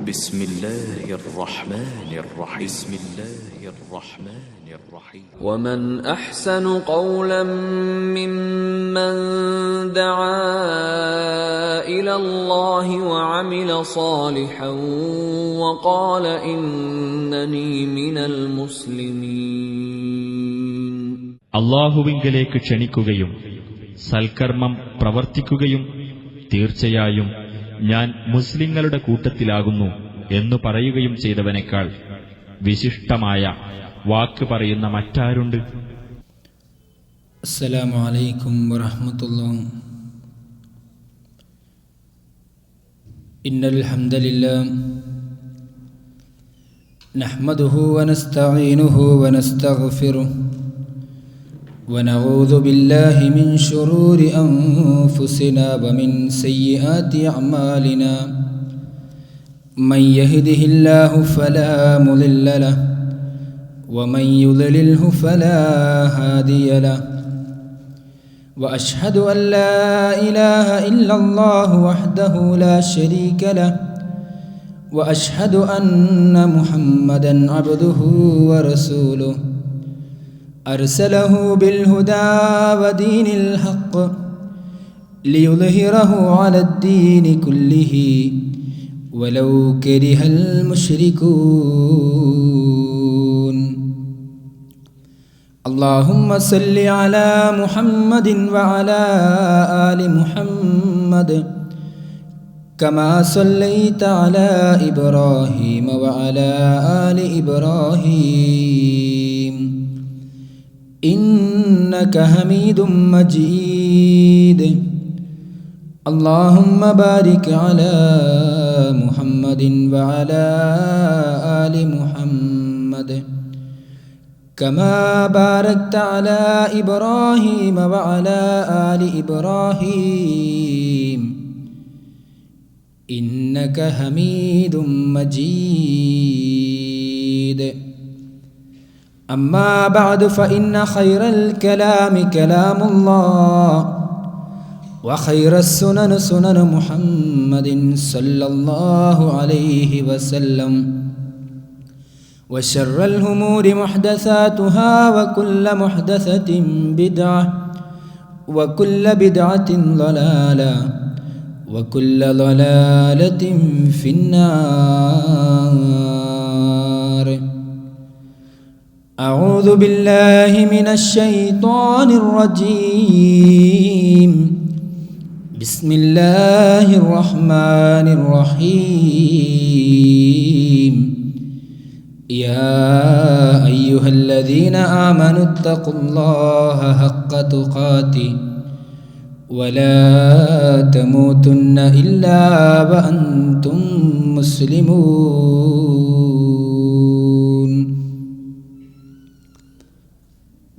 بسم الله الرحمن الرحيم بسم الله الرحمن الرحيم ومن أحسن قولا ممن دعا إلى الله وعمل صالحا وقال إنني من المسلمين. അല്ലാഹുവിങ്കലേക്ക് ക്ഷണിക്കുകയും സൽക്കർമ്മം പ്രവർത്തിക്കുകയും തീർച്ചയായും ഞാൻ മുസ്ലിങ്ങളുടെ കൂട്ടത്തിലാകുന്നു എന്നു പറയുകയും ചെയ്തവനേക്കാൾ വിശിഷ്ടമായ വാക്ക് പറയുന്ന മറ്റാരുണ്ട്? അസ്സലാമു അലൈക്കും വറഹ്മത്തുള്ളാഹി. ഇന്നൽ ഹംദലില്ലാഹി നഹ്മദുഹു വനസ്തഈനുഹു വനസ്തഗ്ഫിറുഹു ونعوذ بالله من شرور أنفسنا ومن سيئات أعمالنا من يهده الله فلا مضل له ومن يضلله فلا هادي له وأشهد أن لا إله إلا الله وحده لا شريك له وأشهد أن محمدا عبده ورسوله أرسله بالهدى ودين الحق ليظهره على الدين كله ولو كره المشركون. اللهم صل على محمد وعلى آل محمد كما صليت على إبراهيم وعلى آل إبراهيم إنك حميد مجيد. اللهم بارك على محمد وعلى آل محمد كما باركت على إبراهيم وعلى آل إبراهيم إنك حميد مجيد. أما بعد فإن خير الكلام كلام الله وخير السنن سنن محمد صلى الله عليه وسلم وشر الأمور محدثاتها وكل محدثة بدعة وكل بدعة ضلالة وكل ضلالة في النار. أعوذ بالله من الشيطان الرجيم. بسم الله الرحمن الرحيم. يا أيها الذين آمنوا اتقوا الله حق تقاته ولا تموتن إلا وأنتم مسلمون.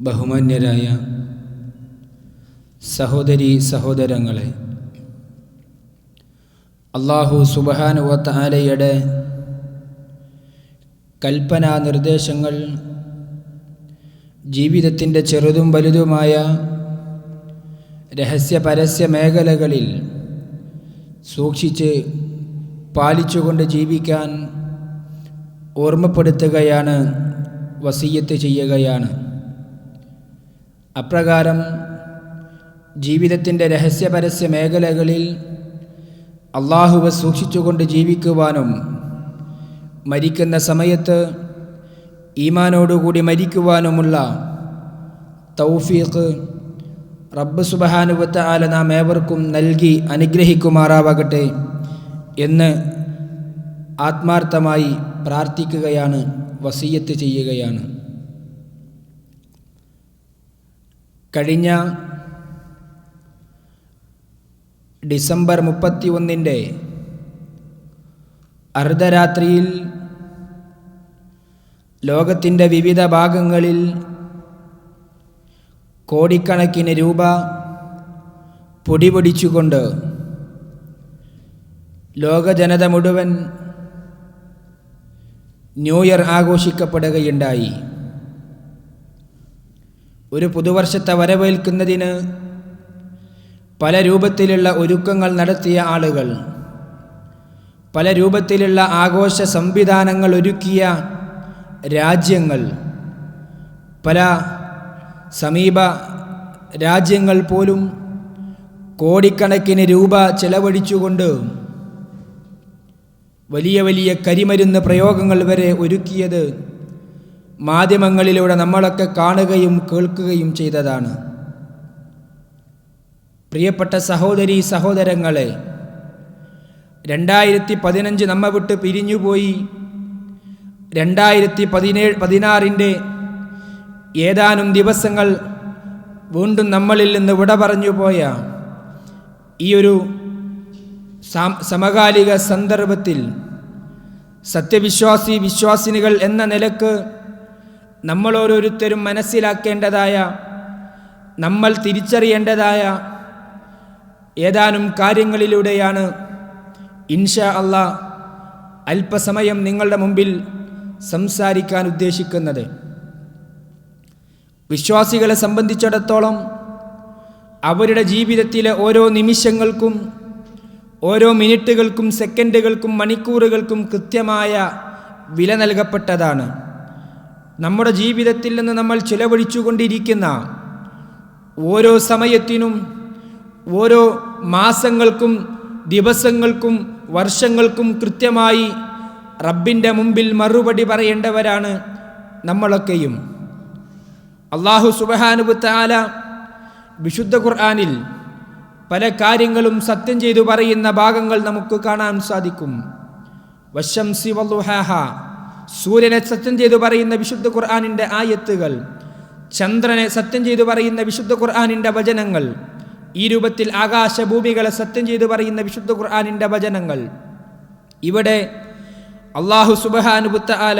ബഹുമാന്യരായ സഹോദരീ സഹോദരങ്ങളെ, അല്ലാഹു സുബ്ഹാനഹു വ തആലയുടെ കൽപ്പനാ നിർദ്ദേശങ്ങൾ ജീവിതത്തിൻ്റെ ചെറുതും വലുതുമായ രഹസ്യ പരസ്യ മേഖലകളിൽ സൂക്ഷിച്ച് പാലിച്ചുകൊണ്ട് ജീവിക്കാൻ ഓർമ്മപ്പെടുത്തുകയാണ്, വസിയ്യത്ത് ചെയ്യുകയാണ്. അപ്രകാരം ജീവിതത്തിൻ്റെ രഹസ്യ പരസ്യ മേഖലകളിൽ അല്ലാഹുവെ സൂക്ഷിച്ചുകൊണ്ട് ജീവിക്കുവാനും മരിക്കുന്ന സമയത്ത് ഈമാനോടുകൂടി മരിക്കുവാനുമുള്ള തൗഫീഖ് റബ്ബ് സുബ്ഹാനഹു വ തആല നാം ഏവർക്കും നൽകി അനുഗ്രഹിക്കുമാറാവട്ടെ എന്ന് ആത്മാർത്ഥമായി പ്രാർത്ഥിക്കുകയാണ്, വസിയ്യത്ത് ചെയ്യുകയാണ്. കഴിഞ്ഞ ഡിസംബർ 31 അർദ്ധരാത്രിയിൽ ലോകത്തിൻ്റെ വിവിധ ഭാഗങ്ങളിൽ കോടിക്കണക്കിന് രൂപ പൊടിപൊടിച്ചുകൊണ്ട് ലോക ജനത മുഴുവൻ ന്യൂ ഇയർ ആഘോഷിക്കപ്പെടുകയുണ്ടായി. ഒരു പുതുവർഷത്തെ വരവേൽക്കുന്നതിന് പല രൂപത്തിലുള്ള ഒരുക്കങ്ങൾ നടത്തിയ ആളുകൾ പല രൂപത്തിലുള്ള ആഘോഷ സംവിധാനങ്ങൾ ഒരുക്കിയ രാജ്യങ്ങൾ, പല സമീപ രാജ്യങ്ങൾ പോലും കോടിക്കണക്കിന് രൂപ ചെലവഴിച്ചുകൊണ്ട് വലിയ വലിയ കരിമരുന്ന് പ്രയോഗങ്ങൾ വരെ ഒരുക്കിയത് മാധ്യമങ്ങളിലൂടെ നമ്മളൊക്കെ കാണുകയും കേൾക്കുകയും ചെയ്തതാണ്. പ്രിയപ്പെട്ട സഹോദരീ സഹോദരങ്ങളെ, 2015 നമ്മെ വിട്ട് പിരിഞ്ഞുപോയി. 2016 ഏതാനും ദിവസങ്ങൾ വീണ്ടും നമ്മളിൽ നിന്ന് വിട പറഞ്ഞു പോയ ഈ ഒരു സമകാലിക സന്ദർഭത്തിൽ വിശ്വാസിനികൾ എന്ന നിലക്ക് നമ്മൾ ഓരോരുത്തരും മനസ്സിലാക്കേണ്ടതായ, നമ്മൾ തിരിച്ചറിയേണ്ടതായ ഏതാനും കാര്യങ്ങളിലൂടെയാണ് ഇൻഷാ അല്ലാഹ് അല്പസമയം നിങ്ങളുടെ മുമ്പിൽ സംസാരിക്കാൻ ഉദ്ദേശിക്കുന്നത്. വിശ്വാസികളെ സംബന്ധിച്ചിടത്തോളം അവരുടെ ജീവിതത്തിലെ ഓരോ നിമിഷങ്ങൾക്കും, ഓരോ മിനിറ്റുകൾക്കും, സെക്കൻഡുകൾക്കും, മണിക്കൂറുകൾക്കും കൃത്യമായ വില നൽകപ്പെട്ടതാണ്. നമ്മുടെ ജീവിതത്തിൽ നിന്ന് നമ്മൾ ചിലവഴിച്ചുകൊണ്ടിരിക്കുന്ന ഓരോ സമയത്തിനും, ഓരോ മാസങ്ങൾക്കും, ദിവസങ്ങൾക്കും, വർഷങ്ങൾക്കും കൃത്യമായി റബ്ബിൻ്റെ മുമ്പിൽ മറുപടി പറയേണ്ടവരാണ് നമ്മളൊക്കെയും. അല്ലാഹു സുബ്ഹാനഹു വ തആല വിശുദ്ധ ഖുർആനിൽ പല കാര്യങ്ങളും സത്യം ചെയ്തു പറയുന്ന ഭാഗങ്ങൾ നമുക്ക് കാണാൻ സാധിക്കും. വശംസി വളുഹാഹ, സൂര്യനെ സത്യം ചെയ്തു പറയുന്ന വിശുദ്ധ ഖുർആനിൻ്റെ ആയത്തുകൾ, ചന്ദ്രനെ സത്യം ചെയ്തു പറയുന്ന വിശുദ്ധ ഖുർആനിൻ്റെ വചനങ്ങൾ, ഈ രൂപത്തിൽ ആകാശഭൂമികളെ സത്യം ചെയ്തു പറയുന്ന വിശുദ്ധ ഖുർആനിൻ്റെ വചനങ്ങൾ. ഇവിടെ അല്ലാഹു സുബ്ഹാനഹു വ തആല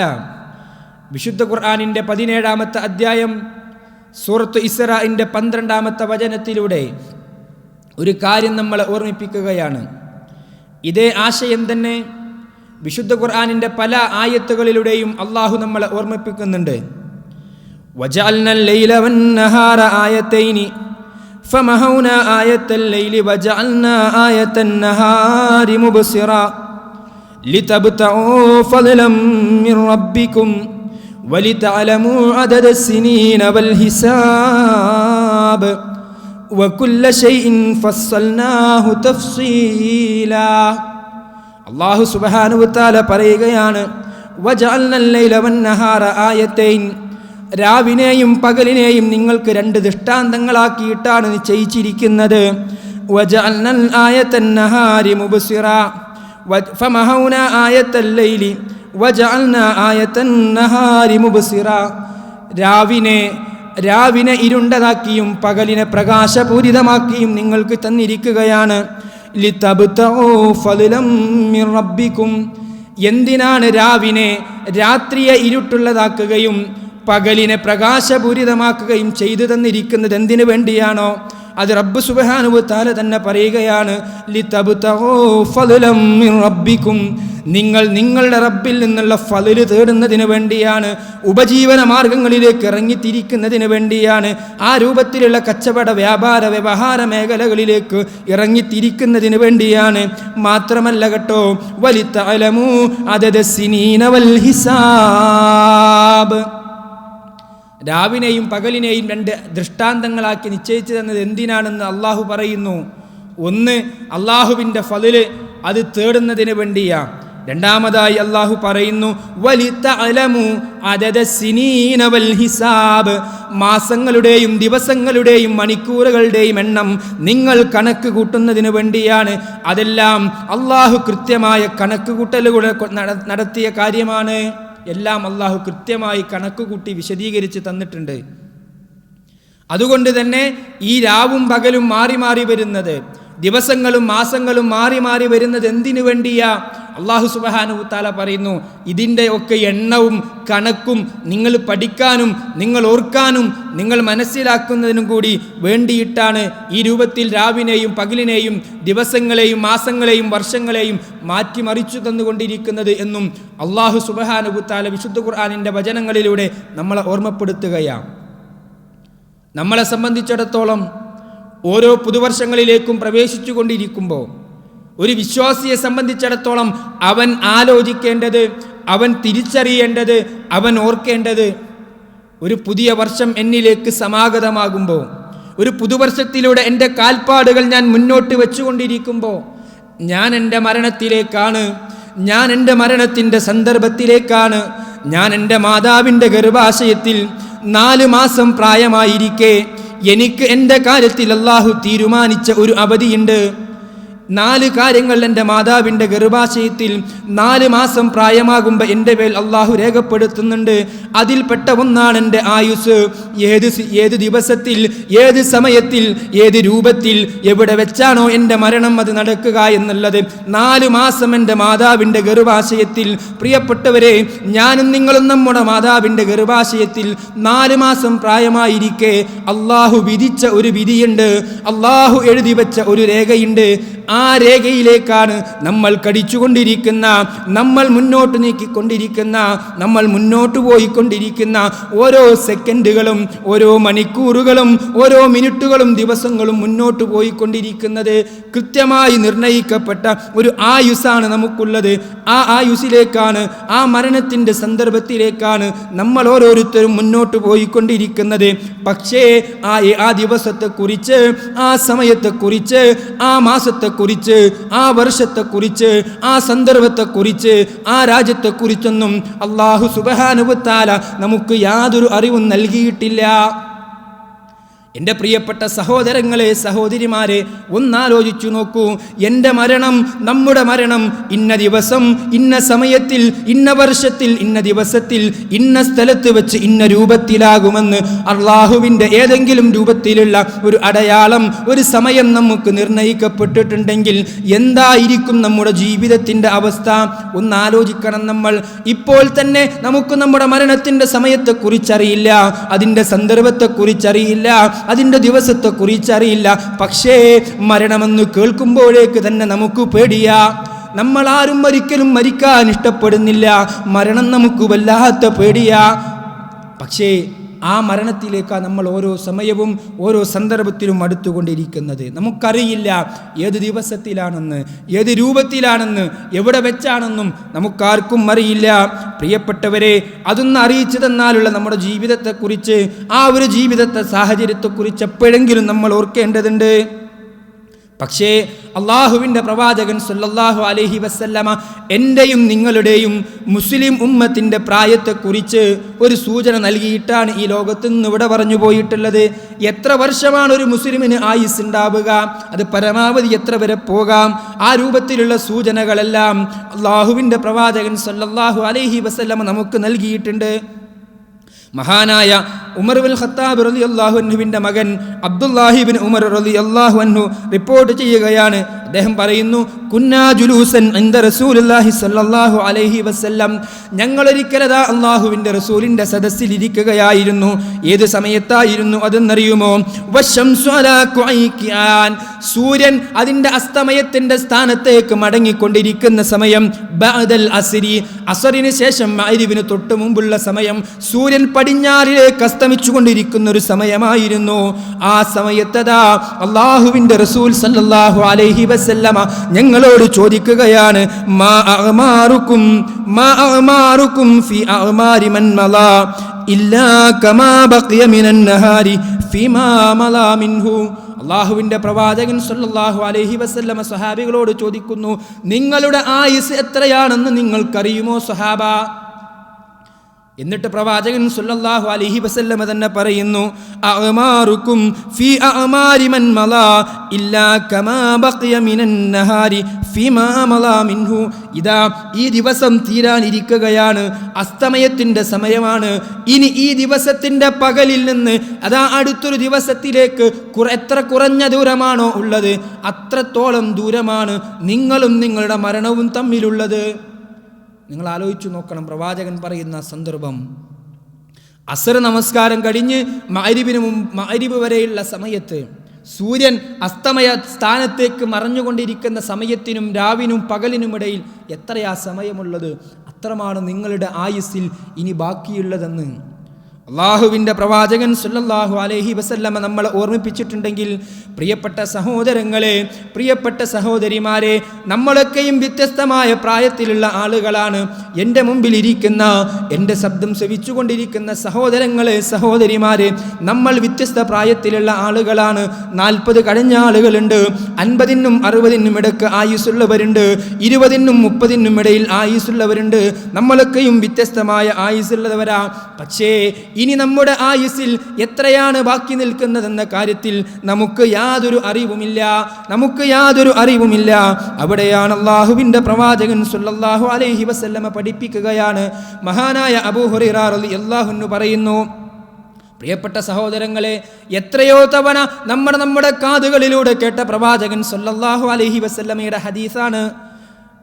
വിശുദ്ധ ഖുർആനിൻ്റെ 17-ാമത്തെ അധ്യായം സൂറത്ത് ഇസ്രാഇൻ്റെ 12-ാമത്തെ വചനത്തിലൂടെ ഒരു കാര്യം നമ്മളെ ഓർമ്മിപ്പിക്കുകയാണ്. ഇതേ ആശയം തന്നെ വിശുദ്ധ ഖുർആനിൻ്റെ പല ആയത്തുകളിലൂടെയും അല്ലാഹു നമ്മളെ ഓർമ്മിപ്പിക്കുന്നുണ്ട്. വജഅൽനൽ ലൈല വന്നഹാര ആയതൈനി ഫമഹൗനാ ആയത്തൽ ലൈലി വജഅൽനാ ആയത്തൻ നഹാരി മുബ്സിറാ ലിതബ്തഊ ഫളലം മിർ റബ്ബികും വലിതഅലമൂ അദദസ് സിനീന വൽ ഹിസാബ് വകുല്ല ശൈഇൻ ഫസ്സൽനാഹു തഫ്സീലാ. അല്ലാഹു സുബ്ഹാനഹു വ തആല പറയുകയാണ്, വജഅൽനൽ ലൈല വന്നഹാര ആയതൈൻ, രാവിനെയും പകലിനെയും നിങ്ങൾക്ക് രണ്ട് ദൃഷ്ടാന്തങ്ങളാക്കിയിട്ടാണ് നിശ്ചയിച്ചിരിക്കുന്നത്. വജഅൽനൽ ആയത്തൻ നഹാരി മുബ്സിറാ ഫമഹൗനാ ആയത്തൽ ലൈലി വജഅൽനാ ആയത്തൻ നഹാരി മുബ്സിറാ. രാവിനെ ഇരുണ്ടതാക്കിയും പകലിനെ പ്രകാശപൂരിതമാക്കിയും നിങ്ങൾക്ക് തന്നിരിക്കുകയാണ്. ലിതബ്തഊ ഫളലം മിർ റബ്ബികും, എന്തിനാണ് രാത്രിയെ ഇരുട്ടുള്ളതാക്കുകയും പകലിനെ പ്രകാശപൂരിതമാക്കുകയും ചെയ്തു തന്നിരിക്കുന്നത്? എന്തിനു വേണ്ടിയാണോ അത് റബ്ബ് സുബ്ഹാനഹു വ തആല തന്നെ പറയുകയാണ്, ലിതബ്തഊ ഫളലം മിർ റബ്ബികും, നിങ്ങൾ നിങ്ങളുടെ റബ്ബിൽ നിന്നുള്ള ഫളല് തേടുന്നതിന് വേണ്ടിയാണ്, ഉപജീവന മാർഗങ്ങളിലേക്ക് ഇറങ്ങിത്തിരിക്കുന്നതിന് വേണ്ടിയാണ്, ആ രൂപത്തിലുള്ള കച്ചവട വ്യാപാര വ്യവഹാര മേഖലകളിലേക്ക് ഇറങ്ങിത്തിരിക്കുന്നതിന് വേണ്ടിയാണ്. മാത്രമല്ല കേട്ടോ, വലിതഅലമൂ അദദസ് സിനീന വൽ ഹിസാബ്, രാവിനെയും പകലിനെയും രണ്ട് ദൃഷ്ടാന്തങ്ങളാക്കി നിശ്ചയിച്ചു തന്നത് എന്തിനാണെന്ന് അള്ളാഹു പറയുന്നു. ഒന്ന്, അള്ളാഹുവിൻ്റെ ഫളല് അത് തേടുന്നതിന് വേണ്ടിയാ. രണ്ടാമതായി അള്ളാഹു പറയുന്നു, വലിതഅലമൂ അദദസ് സിനീന വൽ ഹിസാബ്, മാസങ്ങളുടെയും ദിവസങ്ങളുടെയും മണിക്കൂറുകളുടെയും എണ്ണം നിങ്ങൾ കണക്ക് കൂട്ടുന്നതിന് വേണ്ടിയാണ്. അതെല്ലാം അള്ളാഹു കൃത്യമായ കണക്ക് കൂട്ടലുകൾ നടത്തിയ കാര്യമാണ്. എല്ലാം അള്ളാഹു കൃത്യമായി കണക്കുകൂട്ടി വിശദീകരിച്ച് തന്നിട്ടുണ്ട്. അതുകൊണ്ട് തന്നെ ഈ രാവും പകലും മാറി മാറി വരുന്നത്, ദിവസങ്ങളും മാസങ്ങളും മാറി മാറി വരുന്നത് എന്തിനു വേണ്ടിയാ? അല്ലാഹു സുബ്ഹാനഹു വ തആല പറയുന്നു, ഇതിൻ്റെ ഒക്കെ എണ്ണവും കണക്കും നിങ്ങൾ പഠിക്കാനും നിങ്ങൾ ഓർക്കാനും നിങ്ങൾ മനസ്സിലാക്കുന്നതിനും കൂടി വേണ്ടിയിട്ടാണ് ഈ രൂപത്തിൽ രാവിനെയും പകലിനെയും ദിവസങ്ങളെയും മാസങ്ങളെയും വർഷങ്ങളെയും മാറ്റിമറിച്ചു തന്നുകൊണ്ടിരിക്കുന്നത് എന്നും അല്ലാഹു സുബ്ഹാനഹു വ തആല വിശുദ്ധ ഖുർആനിൻ്റെ വചനങ്ങളിലൂടെ നമ്മളെ ഓർമ്മപ്പെടുത്തുകയാണ്. നമ്മളെ സംബന്ധിച്ചിടത്തോളം ഓരോ പുതുവർഷങ്ങളിലേക്കും പ്രവേശിച്ചു കൊണ്ടിരിക്കുമ്പോൾ ഒരു വിശ്വാസിയെ സംബന്ധിച്ചിടത്തോളം അവൻ ആലോചിക്കേണ്ടത്, അവൻ തിരിച്ചറിയേണ്ടത്, അവൻ ഓർക്കേണ്ടത്, ഒരു പുതിയ വർഷം എന്നിലേക്ക് സമാഗതമാകുമ്പോൾ, ഒരു പുതുവർഷത്തിലൂടെ എൻ്റെ കാൽപ്പാടുകൾ ഞാൻ മുന്നോട്ട് വെച്ചുകൊണ്ടിരിക്കുമ്പോൾ, ഞാൻ എൻ്റെ മരണത്തിലേക്കാണ്, ഞാൻ എൻ്റെ മരണത്തിൻ്റെ സന്ദർഭത്തിലേക്കാണ്. ഞാൻ എൻ്റെ മാതാവിൻ്റെ ഗർഭാശയത്തിൽ 4 മാസം പ്രായമായിരിക്കെ എനിക്ക് എൻ്റെ കാര്യത്തിൽ അല്ലാഹു തീരുമാനിച്ച ഒരു അവധിയുണ്ട്. 4 കാര്യങ്ങൾ എൻ്റെ മാതാവിൻ്റെ ഗർഭാശയത്തിൽ 4 മാസം പ്രായമാകുമ്പോൾ എൻ്റെ മേൽ അള്ളാഹു രേഖപ്പെടുത്തുന്നുണ്ട്. അതിൽപ്പെട്ട ഒന്നാണ് എൻ്റെ ആയുസ്. ഏത് ദിവസത്തിൽ, ഏത് സമയത്തിൽ, ഏത് രൂപത്തിൽ, എവിടെ വെച്ചാണോ എൻ്റെ മരണം അത് നടക്കുക എന്നുള്ളത്. 4 മാസം എൻ്റെ മാതാവിൻ്റെ ഗർഭാശയത്തിൽ. പ്രിയപ്പെട്ടവരെ, ഞാനും നിങ്ങളും നമ്മുടെ മാതാവിൻ്റെ ഗർഭാശയത്തിൽ 4 മാസം പ്രായമായിരിക്കെ അള്ളാഹു വിധിച്ച ഒരു വിധിയുണ്ട്, അള്ളാഹു എഴുതി വെച്ച ഒരു രേഖയുണ്ട്. ആ രേഖയിലേക്കാണ് നമ്മൾ കടിച്ചുകൊണ്ടിരിക്കുന്ന, നമ്മൾ മുന്നോട്ട് നീക്കിക്കൊണ്ടിരിക്കുന്ന, നമ്മൾ മുന്നോട്ട് പോയിക്കൊണ്ടിരിക്കുന്ന ഓരോ സെക്കൻഡുകളും, ഓരോ മണിക്കൂറുകളും, ഓരോ മിനിറ്റുകളും, ദിവസങ്ങളും മുന്നോട്ട് പോയിക്കൊണ്ടിരിക്കുന്നത്. കൃത്യമായി നിർണയിക്കപ്പെട്ട ഒരു ആയുസ്സാണ് നമുക്കുള്ളത്. ആ ആയുസ്സിലേക്കാണ്, ആ മരണത്തിൻ്റെ സന്ദർഭത്തിലേക്കാണ് നമ്മൾ ഓരോരുത്തരും മുന്നോട്ട് പോയിക്കൊണ്ടിരിക്കുന്നത്. പക്ഷേ ആ ദിവസത്തെക്കുറിച്ച്, ആ സമയത്തെക്കുറിച്ച്, ആ മാസത്തെക്കുറിച്ച്, ആ വർഷത്തെക്കുറിച്ച്, ആ സന്ദർഭത്തെക്കുറിച്ച്, ആ രാജ്യത്തെക്കുറിച്ചൊന്നും അല്ലാഹു സുബ്ഹാനഹു വ തആല നമുക്ക് യാതൊരു അറിവും നൽകിയിട്ടില്ല. എൻ്റെ പ്രിയപ്പെട്ട സഹോദരങ്ങളെ, സഹോദരിമാരെ, ഒന്നാലോചിച്ചു നോക്കൂ. എൻ്റെ മരണം, നമ്മുടെ മരണം ഇന്ന ദിവസം, ഇന്ന സമയത്തിൽ, ഇന്ന വർഷത്തിൽ, ഇന്ന ദിവസത്തിൽ, ഇന്ന സ്ഥലത്ത് വെച്ച് ഇന്ന രൂപത്തിലാകുമെന്ന് അള്ളാഹുവിൻ്റെ ഏതെങ്കിലും രൂപത്തിലുള്ള ഒരു അടയാളം, ഒരു സമയം നമുക്ക് നിർണയിക്കപ്പെട്ടിട്ടുണ്ടെങ്കിൽ എന്തായിരിക്കും നമ്മുടെ ജീവിതത്തിൻ്റെ അവസ്ഥ? ഒന്നാലോചിക്കണം നമ്മൾ. ഇപ്പോൾ തന്നെ നമുക്ക് നമ്മുടെ മരണത്തിൻ്റെ സമയത്തെക്കുറിച്ചറിയില്ല, അതിൻ്റെ സന്ദർഭത്തെക്കുറിച്ചറിയില്ല, അതിൻ്റെ ദിവസത്തെക്കുറിച്ചറിയില്ല. പക്ഷേ മരണമെന്ന് കേൾക്കുമ്പോഴേക്ക് തന്നെ നമുക്ക് പേടിയാ. നമ്മളാരും ഒരിക്കലും മരിക്കാൻ ഇഷ്ടപ്പെടുന്നില്ല. മരണം നമുക്ക് വല്ലാത്ത പേടിയാ. പക്ഷേ ആ മരണത്തിലേക്കാണ് നമ്മൾ ഓരോ സമയവും ഓരോ സന്ദർഭത്തിലും അടുത്തുകൊണ്ടിരിക്കുന്നത്. നമുക്കറിയില്ല ഏത് ദിവസത്തിലാണെന്ന്, ഏത് രൂപത്തിലാണെന്ന്, എവിടെ വെച്ചാണെന്നും നമുക്കാർക്കും അറിയില്ല. പ്രിയപ്പെട്ടവരെ, അതൊന്ന് അറിയിച്ചു തന്നാലുള്ള നമ്മുടെ ജീവിതത്തെക്കുറിച്ച്, ആ ഒരു ജീവിതത്തെ സാഹചര്യത്തെക്കുറിച്ച് എപ്പോഴെങ്കിലും നമ്മൾ ഓർക്കേണ്ടതുണ്ട്. പക്ഷേ അള്ളാഹുവിൻ്റെ പ്രവാചകൻ സല്ലല്ലാഹു അലൈഹി വസല്ലമ എൻ്റെയും നിങ്ങളുടെയും മുസ്ലിം ഉമ്മത്തിൻ്റെ പ്രായത്തെക്കുറിച്ച് ഒരു സൂചന നൽകിയിട്ടാണ് ഈ ലോകത്ത് നിന്ന് ഇവിടെ പറഞ്ഞു പോയിട്ടുള്ളത്. എത്ര വർഷമാണ് ഒരു മുസ്ലിമിന് ആയുസ് ഉണ്ടാവുക, അത് പരമാവധി എത്ര വരെ പോകാം, ആ രൂപത്തിലുള്ള സൂചനകളെല്ലാം അള്ളാഹുവിൻ്റെ പ്രവാചകൻ സല്ലല്ലാഹു അലൈഹി വസല്ലമ നമുക്ക് നൽകിയിട്ടുണ്ട്. മഹാനായ ഉമർ ബിൻ ഖത്താബ് റളിയല്ലാഹു അൻഹുവിൻ്റെ മകൻ അബ്ദുല്ലാഹി ബിൻ ഉമർ റളിയല്ലാഹു അൻഹു റിപ്പോർട്ട് ചെയ്യുകയാണ്. അദ്ദേഹം പറയുന്നു, കുന്നാ ജുലൂസൻ ഇൻദ റസൂലുള്ളാഹി സ്വല്ലല്ലാഹു അലൈഹി വസല്ലം, ഞങ്ങളൊരിക്കലതാ അള്ളാഹുവിൻ്റെ റസൂലിൻ്റെ സദസ്സിൽ ഇരിക്കുകയായിരുന്നു. ഏത് സമയത്തായിരുന്നു അതെന്നറിയുമോ? വശംസു അലാ ഖുഐഖിയാൻ, സൂര്യൻ അതിൻ്റെ അസ്തമയത്തിൻ്റെ സ്ഥാനത്തേക്ക് മടങ്ങിക്കൊണ്ടിരിക്കുന്ന സമയം. ബഅദൽ അസ്രി, അസ്റിന് ശേഷം മഗ്രിബിന് തൊട്ട് മുമ്പുള്ള സമയം. സൂര്യൻ പടിഞ്ഞാറിലേക്ക് അസ്തമിച്ചുകൊണ്ടിരിക്കുന്ന ഒരു സമയമായിരുന്നു. ആ സമയത്തതാ അള്ളാഹുവിൻ്റെ റസൂൽ സല്ലല്ലാഹു അലൈഹി വസല്ലമ ഞങ്ങളോട് ചോദിക്കുകയാണ്, മാ അഅ്മാറുക്കും ഫീ അഅ്മാരി മൻ മലാ ഇല്ലാ കമാ ബഖിയ മിനൻ നഹാരി ഫീമാ മലാ മിൻഹു. അള്ളാഹുവിൻ്റെ പ്രവാചകൻ സല്ലല്ലാഹു അലൈഹി വസല്ലമ സ്വഹാബികളോട് ചോദിക്കുന്നു, നിങ്ങളുടെ ആയുസ് എത്രയാണെന്ന് നിങ്ങൾക്കറിയുമോ സ്വഹാബ? എന്നിട്ട് പ്രവാചകൻ സല്ലല്ലാഹു അലൈഹി വസല്ലമ തന്നെ പറയുന്നു, അഅ്മാറുക്കും ഫീ അഅ്മാരി മൻ മലാ ഇല്ലാ കമാ ബഖിയ മിനൻ നഹാരി ഫീമാ മലാ മിൻഹു. ഇതാ ഈ ദിവസം തീരാനിരിക്കുകയാണ്, അസ്തമയത്തിൻ്റെ സമയമാണ്. ഇനി ഈ ദിവസത്തിൻ്റെ പകലിൽ നിന്ന് അതാ അടുത്തൊരു ദിവസത്തിലേക്ക് എത്ര കുറഞ്ഞ ദൂരമാണോ ഉള്ളത്, അത്രത്തോളം ദൂരമാണ് നിങ്ങളും നിങ്ങളുടെ മരണവും തമ്മിലുള്ളത്. നിങ്ങൾ ആലോചിച്ചു നോക്കണം പ്രവാചകൻ പറയുന്ന സന്ദർഭം. അസ്ർ നമസ്കാരം കഴിഞ്ഞ് മഗ്രിബ് വരെയുള്ള സമയത്ത്, സൂര്യൻ അസ്തമയ സ്ഥാനത്തേക്ക് മറഞ്ഞുകൊണ്ടിരിക്കുന്ന സമയത്തിനും രാവിനും പകലിനുമിടയിൽ എത്രയാ സമയമുള്ളത്, അത്രമാണ് നിങ്ങളുടെ ആയുസ്സിൽ ഇനി ബാക്കിയുള്ളതെന്ന് അള്ളാഹുവിൻ്റെ പ്രവാചകൻ സല്ലല്ലാഹു അലൈഹി വസല്ലമ നമ്മളെ ഓർമ്മിപ്പിച്ചിട്ടുണ്ടെങ്കിൽ, പ്രിയപ്പെട്ട സഹോദരങ്ങളെ, പ്രിയപ്പെട്ട സഹോദരിമാരെ, നമ്മളൊക്കെയും വ്യത്യസ്തമായ പ്രായത്തിലുള്ള ആളുകളാണ്. എൻ്റെ മുമ്പിൽ ഇരിക്കുന്ന, എൻ്റെ ശബ്ദം ശ്രവിച്ചുകൊണ്ടിരിക്കുന്ന സഹോദരങ്ങളെ, സഹോദരിമാരെ, നമ്മൾ വ്യത്യസ്ത പ്രായത്തിലുള്ള ആളുകളാണ്. 40 കഴിഞ്ഞ ആളുകളുണ്ട്, 50നും 60നും ഇടയ്ക്ക് ആയുസ്സുള്ളവരുണ്ട്, 20നും 30നും ഇടയിൽ ആയുസ്സുള്ളവരുണ്ട്. നമ്മളൊക്കെയും വ്യത്യസ്തമായ ആയുസ്സുള്ളവരാ. പക്ഷേ ഇനി നമ്മുടെ ആയുസ്സിൽ എത്രയാണ് ബാക്കി നിൽക്കുന്നതെന്ന കാര്യത്തിൽ നമുക്ക് യാതൊരു അറിവുമില്ല. അവിടെയാണ് അല്ലാഹുവിൻ്റെ പ്രവാചകൻ സല്ലല്ലാഹു അലൈഹി വസല്ലമ പഠിപ്പിക്കുകയാണ്. മഹാനായ അബൂ ഹുറൈറ റളിയല്ലാഹു അൻഹു പറയുന്നു, പ്രിയപ്പെട്ട സഹോദരങ്ങളെ, എത്രയോ തവണ നമ്മുടെ കാതുകളിലൂടെ കേട്ട പ്രവാചകൻ സല്ലല്ലാഹു അലൈഹി വസല്ലമയുടെ ഹദീസാണ്.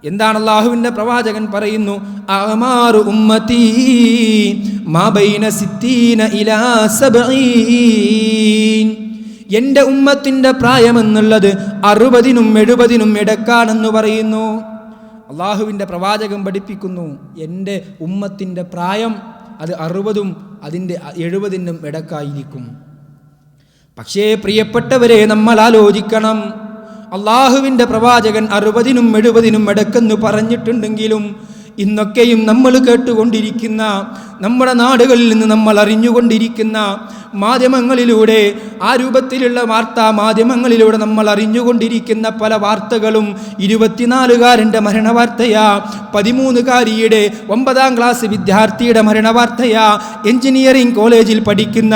എന്താണ് അല്ലാഹുവിൻ്റെ പ്രവാചകൻ പറയുന്നു? അഅമാറു ഉമ്മത്തി മാ ബൈന 60 ഇലാ 70. എൻ്റെ ഉമ്മത്തിൻ്റെ പ്രായമെന്നുള്ളത് 60നും 70നും ഇടക്കാണെന്ന് പറയുന്നു. അല്ലാഹുവിൻ്റെ പ്രവാചകൻ പഠിപ്പിക്കുന്നു, എൻ്റെ ഉമ്മത്തിൻ്റെ പ്രായം അത് 60നും അതിൻ്റെ 70നും ഇടക്കായിരിക്കും. പക്ഷേ പ്രിയപ്പെട്ടവരെ, നമ്മൾ ആലോചിക്കണം, അള്ളാഹുവിൻ്റെ പ്രവാചകൻ 60നും 70നും ഇടക്കെന്ന് പറഞ്ഞിട്ടുണ്ടെങ്കിലും ഇന്നൊക്കെയും നമ്മൾ കേട്ടുകൊണ്ടിരിക്കുന്ന, നമ്മുടെ നാടുകളിൽ നിന്ന് നമ്മൾ അറിഞ്ഞുകൊണ്ടിരിക്കുന്ന മാധ്യമങ്ങളിലൂടെ, ആ രൂപത്തിലുള്ള വാർത്താ മാധ്യമങ്ങളിലൂടെ നമ്മൾ അറിഞ്ഞുകൊണ്ടിരിക്കുന്ന പല വാർത്തകളും 24കാരൻ്റെ മരണവാർത്തയാ, 13കാരിയുടെ 9ാം ക്ലാസ് വിദ്യാർത്ഥിയുടെ മരണവാർത്തയാ, എഞ്ചിനീയറിംഗ് കോളേജിൽ പഠിക്കുന്ന,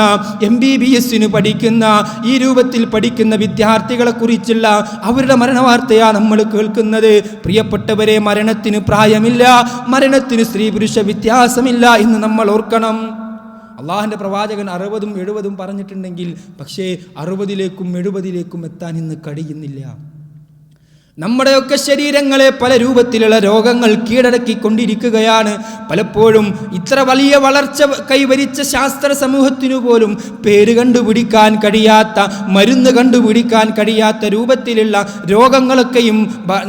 MBBSന് പഠിക്കുന്ന, ഈ രൂപത്തിൽ പഠിക്കുന്ന വിദ്യാർത്ഥികളെ കുറിച്ചുള്ള അവരുടെ മരണവാർത്തയാ നമ്മൾ കേൾക്കുന്നത്. പ്രിയപ്പെട്ടവരെ, മരണത്തിന് പ്രായമില്ല, മരണത്തിന് സ്ത്രീ പുരുഷ വ്യത്യാസമില്ല എന്ന് നമ്മൾ ഓർക്കണം. അള്ളാഹുവിൻ്റെ പ്രവാചകൻ 60നും 70നും പറഞ്ഞിട്ടുണ്ടെങ്കിൽ, പക്ഷേ 60ലേക്കും 70ലേക്കും എത്താൻ ഇന്ന് കഴിയുന്നില്ല. നമ്മുടെയൊക്കെ ശരീരങ്ങളെ പല രൂപത്തിലുള്ള രോഗങ്ങൾ കീഴടക്കിക്കൊണ്ടിരിക്കുകയാണ്. പലപ്പോഴും ഇത്ര വലിയ വളർച്ച കൈവരിച്ച ശാസ്ത്ര സമൂഹത്തിനു പോലും പേര് കണ്ടുപിടിക്കാൻ കഴിയാത്ത, മരുന്ന് കണ്ടുപിടിക്കാൻ കഴിയാത്ത രൂപത്തിലുള്ള രോഗങ്ങളൊക്കെയും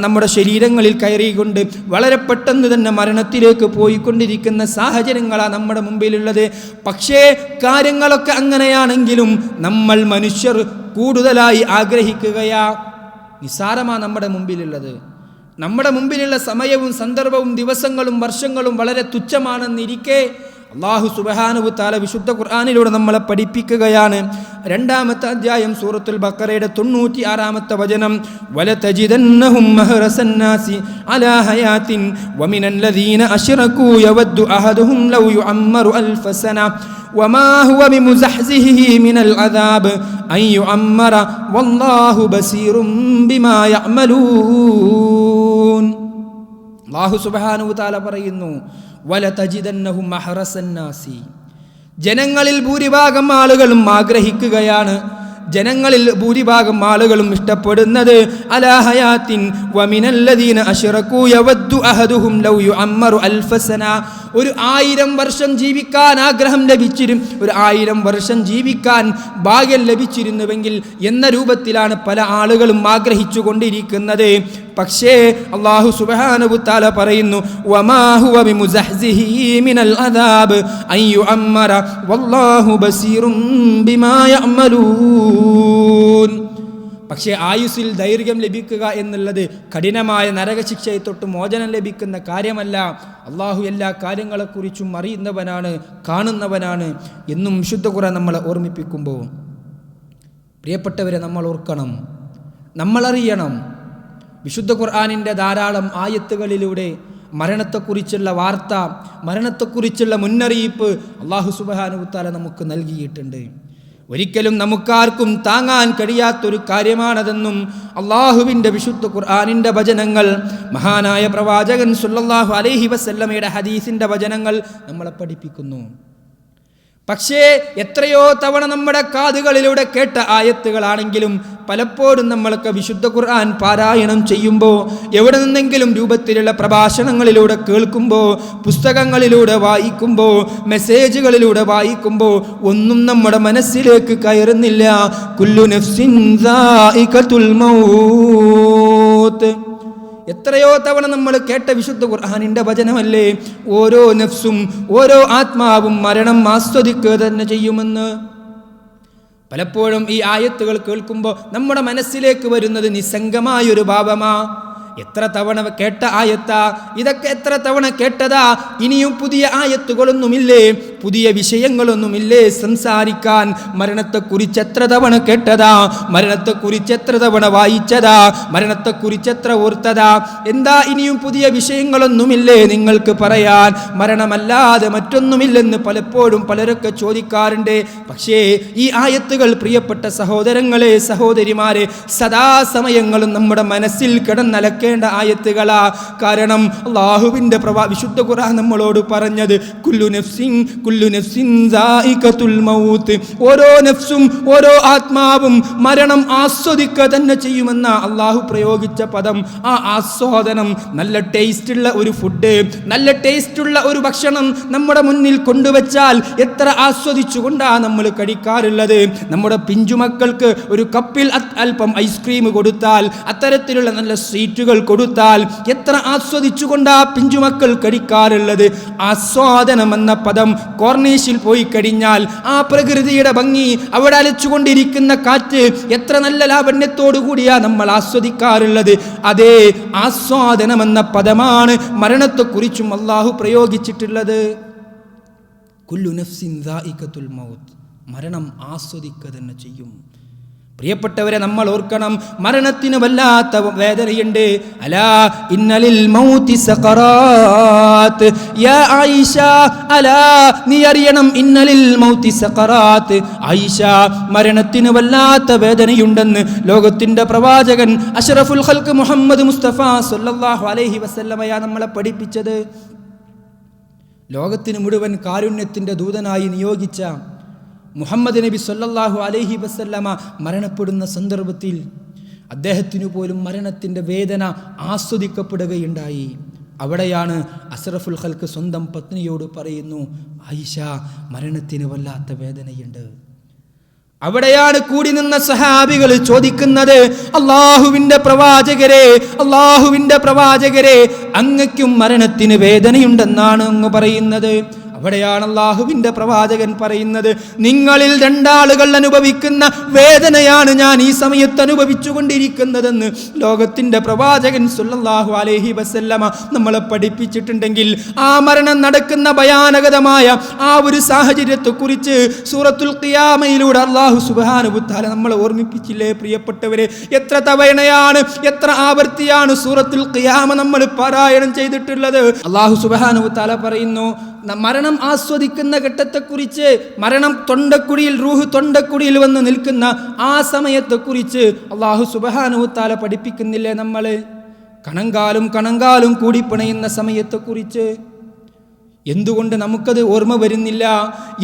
നമ്മുടെ ശരീരങ്ങളിൽ കയറിക്കൊണ്ട് വളരെ പെട്ടെന്ന് തന്നെ മരണത്തിലേക്ക് പോയിക്കൊണ്ടിരിക്കുന്ന സാഹചര്യങ്ങളാണ് നമ്മുടെ മുമ്പിലുള്ളത്. പക്ഷേ കാര്യങ്ങളൊക്കെ അങ്ങനെയാണെങ്കിലും നമ്മൾ മനുഷ്യർ കൂടുതലായി ആഗ്രഹിക്കുകയാ. നിസാരമാണ് നമ്മുടെ മുമ്പിലുള്ളത്. നമ്മുടെ മുമ്പിലുള്ള സമയവും സന്ദർഭവും ദിവസങ്ങളും വർഷങ്ങളും വളരെ തുച്ഛമാണെന്നിരിക്കെ അല്ലാഹു സുബ്ഹാനഹു തആല വിശുദ്ധ ഖുർആനിലൂടെ നമ്മളെ പഠിപ്പിക്കുകയാണ്. 2-ാമത്തെ അധ്യായം സൂറത്തുൽ ബഖറയുടെ 96-ാമത്തെ വചനം, വലതജിദന്നഹും മഹറസന്നാസി അലാ ഹയാത്തിൻ വമിനല്ലദീന അശ്റകൂ യവദ്ദു അഹദുഹും ലൗ യുഅമ്മറു അൽഫ സന വമാ ഹുവ ബിമുസഹ്സിഹിഹി മിനൽ അദാബ് അൻ യുഅമ്മറ വല്ലാഹു ബസീറും ബിമാ യഅമലൂൻ. അല്ലാഹു സുബ്ഹാനഹു തആല പറയുന്നു, വലതജിദന്നഹും മഹറസന്നാസി, ജനങ്ങളിൽ ഭൂരിഭാഗം ആളുകളും ആഗ്രഹിക്കുകയാണ്, ജനങ്ങളിൽ ഭൂരിഭാഗം ആളുകളും ഇഷ്ടപ്പെടുന്നത് അലാ ഹയാത്തിൻ വമിനല്ലദീന അശ്റകൂ യവദ്ദു അഹദുഹും ലൗ യുഅമ്മറു അൽഫ സന, ഒരു 1000 വർഷം ജീവിക്കാൻ ആഗ്രഹം ലഭിച്ചിരും, ഒരു 1000 വർഷം ജീവിക്കാൻ ഭാഗ്യം ലഭിച്ചിരുന്നുവെങ്കിൽ എന്ന രൂപത്തിലാണ് പല ആളുകളും ആഗ്രഹിച്ചു കൊണ്ടിരിക്കുന്നത്. പക്ഷേ അല്ലാഹു സുബ്ഹാനഹു തആല പറയുന്നു, വമാ ഹുവ ബിമുസഹ്സിഹി മിനൽ അദാബ് അൻ യുഅമ്മറ വല്ലാഹു ബസീറും ബിമാ യഅമലൂൻ. പക്ഷേ ആയുസ്സിൽ ദൈർഘ്യം ലഭിക്കുക എന്നുള്ളത് കഠിനമായ നരകശിക്ഷയെ തൊട്ട് മോചനം ലഭിക്കുന്ന കാര്യമല്ല. അള്ളാഹു എല്ലാ കാര്യങ്ങളെക്കുറിച്ചും അറിയുന്നവനാണ്, കാണുന്നവനാണ് എന്നും വിശുദ്ധ ഖുർആൻ നമ്മളെ ഓർമ്മിപ്പിക്കുമ്പോൾ, പ്രിയപ്പെട്ടവരെ, നമ്മൾ ഓർക്കണം, നമ്മളറിയണം, വിശുദ്ധ ഖുർആനിൻ്റെ ധാരാളം ആയത്തുകളിലൂടെ മരണത്തെക്കുറിച്ചുള്ള വാർത്ത, മരണത്തെക്കുറിച്ചുള്ള മുന്നറിയിപ്പ് അല്ലാഹു സുബ്ഹാനഹു തആല നമുക്ക് നൽകിയിട്ടുണ്ട്. ഒരിക്കലും നമുക്കാർക്കും താങ്ങാൻ കഴിയാത്തൊരു കാര്യമാണതെന്നും അള്ളാഹുവിൻ്റെ വിശുദ്ധ ഖുർആനിൻ്റെ വചനങ്ങൾ, മഹാനായ പ്രവാചകൻ സല്ലല്ലാഹു അലൈഹി വസല്ലമയുടെ ഹദീസിൻ്റെ വചനങ്ങൾ നമ്മളെ പഠിപ്പിക്കുന്നു. പക്ഷേ എത്രയോ തവണ നമ്മുടെ കാതുകളിലൂടെ കേട്ട ആയത്തുകളാണെങ്കിലും പലപ്പോഴും നമ്മളൊക്കെ വിശുദ്ധ ഖുർആൻ പാരായണം ചെയ്യുമ്പോൾ, എവിടെ നിന്നെങ്കിലും രൂപത്തിലുള്ള പ്രഭാഷണങ്ങളിലൂടെ കേൾക്കുമ്പോൾ, പുസ്തകങ്ങളിലൂടെ വായിക്കുമ്പോൾ, മെസ്സേജുകളിലൂടെ വായിക്കുമ്പോൾ ഒന്നും നമ്മുടെ മനസ്സിലേക്ക് കയറുന്നില്ല. കുല്ലു നഫ്സിൻ ദാഇഖത്തുൽ മൗത്ത്, എത്രയോ തവണ നമ്മൾ കേട്ട വിശുദ്ധ ഖുർആനിന്റെ വചനമല്ലേ, ഓരോ നഫ്സും ഓരോ ആത്മാവും മരണം ആസ്വദിക്കുക തന്നെ ചെയ്യുമെന്ന്. പലപ്പോഴും ഈ ആയത്തുകൾ കേൾക്കുമ്പോൾ നമ്മുടെ മനസ്സിലേക്ക് വരുന്നത് നിസ്സംഗമായൊരു ഭാവമാ. എത്ര തവണ കേട്ട ആയത്താ ഇതൊക്കെ, എത്ര തവണ കേട്ടതാ. ഇനിയും പുതിയ ആയത്തുകളൊന്നുമില്ലേ, പുതിയ വിഷയങ്ങളൊന്നുമില്ലേ സംസാരിക്കാൻ? മരണത്തെക്കുറിച്ച് എത്ര തവണ കേട്ടതാ, മരണത്തെക്കുറിച്ച് എത്ര തവണ വായിച്ചതാ, മരണത്തെക്കുറിച്ച് എത്ര ഓർത്തതാ. എന്താ ഇനിയും പുതിയ വിഷയങ്ങളൊന്നുമില്ലേ നിങ്ങൾക്ക് പറയാൻ? മരണമല്ലാതെ മറ്റൊന്നുമില്ലെന്ന് പലപ്പോഴും പലരൊക്കെ ചോദിക്കാറുണ്ട്. പക്ഷേ ഈ ആയത്തുകൾ പ്രിയപ്പെട്ട സഹോദരങ്ങളെ, സഹോദരിമാരെ, സദാസമയങ്ങളും നമ്മുടെ മനസ്സിൽ കിടന്നലക്കേണ്ട ആയത്തുകളാ. കാരണം അല്ലാഹുവിന്റെ വിശുദ്ധ ഖുർആൻ നമ്മളോട് പറഞ്ഞത് കുല്ലു നഫ്സിൻ സായിഖത്തുൽ മൗത്ത്, ഓരോ നഫ്സും ഓരോ ആത്മാവും മരണം ആസ്വദിക്കുക തന്നെ ചെയ്യുമെന്ന അല്ലാഹു പ്രയോഗിച്ച പദം. ആ ആസ്വാദനം, നല്ല ടേസ്റ്റുള്ള ഒരു ഫുഡ്, നല്ല ടേസ്റ്റുള്ള ഒരു ഭക്ഷണം നമ്മുടെ മുന്നിൽ കൊണ്ടുവച്ചാൽ എത്ര ആസ്വദിച്ചുകൊണ്ടാ നമ്മൾ കഴിക്കാറുള്ളത്. നമ്മുടെ പിഞ്ചുമക്കൾക്ക് ഒരു കപ്പിൽ അല്പം ഐസ്ക്രീം കൊടുത്താൽ, അത്തരത്തിലുള്ള നല്ല സ്വീറ്റുകൾ കൊടുത്താൽ എത്ര ആസ്വദിച്ചുകൊണ്ടാ പിഞ്ചുമക്കൾ കഴിക്കാറുള്ളത്. ആസ്വാദനം എന്ന പദം കോർണീഷിൽ പോയി കഴിഞ്ഞാൽ ആ പ്രകൃതിയുടെ ഭംഗി, അവിടെ അലച്ചുകൊണ്ടിരിക്കുന്ന കാറ്റ് എത്ര നല്ല ലാവണ്യത്തോടു കൂടിയാ നമ്മൾ ആസ്വദിക്കാറുള്ളത്. അതേ ആസ്വാദനം എന്ന പദമാണ് മരണത്തെക്കുറിച്ചും അല്ലാഹു പ്രയോഗിച്ചിട്ടുള്ളത്. കുല്ലു നഫ്സിൻ ദാഇഖത്തുൽ മൗത്ത്, മരണം ആസ്വദിക്കുക തന്നെ ചെയ്യും. പ്രിയപ്പെട്ടവരെ, നമ്മൾ ഓർക്കണം, മരണത്തിന് വല്ലാത്ത വേദനയുണ്ട്. അലാ ഇന്നലിൽ മൗതി സഖറാത്ത് യാ ആയിഷ, അലാ നീ അറിയണം, ഇന്നലിൽ മൗതി സഖറാത്ത്, ആയിഷ മരണത്തിന് വല്ലാത്ത വേദനയുണ്ടെന്ന് ലോകത്തിന്റെ പ്രവാചകൻ അഷ്റഫുൽ ഖൽഖ് മുഹമ്മദ് മുസ്തഫ സല്ലല്ലാഹു അലൈഹി വസല്ലമയാ നമ്മളെ പഠിപ്പിച്ചത്. ലോകത്തിന് മുഴുവൻ കാരുണ്യത്തിന്റെ ദൂതനായി നിയോഗിച്ച മുഹമ്മദ് നബി സല്ലല്ലാഹു അലൈഹി വസല്ലമ മരണപ്പെടുന്ന സന്ദർഭത്തിൽ അദ്ദേഹത്തിനു പോലും മരണത്തിൻ്റെ വേദന ആസ്വദിക്കപ്പെടുകയുണ്ടായി. അവിടെയാണ് അഷ്റഫുൽ ഖൽഖ് സ്വന്തം പത്നിയോട് പറയുന്നു, ആയിഷ മരണത്തിന് വല്ലാത്ത വേദനയുണ്ട്. അവിടെയാണ് കൂടി നിന്ന സഹാബികൾ ചോദിക്കുന്നത്, അല്ലാഹുവിന്റെ പ്രവാചകരെ, അങ്ങയ്ക്കും മരണത്തിന് വേദനയുണ്ടെന്നാണ് അങ്ങ് പറയുന്നത്. അവിടെയാണ് അല്ലാഹുവിന്റെ പ്രവാചകൻ പറയുന്നത്, നിങ്ങളിൽ രണ്ടാളുകൾ അനുഭവിക്കുന്ന വേദനയാണ് ഞാൻ ഈ സമയത്ത് അനുഭവിച്ചു കൊണ്ടിരിക്കുന്നതെന്ന് ലോകത്തിന്റെ പ്രവാചകൻ സല്ലല്ലാഹു അലൈഹി വസല്ലമ നമ്മളെ പഠിപ്പിച്ചിട്ടുണ്ടെങ്കിൽ, ആ മരണം നടക്കുന്ന ഭയാനകമായ ആ ഒരു സാഹചര്യത്തെക്കുറിച്ച് സൂറത്തുൽ ഖിയാമയിലൂടെ അല്ലാഹു സുബ്ഹാനഹു വ തആല നമ്മളെ ഓർമ്മിപ്പിച്ചില്ലേ പ്രിയപ്പെട്ടവരെ? എത്ര തവണയാണ്, എത്ര ആവർത്തിയാണ് സൂറത്തുൽ ഖിയാമ നമ്മൾ പാരായണം ചെയ്തിട്ടുള്ളത്? അല്ലാഹു സുബ്ഹാനഹു വ തആല പറയുന്നു, മരണം ആസ്വദിക്കുന്ന ഘട്ടത്തെക്കുറിച്ച്, മരണം റൂഹ് തൊണ്ടക്കുടിയിൽ വന്ന് നിൽക്കുന്ന ആ സമയത്തെക്കുറിച്ച് അല്ലാഹു സുബ്ഹാനഹു വ തആല പഠിപ്പിക്കുന്നില്ലേ നമ്മൾ? കണങ്കാലും കൂടിപ്പിണയുന്ന സമയത്തെക്കുറിച്ച് എന്തുകൊണ്ട് നമുക്കത് ഓർമ്മ വരുന്നില്ല?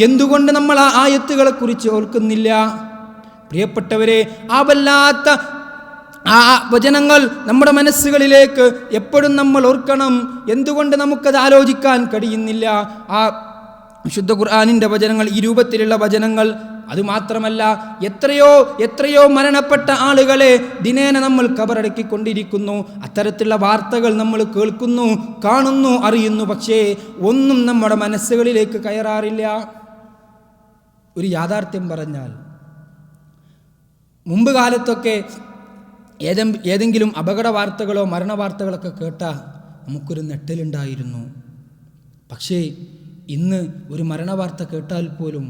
എന്തുകൊണ്ട് നമ്മൾ ആ ആയത്തുകളെ കുറിച്ച് ഓർക്കുന്നില്ല? പ്രിയപ്പെട്ടവരെ, ആ വല്ലാത്ത ആ വചനങ്ങൾ നമ്മുടെ മനസ്സുകളിലേക്ക് എപ്പോഴും നമ്മൾ ഓർക്കണം. എന്തുകൊണ്ട് നമുക്കത് ആലോചിക്കാൻ കഴിയുന്നില്ല? ആ വിശുദ്ധ ഖുർആനിൻ്റെ വചനങ്ങൾ, ഈ രൂപത്തിലുള്ള വചനങ്ങൾ. അതുമാത്രമല്ല, എത്രയോ മരണപ്പെട്ട ആളുകളെ ദിനേന നമ്മൾ കബറടക്കിക്കൊണ്ടിരിക്കുന്നു. അത്തരത്തിലുള്ള വാർത്തകൾ നമ്മൾ കേൾക്കുന്നു, കാണുന്നു, അറിയുന്നു. പക്ഷേ ഒന്നും നമ്മുടെ മനസ്സുകളിലേക്ക് കയറാറില്ല. ഒരു യാഥാർത്ഥ്യം പറഞ്ഞാൽ, മുമ്പ് കാലത്തൊക്കെ ഏതെങ്കിലും അപകട വാർത്തകളോ മരണ വാർത്തകളൊക്കെ കേട്ടാൽ നമുക്കൊരു നെട്ടലുണ്ടായിരുന്നു. പക്ഷേ ഇന്ന് ഒരു മരണവാർത്ത കേട്ടാൽ പോലും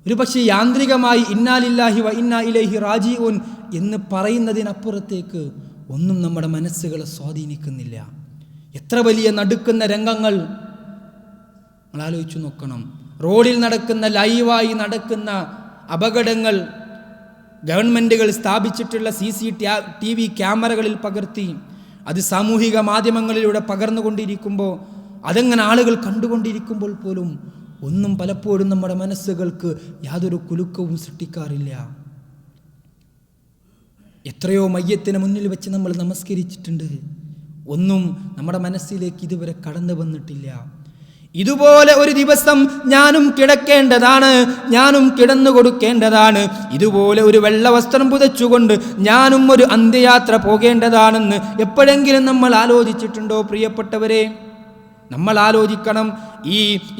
ഒരു പക്ഷേ യാന്ത്രികമായി ഇന്നാ ലില്ലാഹി വ ഇന്നാ ഇലൈഹി റാജിഊൻ എന്ന് പറയുന്നതിനപ്പുറത്തേക്ക് ഒന്നും നമ്മുടെ മനസ്സുകളെ സ്വാധീനിക്കുന്നില്ല. എത്ര വലിയ നടുക്കുന്ന രംഗങ്ങൾ നമ്മൾ ആലോചിച്ചു നോക്കണം. റോഡിൽ നടക്കുന്ന, ലൈവായി നടക്കുന്ന അപകടങ്ങൾ ഗവൺമെൻറ്റുകൾ സ്ഥാപിച്ചിട്ടുള്ള CCTV ക്യാമറകളിൽ പകർത്തി അത് സാമൂഹിക മാധ്യമങ്ങളിലൂടെ പകർന്നുകൊണ്ടിരിക്കുമ്പോൾ, അതെങ്ങനെ ആളുകൾ കണ്ടുകൊണ്ടിരിക്കുമ്പോൾ പോലും ഒന്നും പലപ്പോഴും നമ്മുടെ മനസ്സുകൾക്ക് യാതൊരു കുലുക്കവും സൃഷ്ടിക്കാറില്ല. എത്രയോ മയ്യത്തിന് മുന്നിൽ വെച്ച് നമ്മൾ നമസ്കരിച്ചിട്ടുണ്ട്, ഒന്നും നമ്മുടെ മനസ്സിലേക്ക് ഇതുവരെ കടന്നു വന്നിട്ടില്ല. ഇതുപോലെ ഒരു ദിവസം ഞാനും കിടക്കേണ്ടതാണ്, ഞാനും കിടന്നു കൊടുക്കേണ്ടതാണ്. ഇതുപോലെ ഒരു വെള്ള വസ്ത്രം പുതച്ചുകൊണ്ട് ഞാനും ഒരു അന്ത്യയാത്ര പോകേണ്ടതാണെന്ന് എപ്പോഴെങ്കിലും നമ്മൾ ആലോചിച്ചിട്ടുണ്ടോ പ്രിയപ്പെട്ടവരെ? നമ്മൾ ആലോചിക്കണം.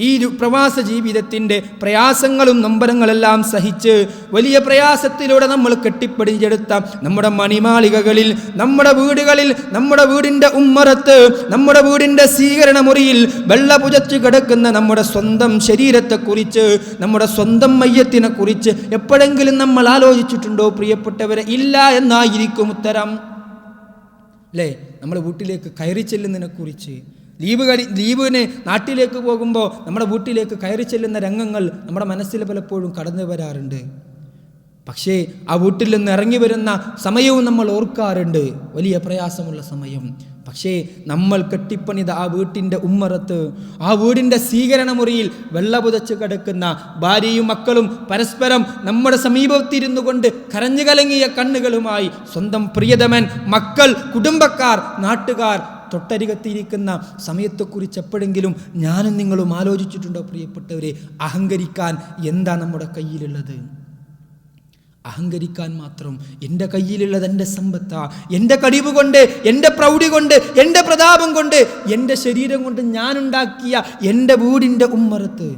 ഈ പ്രവാസ ജീവിതത്തിൻ്റെ പ്രയാസങ്ങളും നൊമ്പരങ്ങളെല്ലാം സഹിച്ച് വലിയ പ്രയാസത്തിലൂടെ നമ്മൾ കെട്ടിപ്പടിഞ്ഞെടുത്ത നമ്മുടെ മണിമാളികകളിൽ, നമ്മുടെ വീടുകളിൽ, നമ്മുടെ വീടിൻ്റെ ഉമ്മറത്ത്, നമ്മുടെ വീടിൻ്റെ സ്വീകരണ മുറിയിൽ വെള്ള പുതച്ച് കിടക്കുന്ന നമ്മുടെ സ്വന്തം ശരീരത്തെക്കുറിച്ച്, നമ്മുടെ സ്വന്തം മയ്യത്തിനെ കുറിച്ച് എപ്പോഴെങ്കിലും നമ്മൾ ആലോചിച്ചിട്ടുണ്ടോ പ്രിയപ്പെട്ടവരെ? ഇല്ല എന്നായിരിക്കും ഉത്തരം. അല്ലേ? നമ്മുടെ വീട്ടിലേക്ക് കയറി ചെല്ലുന്നതിനെക്കുറിച്ച്, ലീവിന് നാട്ടിലേക്ക് പോകുമ്പോൾ നമ്മുടെ വീട്ടിലേക്ക് കയറി ചെല്ലുന്ന രംഗങ്ങൾ നമ്മുടെ മനസ്സിൽ പലപ്പോഴും കടന്നു വരാറുണ്ട്. പക്ഷേ ആ വീട്ടിൽ നിന്ന് ഇറങ്ങി വരുന്ന സമയവും നമ്മൾ ഓർക്കാറുണ്ട്, വലിയ പ്രയാസമുള്ള സമയം. പക്ഷേ നമ്മൾ കെട്ടിപ്പണിത ആ വീട്ടിൻ്റെ ഉമ്മറത്ത്, ആ വീടിൻ്റെ സ്വീകരണ മുറിയിൽ വെള്ള പുതച്ച് കിടക്കുന്ന ഭാര്യയും മക്കളും പരസ്പരം നമ്മുടെ സമീപത്തിരുന്നു കൊണ്ട് കരഞ്ഞു കലങ്ങിയ കണ്ണുകളുമായി സ്വന്തം പ്രിയതമൻ, മക്കൾ, കുടുംബക്കാർ, നാട്ടുകാർ തൊട്ടരികത്തിരിക്കുന്ന സമയത്തെക്കുറിച്ച് എപ്പോഴെങ്കിലും ഞാനും നിങ്ങളും ആലോചിച്ചിട്ടുണ്ടോ പ്രിയപ്പെട്ടവരെ? അഹങ്കരിക്കാൻ എന്താ നമ്മുടെ കയ്യിലുള്ളത്? അഹങ്കരിക്കാൻ മാത്രം എൻ്റെ കയ്യിലുള്ളത് എൻ്റെ സമ്പത്താ, എൻ്റെ കഴിവ് കൊണ്ട്, എൻ്റെ പ്രൗഢി കൊണ്ട്, എൻ്റെ പ്രതാപം കൊണ്ട്, എൻ്റെ ശരീരം കൊണ്ട് ഞാനുണ്ടാക്കിയ എൻ്റെ വീടിൻ്റെ ഉമ്മറത്ത്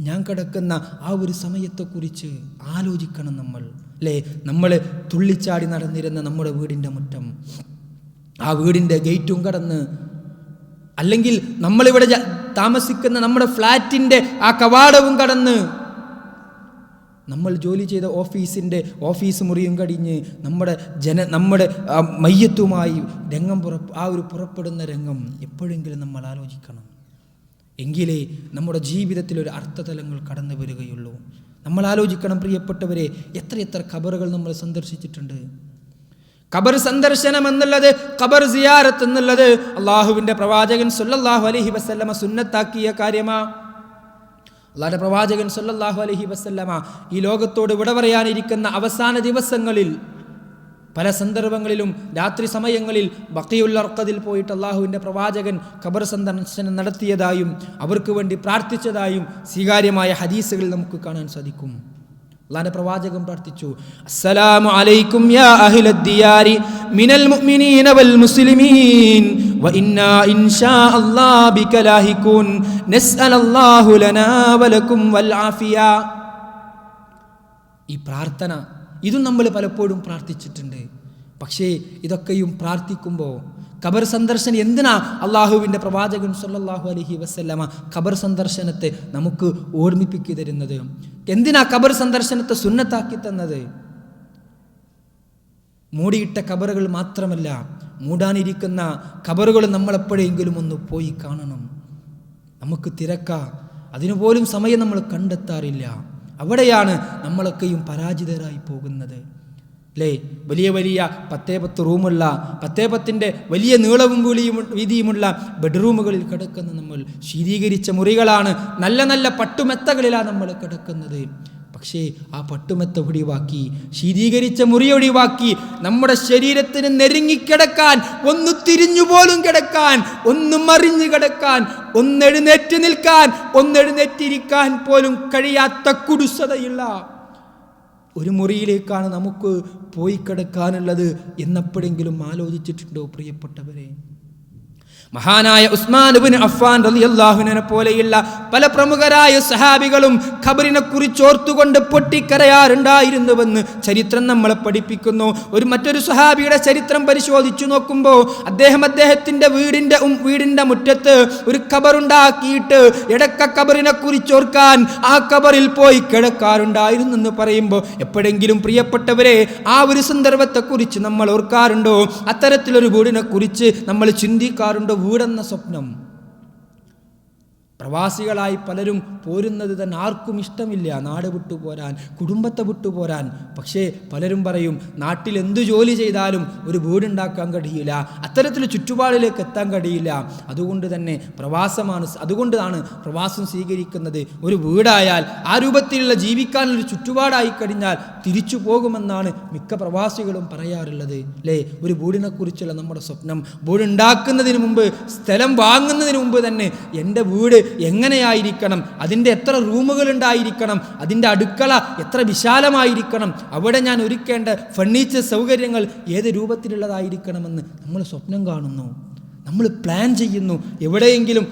ഞാൻ കിടക്കുന്ന ആ ഒരു സമയത്തെക്കുറിച്ച് ആലോചിക്കണം നമ്മൾ. അല്ലേ? നമ്മൾ തുള്ളിച്ചാടി നടന്നിരുന്ന നമ്മുടെ വീടിൻ്റെ മുറ്റം, ആ വീടിൻ്റെ ഗേറ്റും കടന്ന്, അല്ലെങ്കിൽ നമ്മളിവിടെ താമസിക്കുന്ന നമ്മുടെ ഫ്ലാറ്റിൻ്റെ ആ കവാടവും കടന്ന്, നമ്മൾ ജോലി ചെയ്ത ഓഫീസ് മുറിയും കഴിഞ്ഞ് നമ്മുടെ മയ്യത്തുമായി ആ ഒരു പുറപ്പെടുന്ന രംഗം എപ്പോഴെങ്കിലും നമ്മൾ ആലോചിക്കണം. എങ്കിലേ നമ്മുടെ ജീവിതത്തിൽ ഒരു അർത്ഥതലങ്ങൾ കടന്നു വരികയുള്ളൂ. നമ്മൾ ആലോചിക്കണം പ്രിയപ്പെട്ടവരെ, എത്രയെത്ര ഖബറുകൾ നമ്മൾ സന്ദർശിച്ചിട്ടുണ്ട്. ഖബർ സന്ദർശനം എന്നുള്ളത്, ഖബർ സിയാറത്ത് എന്നുള്ളത് അള്ളാഹുവിൻ്റെ പ്രവാചകൻ സല്ലല്ലാഹു അലൈഹി വസല്ലമ സുന്നത്താക്കിയ കാര്യമാ. അള്ളാഹുവിൻ്റെ പ്രവാചകൻ സല്ലല്ലാഹു അലൈഹി വസല്ലമ ഈ ലോകത്തോട് വിട പറയാനിരിക്കുന്ന അവസാന ദിവസങ്ങളിൽ പല സന്ദർഭങ്ങളിലും രാത്രി സമയങ്ങളിൽ ബഖീഉൽ അർഖദിൽ പോയിട്ട് അള്ളാഹുവിൻ്റെ പ്രവാചകൻ ഖബർ സന്ദർശനം നടത്തിയതായും അവർക്ക് വേണ്ടി പ്രാർത്ഥിച്ചതായും സ്വീകാര്യമായ ഹദീസുകളിൽ നമുക്ക് കാണാൻ സാധിക്കും. അല്ലാഹുവിന്റെ പ്രവാചകൻ പ്രാർത്ഥിച്ചു, അസ്സലാമു അലൈക്കും യാ അഹ്ലദ് ദിയാരി മിനൽ മുഅ്മിനീന വൽ മുസ്ലിമീൻ വ ഇന്നാ ഇൻഷാ അല്ലാഹ് ബിക ലാഹിഖൂൻ നസ്അലല്ലാഹു ലനാ വലക്കും വൽ ആഫിയ. ഈ പ്രാർത്ഥന ഇതും നമ്മൾ പലപ്പോഴും പ്രാർത്ഥിച്ചിട്ടുണ്ട്. പക്ഷേ ഇതൊക്കെയും പ്രാർത്ഥിക്കുമ്പോൾ ഖബർ സന്ദർശനം എന്തിനാ അള്ളാഹുവിൻ്റെ പ്രവാചകൻ സല്ലല്ലാഹു അലൈഹി വസല്ലമ ഖബർ സന്ദർശനത്തെ നമുക്ക് ഓർമ്മിപ്പിച്ചു തരുന്നത്? എന്തിനാ ഖബർ സന്ദർശനത്തെ സുന്നത്താക്കി തന്നത്? മൂടിയിട്ട ഖബറുകൾ മാത്രമല്ല, മൂടാനിരിക്കുന്ന ഖബറുകൾ നമ്മളെപ്പോഴെങ്കിലും ഒന്ന് പോയി കാണണം. നമുക്ക് തിരക്കാം, അതിനുപോലും സമയം നമ്മൾ കണ്ടെത്താറില്ല. അവിടെയാണ് നമ്മളൊക്കെയും പരാജിതരായി പോകുന്നത്. അല്ലേ? വലിയ വലിയ 10 റൂമുള്ള 10 വലിയ നീളവും വീതിയുമുള്ള ബെഡ്റൂമുകളിൽ കിടക്കുന്ന നമ്മൾ, ശീതീകരിച്ച മുറികളാണ്, നല്ല നല്ല പട്ടുമെത്തകളിലാണ് നമ്മൾ കിടക്കുന്നത്. പക്ഷേ ആ പട്ടുമെത്ത ഒഴിവാക്കി, ശീതീകരിച്ച മുറി ഒഴിവാക്കി, നമ്മുടെ ശരീരത്തിന് നെരുങ്ങിക്കിടക്കാൻ, ഒന്ന് തിരിഞ്ഞുപോലും കിടക്കാൻ, ഒന്ന് മറിഞ്ഞു കിടക്കാൻ, ഒന്നെഴുന്നേറ്റ് നിൽക്കാൻ, ഒന്നെഴുന്നേറ്റിരിക്കാൻ പോലും കഴിയാത്ത കുടുസതയുള്ള ഒരു മുറിയിലേക്കാണ് നമുക്ക് പോയി കിടക്കാനുള്ളത് എന്നെപ്പോഴെങ്കിലും ആലോചിച്ചിട്ടുണ്ടോ പ്രിയപ്പെട്ടവരെ? മഹാനായ ഉസ്മാൻ ഇബ്നു അഫ്ഫാൻ റളിയല്ലാഹു അൻഹു പോലെയുള്ള പല പ്രമുഖരായ സഹാബികളും ഖബറിനെ കുറിച്ച് ഓർത്തുകൊണ്ട് പൊട്ടിക്കരയാറുണ്ടായിരുന്നുവെന്ന് ചരിത്രം നമ്മളെ പഠിപ്പിക്കുന്നു. മറ്റൊരു സഹാബിയുടെ ചരിത്രം പരിശോധിച്ചു നോക്കുമ്പോൾ അദ്ദേഹത്തിന്റെ വീടിന്റെ മുറ്റത്ത് ഒരു ഖബറുണ്ടാക്കിയിട്ട് ഇടക്ക ഖബറിനെ കുറിച്ച് ഓർക്കാൻ ആ ഖബറിൽ പോയി കിടക്കാറുണ്ടായിരുന്നു എന്ന് പറയുമ്പോൾ എപ്പോഴെങ്കിലും പ്രിയപ്പെട്ടവരെ ആ ഒരു സന്ദർഭത്തെക്കുറിച്ച് നമ്മൾ ഓർക്കാറുണ്ടോ? അത്തരത്തിലൊരു വീടിനെ കുറിച്ച് നമ്മൾ ചിന്തിക്കാറുണ്ടോ? വീടെന്ന സ്വപ്നം പ്രവാസികളായി പലരും പോരുന്നത് തന്നെ ആർക്കും ഇഷ്ടമില്ല, നാട് വിട്ടു പോരാൻ, കുടുംബത്തെ വിട്ടു പോരാൻ. പക്ഷേ പലരും പറയും നാട്ടിൽ എന്തു ജോലി ചെയ്താലും ഒരു വീടുണ്ടാക്കാൻ കഴിയില്ല, അത്തരത്തിൽ ചുറ്റുപാടിലേക്ക് എത്താൻ കഴിയില്ല. അതുകൊണ്ടാണ് പ്രവാസം സ്വീകരിക്കുന്നത്. ഒരു വീടായാൽ ആ രൂപത്തിലുള്ള ജീവിക്കാനൊരു ചുറ്റുപാടായി കഴിഞ്ഞാൽ തിരിച്ചു പോകുമെന്നാണ് മിക്ക പ്രവാസികളും പറയാറുള്ളത് അല്ലേ. ഒരു വീടിനെ കുറിച്ചുള്ള നമ്മുടെ സ്വപ്നം, വീടുണ്ടാക്കുന്നതിന് മുമ്പ്, സ്ഥലം വാങ്ങുന്നതിന് മുമ്പ് തന്നെ എൻ്റെ വീട് എങ്ങനെയായിരിക്കണം, അതിൻ്റെ എത്ര റൂമുകൾ ഉണ്ടായിരിക്കണം, അതിൻ്റെ അടുക്കള എത്ര വിശാലമായിരിക്കണം, അവിടെ ഞാൻ ഒരുക്കേണ്ട ഫർണിച്ചർ സൗകര്യങ്ങൾ ഏത് രൂപത്തിലുള്ളതായിരിക്കണമെന്ന് നമ്മൾ സ്വപ്നം കാണുന്നു, നമ്മൾ പ്ലാൻ ചെയ്യുന്നു. എവിടെയെങ്കിലും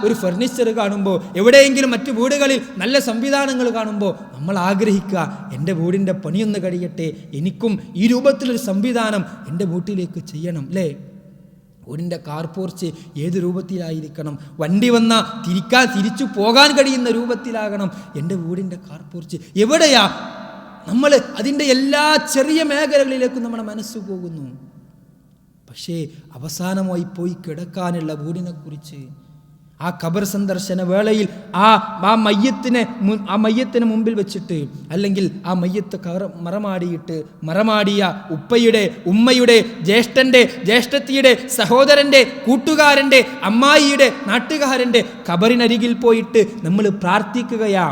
ഒരു ഫർണിച്ചർ കാണുമ്പോൾ, എവിടെയെങ്കിലും മറ്റു വീടുകളിൽ നല്ല സംവിധാനങ്ങൾ കാണുമ്പോൾ നമ്മൾ ആഗ്രഹിക്കുക, എൻ്റെ വീടിൻ്റെ പണിയൊന്ന് കഴിയട്ടെ, എനിക്കും ഈ രൂപത്തിലൊരു സംവിധാനം എൻ്റെ വീട്ടിലേക്ക് ചെയ്യണം അല്ലേ. വീടിൻ്റെ കാർ പോർച്ച് ഏത് രൂപത്തിലായിരിക്കണം, വണ്ടി വന്നാൽ തിരിച്ചു പോകാൻ കഴിയുന്ന രൂപത്തിലാകണം എൻ്റെ വീടിൻ്റെ കാർ പോർച്ച്. എവിടെയാ നമ്മൾ അതിൻ്റെ എല്ലാ ചെറിയ മേഖലകളിലേക്കും നമ്മുടെ മനസ്സ് പോകുന്നു. പക്ഷേ അവസാനമായി പോയി കിടക്കാനുള്ള വീടിനെക്കുറിച്ച് ആ ഖബർ സന്ദർശന വേളയിൽ ആ മയ്യത്തിനെ മുമ്പിൽ വെച്ചിട്ട്, അല്ലെങ്കിൽ ആ മയ്യത്ത് മറമാടിയ ഉപ്പയുടെ, ഉമ്മയുടെ, ജ്യേഷ്ഠൻ്റെ, ജ്യേഷ്ഠത്തിയുടെ, സഹോദരൻ്റെ, കൂട്ടുകാരൻ്റെ, അമ്മായിയുടെ, നാട്ടുകാരൻ്റെ ഖബറിനരികിൽ പോയിട്ട് നമ്മൾ പ്രാർത്ഥിക്കുകയാ,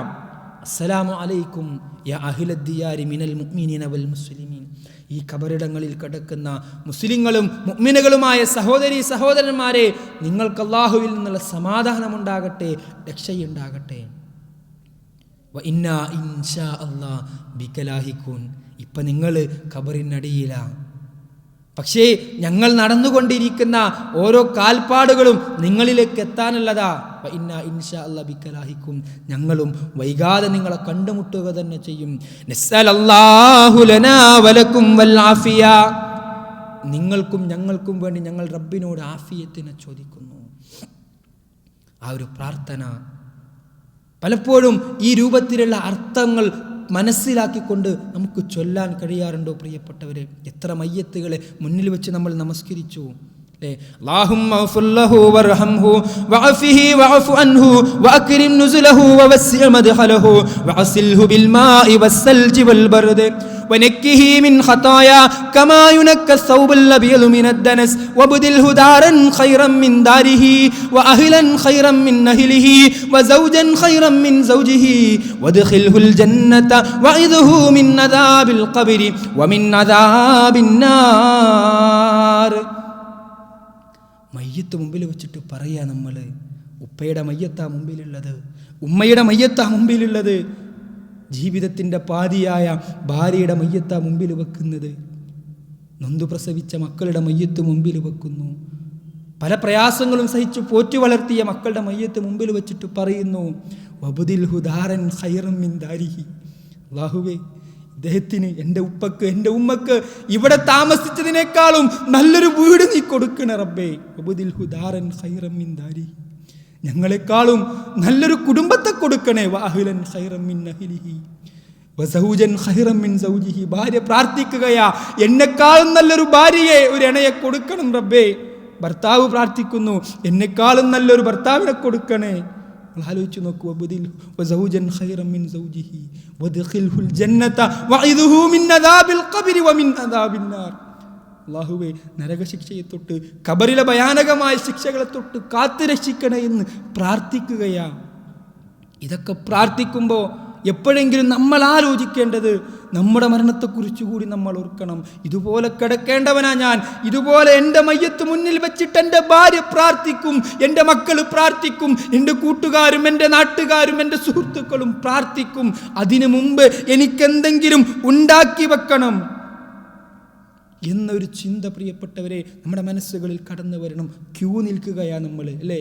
അസ്സലാമു അലൈക്കും യാ അഹ്ലദ്ദിയാരി മിനൽ മുഅ്മിനീന വൽ മുസ്ലിമീൻ. ഈ ഖബറിടങ്ങളിൽ കിടക്കുന്ന മുസ്ലിങ്ങളും മുഅ്മിനുകളുമായ സഹോദരന്മാരെ, നിങ്ങൾക്ക് അല്ലാഹുവിൽ നിന്നുള്ള സമാധാനമുണ്ടാകട്ടെ, രക്ഷയുണ്ടാകട്ടെ. വ ഇന്നാ ഇൻഷാ അല്ലാഹ് ബിക ലാഹിഖൂൻ. ഇപ്പം നിങ്ങൾ ഖബറിനടിയിലാണ്, പക്ഷേ ഞങ്ങൾ നടന്നുകൊണ്ടിരിക്കുന്ന ഓരോ കാൽപ്പാടുകളും നിങ്ങളിലേക്ക് എത്താനുള്ളതാ. വ ഇന്നാ ഇൻഷാ അല്ലാഹ് ബിക ലാഹിഖൂൻ. ഞങ്ങളും വൈകാതെ നിങ്ങളെ കണ്ടുമുട്ടുക തന്നെ ചെയ്യും. നസ്അലല്ലാഹു ലനാ വലക്കും വൽ ആഫിയ. നിങ്ങൾക്കും ഞങ്ങൾക്കും വേണ്ടി ഞങ്ങൾ റബ്ബിനോട് ആഫിയത്തിനെ ചോദിക്കുന്നു. ആ ഒരു പ്രാർത്ഥന പലപ്പോഴും ഈ രൂപത്തിലുള്ള അർത്ഥങ്ങൾ മനസ്സിലാക്കിക്കൊണ്ട് നമുക്ക് ചൊല്ലാൻ കഴിയാറുണ്ടോ പ്രിയപ്പെട്ടവരെ? എത്ര മയ്യത്തുകളെ മുന്നിൽ വെച്ച് നമ്മൾ നമസ്കരിച്ചു അല്ലേ. അല്ലാഹുമ്മ ഗ്ഫിർ ലഹു വർഹംഹു വഅഫിഹി വഅഫു അൻഹു വഅക്രിം നുസുലഹു വവസ്സി മദ്ഖലഹു വഅസിൽഹു ബിൽ മാഇ വസ്സൽജി വൽ ബർദ് ونكه من خطايا كما ينكى الثوب الأبيض من الدنس وبدله دارا خيرا من داره وأهلا خيرا من أهله وزوجا خيرا من زوجه وادخله الجنة وعظه من عذاب القبر ومن عذاب النار. മയ്യത്ത് മുമ്പിൽ വെച്ചിട്ട് പറയാ നമ്മൾ, ഉപ്പയുടെ മയ്യത്താ മുമ്പിലുള്ളത്, ഉമ്മയുടെ മയ്യത്താ മുമ്പിലുള്ളത്, ജീവിതത്തിൻ്റെ പാതിയായ ഭാര്യയുടെ മയ്യത്താ മുമ്പിൽ വെക്കുന്നത്, നൊന്തു പ്രസവിച്ച മക്കളുടെ മയ്യത്ത് മുമ്പിൽ വെക്കുന്നു, പല പ്രയാസങ്ങളും സഹിച്ചു പോറ്റി വളർത്തിയ മക്കളുടെ മയ്യത്ത് മുമ്പിൽ വെച്ചിട്ട് പറയുന്നു, വബുദിൽഹു ദാരൻ ഖൈറൻ മിൻ ദാരിഹി. അല്ലാഹുവേ, ഇദ്ദേഹത്തിന്, എൻ്റെ ഉപ്പക്ക്, എൻ്റെ ഉമ്മക്ക് ഇവിടെ താമസിച്ചതിനേക്കാളും നല്ലൊരു വീട് നീ കൊടുക്കണേ റബ്ബേ. വബുദിൽഹു ദാരൻ ഖൈറൻ മിൻ ദാരിഹി. ഞങ്ങളെക്കാളും നല്ലൊരു കുടുംബത്തെ കൊടുക്കണേ. വഅഹ്ലൻ ഖൈറൻ മിൻ അഹ്ലിഹി വസൗജൻ ഖൈറൻ മിൻ സൗജിഹി. ഭാര്യ പ്രാർത്ഥിക്കുകയാ, എന്നെക്കാളും നല്ലൊരു ഭാര്യയെ, ഒരു ഇണയെ കൊടുക്കണം റബ്ബേ. ഭർത്താവ് പ്രാർത്ഥിക്കുന്നു, എന്നെക്കാളും നല്ലൊരു ഭർത്താവിനെ കൊടുക്കണേ. ആലോചിച്ചു നോക്കൂ, വസൗജൻ ഖൈറൻ മിൻ സൗജിഹി വദ്ഖിൽഹുൽ ജന്നത വഇദുഹു മിൻ അദാബിൽ ഖബ്രി വമിൻ അദാബിൻ നാർ. അല്ലാഹുവേ, നരകശിക്ഷയെ തൊട്ട്, ഖബറിലെ ഭയാനകമായ ശിക്ഷകളെ തൊട്ട് കാത്തു രക്ഷിക്കണേ എന്ന് പ്രാർത്ഥിക്കുകയാ. ഇതൊക്കെ പ്രാർത്ഥിക്കുമ്പോൾ എപ്പോഴെങ്കിലും നമ്മൾ ആലോചിക്കേണ്ടത്, നമ്മുടെ മരണത്തെക്കുറിച്ച് കൂടി നമ്മൾ ഓർക്കണം. ഇതുപോലെ കിടക്കേണ്ടവനാ ഞാൻ, ഇതുപോലെ എൻ്റെ മയ്യത്ത് മുന്നിൽ വെച്ചിട്ട് എൻ്റെ ഭാര്യ പ്രാർത്ഥിക്കും, എൻ്റെ മക്കൾ പ്രാർത്ഥിക്കും, എൻ്റെ കൂട്ടുകാരും എൻ്റെ നാട്ടുകാരും എൻ്റെ സുഹൃത്തുക്കളും പ്രാർത്ഥിക്കും. അതിനു മുമ്പ് എനിക്കെന്തെങ്കിലും ഉണ്ടാക്കി വെക്കണം എന്നൊരു ചിന്ത പ്രിയപ്പെട്ടവരെ നമ്മുടെ മനസ്സുകളിൽ കടന്നു വരണം. ക്യൂ നിൽക്കുകയാണ് നമ്മൾ അല്ലേ.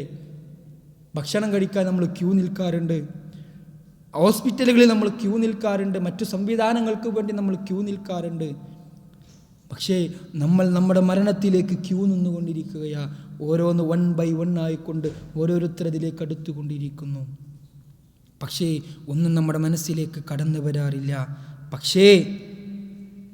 ഭക്ഷണം കഴിക്കാൻ നമ്മൾ ക്യൂ നിൽക്കാറുണ്ട്, ഹോസ്പിറ്റലുകളിൽ നമ്മൾ ക്യൂ നിൽക്കാറുണ്ട്, മറ്റു സംവിധാനങ്ങൾക്ക് വേണ്ടി നമ്മൾ ക്യൂ നിൽക്കാറുണ്ട്. പക്ഷേ നമ്മൾ നമ്മുടെ മരണത്തിലേക്ക് ക്യൂ നിന്നുകൊണ്ടിരിക്കുകയാ. ഓരോന്ന് 1 by 1 ആയിക്കൊണ്ട് ഓരോരുത്തരതിലേക്ക് അടുത്തുകൊണ്ടിരിക്കുന്നു. പക്ഷേ ഒന്നും നമ്മുടെ മനസ്സിലേക്ക് കടന്നു വരാറില്ല. പക്ഷേ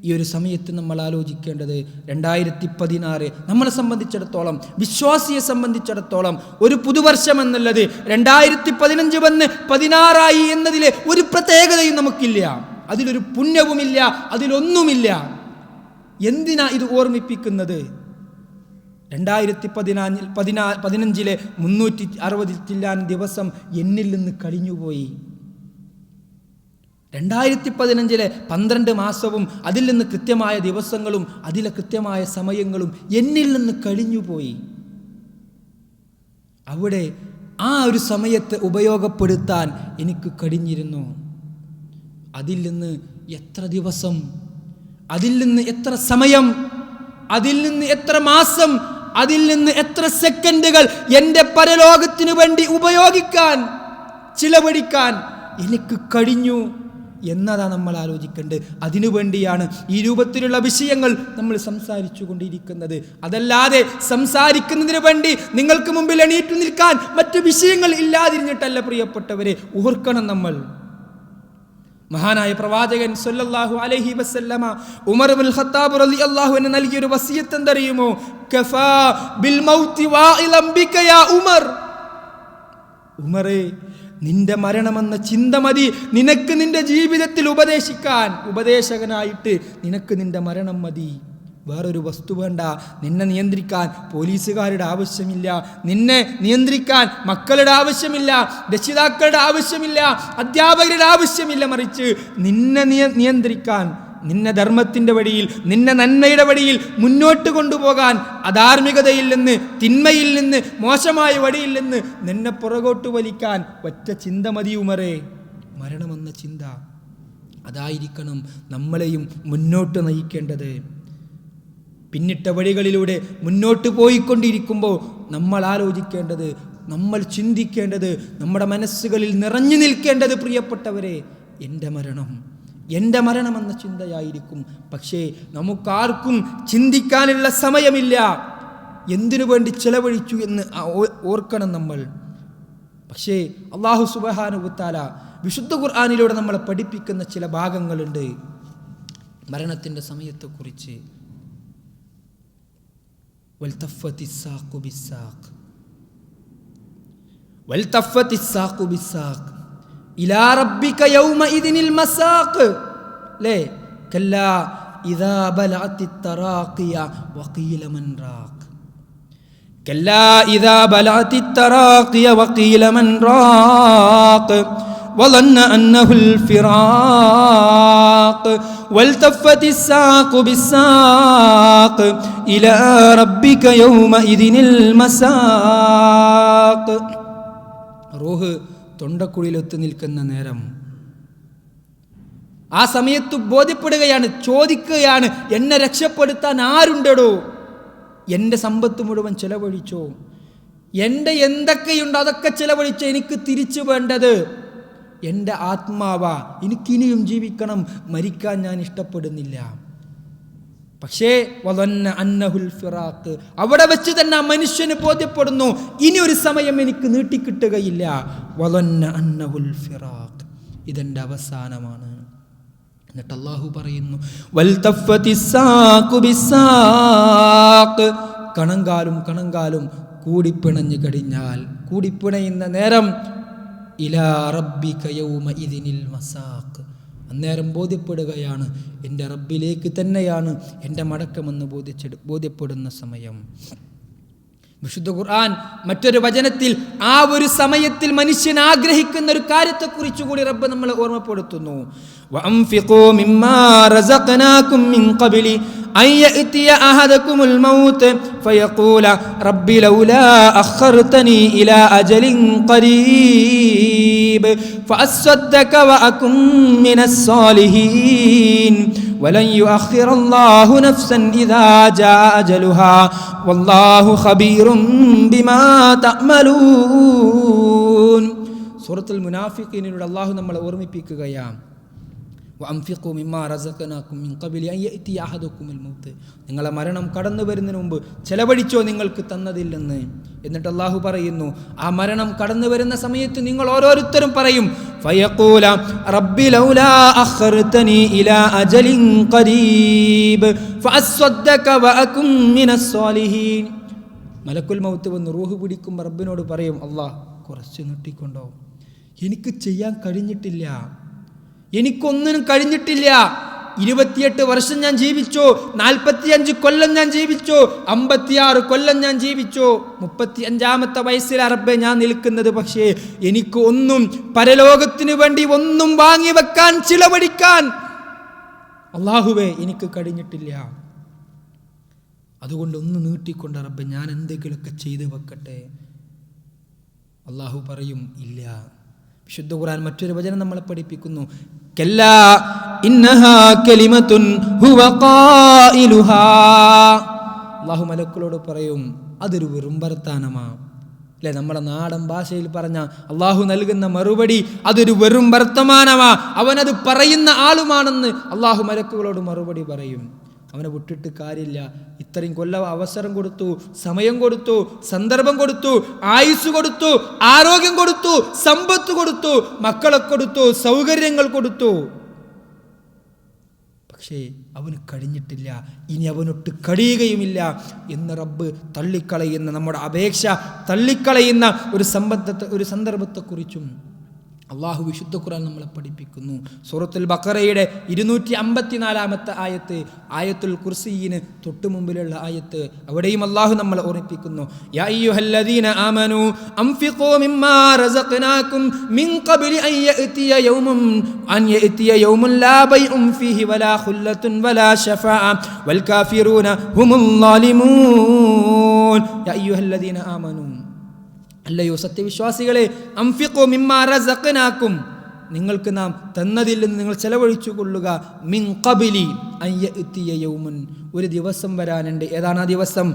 ഈ ഒരു സമയത്ത് നമ്മൾ ആലോചിക്കേണ്ടത് 2016 നമ്മളെ സംബന്ധിച്ചിടത്തോളം, വിശ്വാസിയെ സംബന്ധിച്ചിടത്തോളം ഒരു പുതുവർഷം എന്നുള്ളത് 2015 വന്ന് 16 എന്നതിലെ ഒരു പ്രത്യേകതയും നമുക്കില്ല. അതിലൊരു പുണ്യവുമില്ല, അതിലൊന്നുമില്ല. എന്തിനാ ഇത് ഓർമ്മിപ്പിക്കുന്നത്? 2015 360 ചില്ലാൻ ദിവസം എന്നിൽ നിന്ന് കഴിഞ്ഞുപോയി. 2015 12 മാസവും അതിൽ നിന്ന് കൃത്യമായ ദിവസങ്ങളും അതിലെ കൃത്യമായ സമയങ്ങളും എന്നിൽ നിന്ന് കഴിഞ്ഞുപോയി. അവിടെ ആ ഒരു സമയത്ത് ഉപയോഗപ്പെടുത്താൻ എനിക്ക് കഴിഞ്ഞിരുന്നു. അതിൽ നിന്ന് എത്ര ദിവസം, അതിൽ നിന്ന് എത്ര സമയം, അതിൽ നിന്ന് എത്ര മാസം, അതിൽ നിന്ന് എത്ര സെക്കൻഡുകൾ എൻ്റെ പരലോകത്തിനു വേണ്ടി ഉപയോഗിക്കാൻ, ചിലവഴിക്കാൻ എനിക്ക് കഴിഞ്ഞു എന്നതാണ് നമ്മൾ ആലോചിക്കേണ്ടത്. അതിനുവേണ്ടിയാണ് ഈ രൂപത്തിലുള്ള വിഷയങ്ങൾ നമ്മൾ സംസാരിച്ചു കൊണ്ടിരിക്കുന്നത്. അതല്ലാതെ സംസാരിക്കുന്നതിന് വേണ്ടി നിങ്ങൾക്ക് മുമ്പിൽ എണീറ്റു നിൽക്കാൻ മറ്റു വിഷയങ്ങൾ ഇല്ലാതിരുന്നിട്ടല്ല പ്രിയപ്പെട്ടവരെ. ഓർക്കണം, നമ്മൾ മഹാനായ പ്രവാചകൻ സല്ലല്ലാഹു അലൈഹി വസല്ലമ ഉമർ ഇബ്നുൽ ഖത്താബ് റളിയല്ലാഹു അൻഹു നൽകിയ ഒരു വസിയത്ത് എന്തറിയുമോ? കഫാ ബിൽ മൗതി വാഇലം ബിക യാ ഉമർ. ഉമറേ, നിന്റെ മരണമെന്ന ചിന്ത മതി നിനക്ക് നിന്റെ ജീവിതത്തിൽ ഉപദേശിക്കാൻ. ഉപദേശകനായിട്ട് നിനക്ക് നിന്റെ മരണം മതി. വേറൊരു വസ്തു വേണ്ട. നിന്നെ നിയന്ത്രിക്കാൻ പോലീസുകാരുടെ ആവശ്യമില്ല, നിന്നെ നിയന്ത്രിക്കാൻ മക്കളുടെ ആവശ്യമില്ല, രക്ഷിതാക്കളുടെ ആവശ്യമില്ല, അധ്യാപകരുടെ ആവശ്യമില്ല. മറിച്ച് നിന്നെ നിയന്ത്രിക്കാൻ, നിന്നെ ധർമ്മത്തിൻ്റെ വഴിയിൽ, നിന്നെ നന്മയുടെ വഴിയിൽ മുന്നോട്ട് കൊണ്ടുപോകാൻ, അധാർമികതയിൽ നിന്ന്, തിന്മയിൽ നിന്ന്, മോശമായ വഴിയിൽ നിന്ന് നിന്നെ പുറകോട്ട് വലിക്കാൻ ഒറ്റ ചിന്ത മതി ഉമറേ, മരണമെന്ന ചിന്ത. അതായിരിക്കണം നമ്മളെയും മുന്നോട്ട് നയിക്കേണ്ടത്. പിന്നിട്ട വഴികളിലൂടെ മുന്നോട്ട് പോയിക്കൊണ്ടിരിക്കുമ്പോൾ നമ്മൾ ആലോചിക്കേണ്ടത്, നമ്മൾ ചിന്തിക്കേണ്ടത്, നമ്മുടെ മനസ്സുകളിൽ നിറഞ്ഞു നിൽക്കേണ്ടത് പ്രിയപ്പെട്ടവരെ, എൻ്റെ മരണം, എൻ്റെ മരണമെന്ന ചിന്തയായിരിക്കും. പക്ഷേ നമുക്കാർക്കും ചിന്തിക്കാനുള്ള സമയമില്ല. എന്തിനു വേണ്ടി ചെലവഴിച്ചു എന്ന് ഓർക്കണം നമ്മൾ. പക്ഷേ അല്ലാഹു സുബ്ഹാനഹു വ തആല വിശുദ്ധ ഖുർആനിലൂടെ നമ്മളെ പഠിപ്പിക്കുന്ന ചില ഭാഗങ്ങളുണ്ട് മരണത്തിൻ്റെ സമയത്തെക്കുറിച്ച്. വൽതഫ്ഫത്തിസ്സാഖു ബിസ്സാഖ്, വൽതഫ്ഫത്തിസ്സാഖു ബിസ്സാഖ് ഇലാ റബ്ബിക യൗമഇദിനിൽ മസാഖ്. ലേ കല്ലാ ഇദാ ബലഅത്തിത് തറാഖിയ വഖീല മൻ റാഖ്. കല്ലാ ഇദാ ബലഅത്തിത് തറാഖിയ വഖീല മൻ റാഖ് വظن أنه الفراق والتفت الساق بالساق إلى ربك يومئذ المساق. റൂഹ് തൊണ്ടക്കുഴിയിലൊത്തു നിൽക്കുന്ന നേരം, ആ സമയത്ത് ബോധ്യപ്പെടുകയാണ്, ചോദിക്കുകയാണ്, എന്നെ രക്ഷപ്പെടുത്താൻ ആരുണ്ടോ? എൻ്റെ സമ്പത്ത് മുഴുവൻ ചെലവഴിച്ചോ? എൻ്റെ എന്തൊക്കെയുണ്ടോ അതൊക്കെ ചെലവഴിച്ചോ? എനിക്ക് തിരിച്ചു വേണ്ടത് എൻ്റെ ആത്മാവാ. എനിക്കിനിയും ജീവിക്കണം, മരിക്കാൻ ഞാൻ ഇഷ്ടപ്പെടുന്നില്ല. പക്ഷേ വദന്ന അന്നഹുൽ ഫിറാഖ്, അവിടെ വെച്ച് തന്നെ ആ മനുഷ്യന് ബോധ്യപ്പെടുന്നു, ഇനി ഒരു സമയം എനിക്ക് നീട്ടിക്കിട്ടുകയില്ല. വദന്ന അന്നഹുൽ ഫിറാഖ്, ഇതെൻ്റെ അവസാനമാണ്. എന്നിട്ട് അല്ലാഹു പറയുന്നു, വൽതഫ്ഫത്തിസ്സാഖു ബിസ്സാഖ്, കണങ്കാലും കണങ്കാലും കൂടിപ്പിണഞ്ഞു കഴിഞ്ഞാൽ, കൂടിപ്പിണയുന്ന നേരം, ഇലാ റബ്ബിക യൗമഇദിനിൽ മസാഖ്, അന്നേരം ബോധ്യപ്പെടുകയാണ് എൻ്റെ റബ്ബിലേക്ക് തന്നെയാണ് എൻ്റെ മടക്കമെന്ന് ബോധ്യപ്പെടുന്ന സമയം. വിശുദ്ധ ഖുർആൻ മറ്റൊരു വചനത്തിൽ ആ ഒരു സമയത്തിൽ മനുഷ്യൻ ആഗ്രഹിക്കുന്ന ഒരു കാര്യത്തെക്കുറിച്ച് കൂടി റബ്ബ് നമ്മളെ ഓർമ്മപ്പെടുത്തുന്നു. വഅൻഫിഖൂ മിമ്മാ റസഖനാകും മിൻ ഖബ്ലി അൻ യഅതിയ അഹദകുമുൽ മൗത്ത് ഫയഖൂല റബ്ബി ലൗലാ അഖർതനി ഇലാ അജലിൻ ഖരീബ് ഫഅസ്സദ്ദക വഅകും മിനസ് സാലിഹീൻ വലൻ യുഅഖിറല്ലാഹു നഫ്സൻ ഇദാ ജാഅ അജലുഹാ വല്ലാഹു ഖബീറും ബിമാ തഅമലൂൻ. സൂറത്തുൽ മുനാഫിഖീനിലൂടെ അല്ലാഹു നമ്മളെ ഓർമ്മിപ്പിക്കുകയാണ്, വഅൻഫിഖൂ മിമ്മാ റസഖനാകും മിൻ ഖബ്ലി അൻ യഅതിയ അഹദകുമുൽ മൗത്ത്. നിങ്ങളെ മരണം കടന്നു വരുന്നതിന് മുമ്പ് ചെലവഴിച്ചോ നിങ്ങൾക്ക് തന്നതില്ലെന്ന്. എന്നിട്ട് അല്ലാഹു പറയുന്നു, ആ മരണം കടന്നു വരുന്ന സമയത്ത് നിങ്ങൾ ഓരോരുത്തരും പറയും, ഫയഖൂല റബ്ബി ലൗലാ അഖർതനി ഇലാ അജലിൻ ഖരീബ് ഫഅസ്വദ്ദക വഅകും മിനസ് സ്വാലിഹീൻ. മലക്കുൽ മൗത്ത് വന്ന് റൂഹ് പിടിക്കുമ്പോൾ റബ്ബിനോട് പറയും, അല്ലാഹ് കുറച്ച് നീട്ടിക്കൊണ്ടോ, എനിക്ക് ചെയ്യാൻ കഴിഞ്ഞിട്ടില്ല, എനിക്കൊന്നിനും കഴിഞ്ഞിട്ടില്ല. 28 വർഷം ഞാൻ ജീവിച്ചു, 45 കൊല്ലം ഞാൻ ജീവിച്ചു, 56 കൊല്ലം ഞാൻ ജീവിച്ചു, 35ാമത്തെ വയസ്സിൽ റബ്ബേ ഞാൻ നിൽക്കുന്നത്. പക്ഷേ എനിക്ക് ഒന്നും പരലോകത്തിന് വേണ്ടി ഒന്നും വാങ്ങി വെക്കാൻ, ചിലവഴിക്കാൻ അല്ലാഹുവേ എനിക്ക് കഴിഞ്ഞിട്ടില്ല. അതുകൊണ്ട് ഒന്ന് നീട്ടിക്കൊണ്ട് റബ്ബേ ഞാൻ എന്തെങ്കിലുമൊക്കെ ചെയ്തു വെക്കട്ടെ. അല്ലാഹു പറയും, ഇല്ല. വിശുദ്ധ ഖുർആൻ മറ്റൊരു വചനം നമ്മളെ പഠിപ്പിക്കുന്നു, കല്ലാ ഇന്നഹാ കലിമത്തുൻ ഹുവ ഖായിലുഹാ. അല്ലാഹു മലക്കുകളോട് പറയും, അതൊരു വെറും വർത്താനമാ. അല്ലെ, നമ്മുടെ നാടൻ ഭാഷയിൽ പറഞ്ഞ അല്ലാഹു നൽകുന്ന മറുപടി അതൊരു വെറും വർത്തമാനമാ, അവനത് പറയുന്ന ആളുമാണെന്ന് അല്ലാഹു മലക്കുകളോട് മറുപടി പറയും. അവനെ വിട്ടിട്ട് കാര്യമില്ല. ഇത്രയും കൊല്ലം അവസരം കൊടുത്തു, സമയം കൊടുത്തു, സന്ദർഭം കൊടുത്തു, ആയുസ് കൊടുത്തു, ആരോഗ്യം കൊടുത്തു, സമ്പത്ത് കൊടുത്തു, മക്കളെ കൊടുത്തു, സൗകര്യങ്ങൾ കൊടുത്തു. പക്ഷേ അവന് കഴിഞ്ഞിട്ടില്ല, ഇനി അവനൊട്ട് കഴിയുകയുമില്ല എന്ന് റബ്ബ് തള്ളിക്കളയുന്ന, നമ്മുടെ അപേക്ഷ തള്ളിക്കളയുന്ന ഒരു സന്ദർഭത്തെക്കുറിച്ചും അള്ളാഹു വിശുദ്ധ ഖുർആൻ നമ്മളെ പഠിപ്പിക്കുന്നു. സൂറത്തുൽ ബഖറയുടെ 254-ാമത്തെ ആയത്ത്, ആയത്തുൽ കുർസിയിന് തൊട്ട് മുമ്പിലുള്ള ആയത്ത്, അവിടെയും അള്ളാഹു നമ്മളെ ഓർമ്മിപ്പിക്കുന്നു, യാ അയ്യുഹല്ലദീന ആമനൂ അൻഫിഖൂ മിമ്മാ റസഖനാകും മിൻ ഖബ്ലി അൻ യഅതിയ യൗമുൻ ലാ ബൈഉൻ ഫീഹി വലാ ഖുല്ലത്തുൻ വലാ ശഫാഅ വൽ കാഫിറൂന ഹുമുൽ ളാലിമൂൻ. യാ അയ്യുഹല്ലദീന ആമനൂ, അല്ലയോ സത്യവിശ്വാസികളെ, അൻഫിഖൂ മിമ്മാ റസഖനാകും, നിങ്ങൾക്ക് നാം തന്നതിൽ നിന്ന് നിങ്ങൾ ചെലവഴിച്ചു കൊള്ളുക, മിൻ ഖബ്ലി അൻ യഅതിയ യൗമുൻ, ഒരു ദിവസം വരാനുണ്ട്. ഏതാണ് ആ ദിവസം?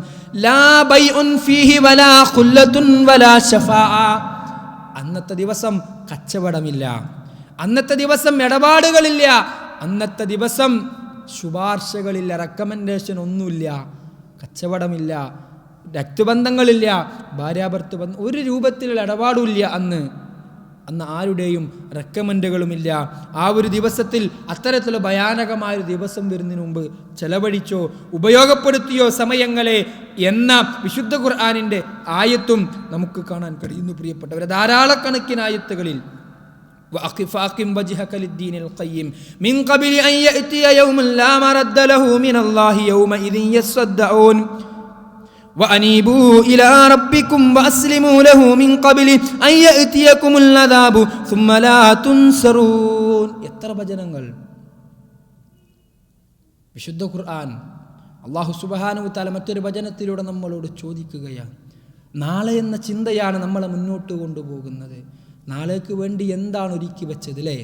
ലാ ബൈഉൻ ഫീഹി വലാ ഖുല്ലത്തുൻ വലാ ശഫാഅ. അന്നത്തെ ദിവസം കച്ചവടമില്ല, അന്നത്തെ ദിവസം ഇടപാടുകളില്ല, അന്നത്തെ ദിവസം ശുപാർശകളില്ല, റെക്കമെൻഡേഷൻ ഒന്നുമില്ല, കച്ചവടമില്ല, രക്തബന്ധങ്ങളില്ല, ഭാര്യാഭർത്തൃ ബന്ധം, ഒരു രൂപത്തിലുള്ള ഇടപാടുമില്ല. അന്ന് ആരുടെയും റെക്കമെൻഡുകളുമില്ല. ആ ഒരു ദിവസത്തിൽ അത്തരത്തിലുള്ള ഭയാനകമായൊരു ദിവസം വരുന്നതിന് മുമ്പ് ചെലവഴിച്ചോ ഉപയോഗപ്പെടുത്തിയോ സമയങ്ങളെ എന്ന വിശുദ്ധ ഖുർആനിൻ്റെ ആയത്തും നമുക്ക് കാണാൻ കഴിയുന്നു. പ്രിയപ്പെട്ടവരെ, ധാരാളക്കണക്കിന് ആയത്തുകളിൽ وَأَقِمْ وَجْهَكَ لِلدِّينِ الْقَيِّمِ مِنْ قَبْلِ أَنْ يَأْتِيَ يَوْمٌ لَا مَرَدَّ لَهُ مِنَ اللَّهِ يَوْمَئِذٍ يَصَّدَّعُونَ وَأَنِيبُوا إِلَى رَبِّكُمْ وَأَسْلِمُوا لَهُ مِنْ قَبْلِ أَنْ يَأْتِيَكُمُ الْعَذَابُ ثُمَّ لَا تُنْصَرُونَ. എത്ര വചനങ്ങൾ! വിശുദ്ധ ഖുർആൻ അല്ലാഹു സുബ്ഹാനഹു വ തആല മറ്റൊരു വചനത്തിലൂടെ നമ്മളോട് ചോദിക്കുകയാണ്, നാളെ എന്ന ചിന്തയാണ് നമ്മളെ മുന്നോട്ട് കൊണ്ടുപോകുന്നത്. നാളേക്ക് വേണ്ടി എന്താണ് ഒരുക്കി വെച്ചത്? അല്ലേ,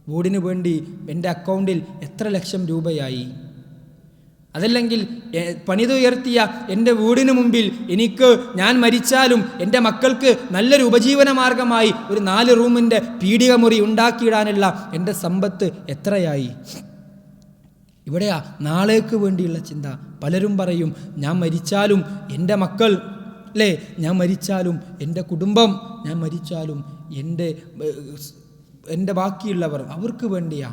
വീടിന് വേണ്ടി എൻ്റെ അക്കൗണ്ടിൽ എത്ര ലക്ഷം രൂപയായി? അതല്ലെങ്കിൽ പണിതുയർത്തിയ എൻ്റെ വീടിന് മുമ്പിൽ ഞാൻ മരിച്ചാലും എൻ്റെ മക്കൾക്ക് നല്ലൊരു ഉപജീവന മാർഗമായി ഒരു 4 റൂമിൻ്റെ പീഡിക മുറി ഉണ്ടാക്കിയിടാനുള്ള എൻ്റെ സമ്പത്ത് എത്രയായി? ഇവിടെയാ നാളേക്ക് വേണ്ടിയുള്ള ചിന്ത. പലരും പറയും, ഞാൻ മരിച്ചാലും എൻ്റെ മക്കൾ, അല്ലേ, ഞാൻ മരിച്ചാലും എൻ്റെ കുടുംബം, ഞാൻ മരിച്ചാലും എൻ്റെ ബാക്കിയുള്ളവർ, അവർക്ക് വേണ്ടിയാ,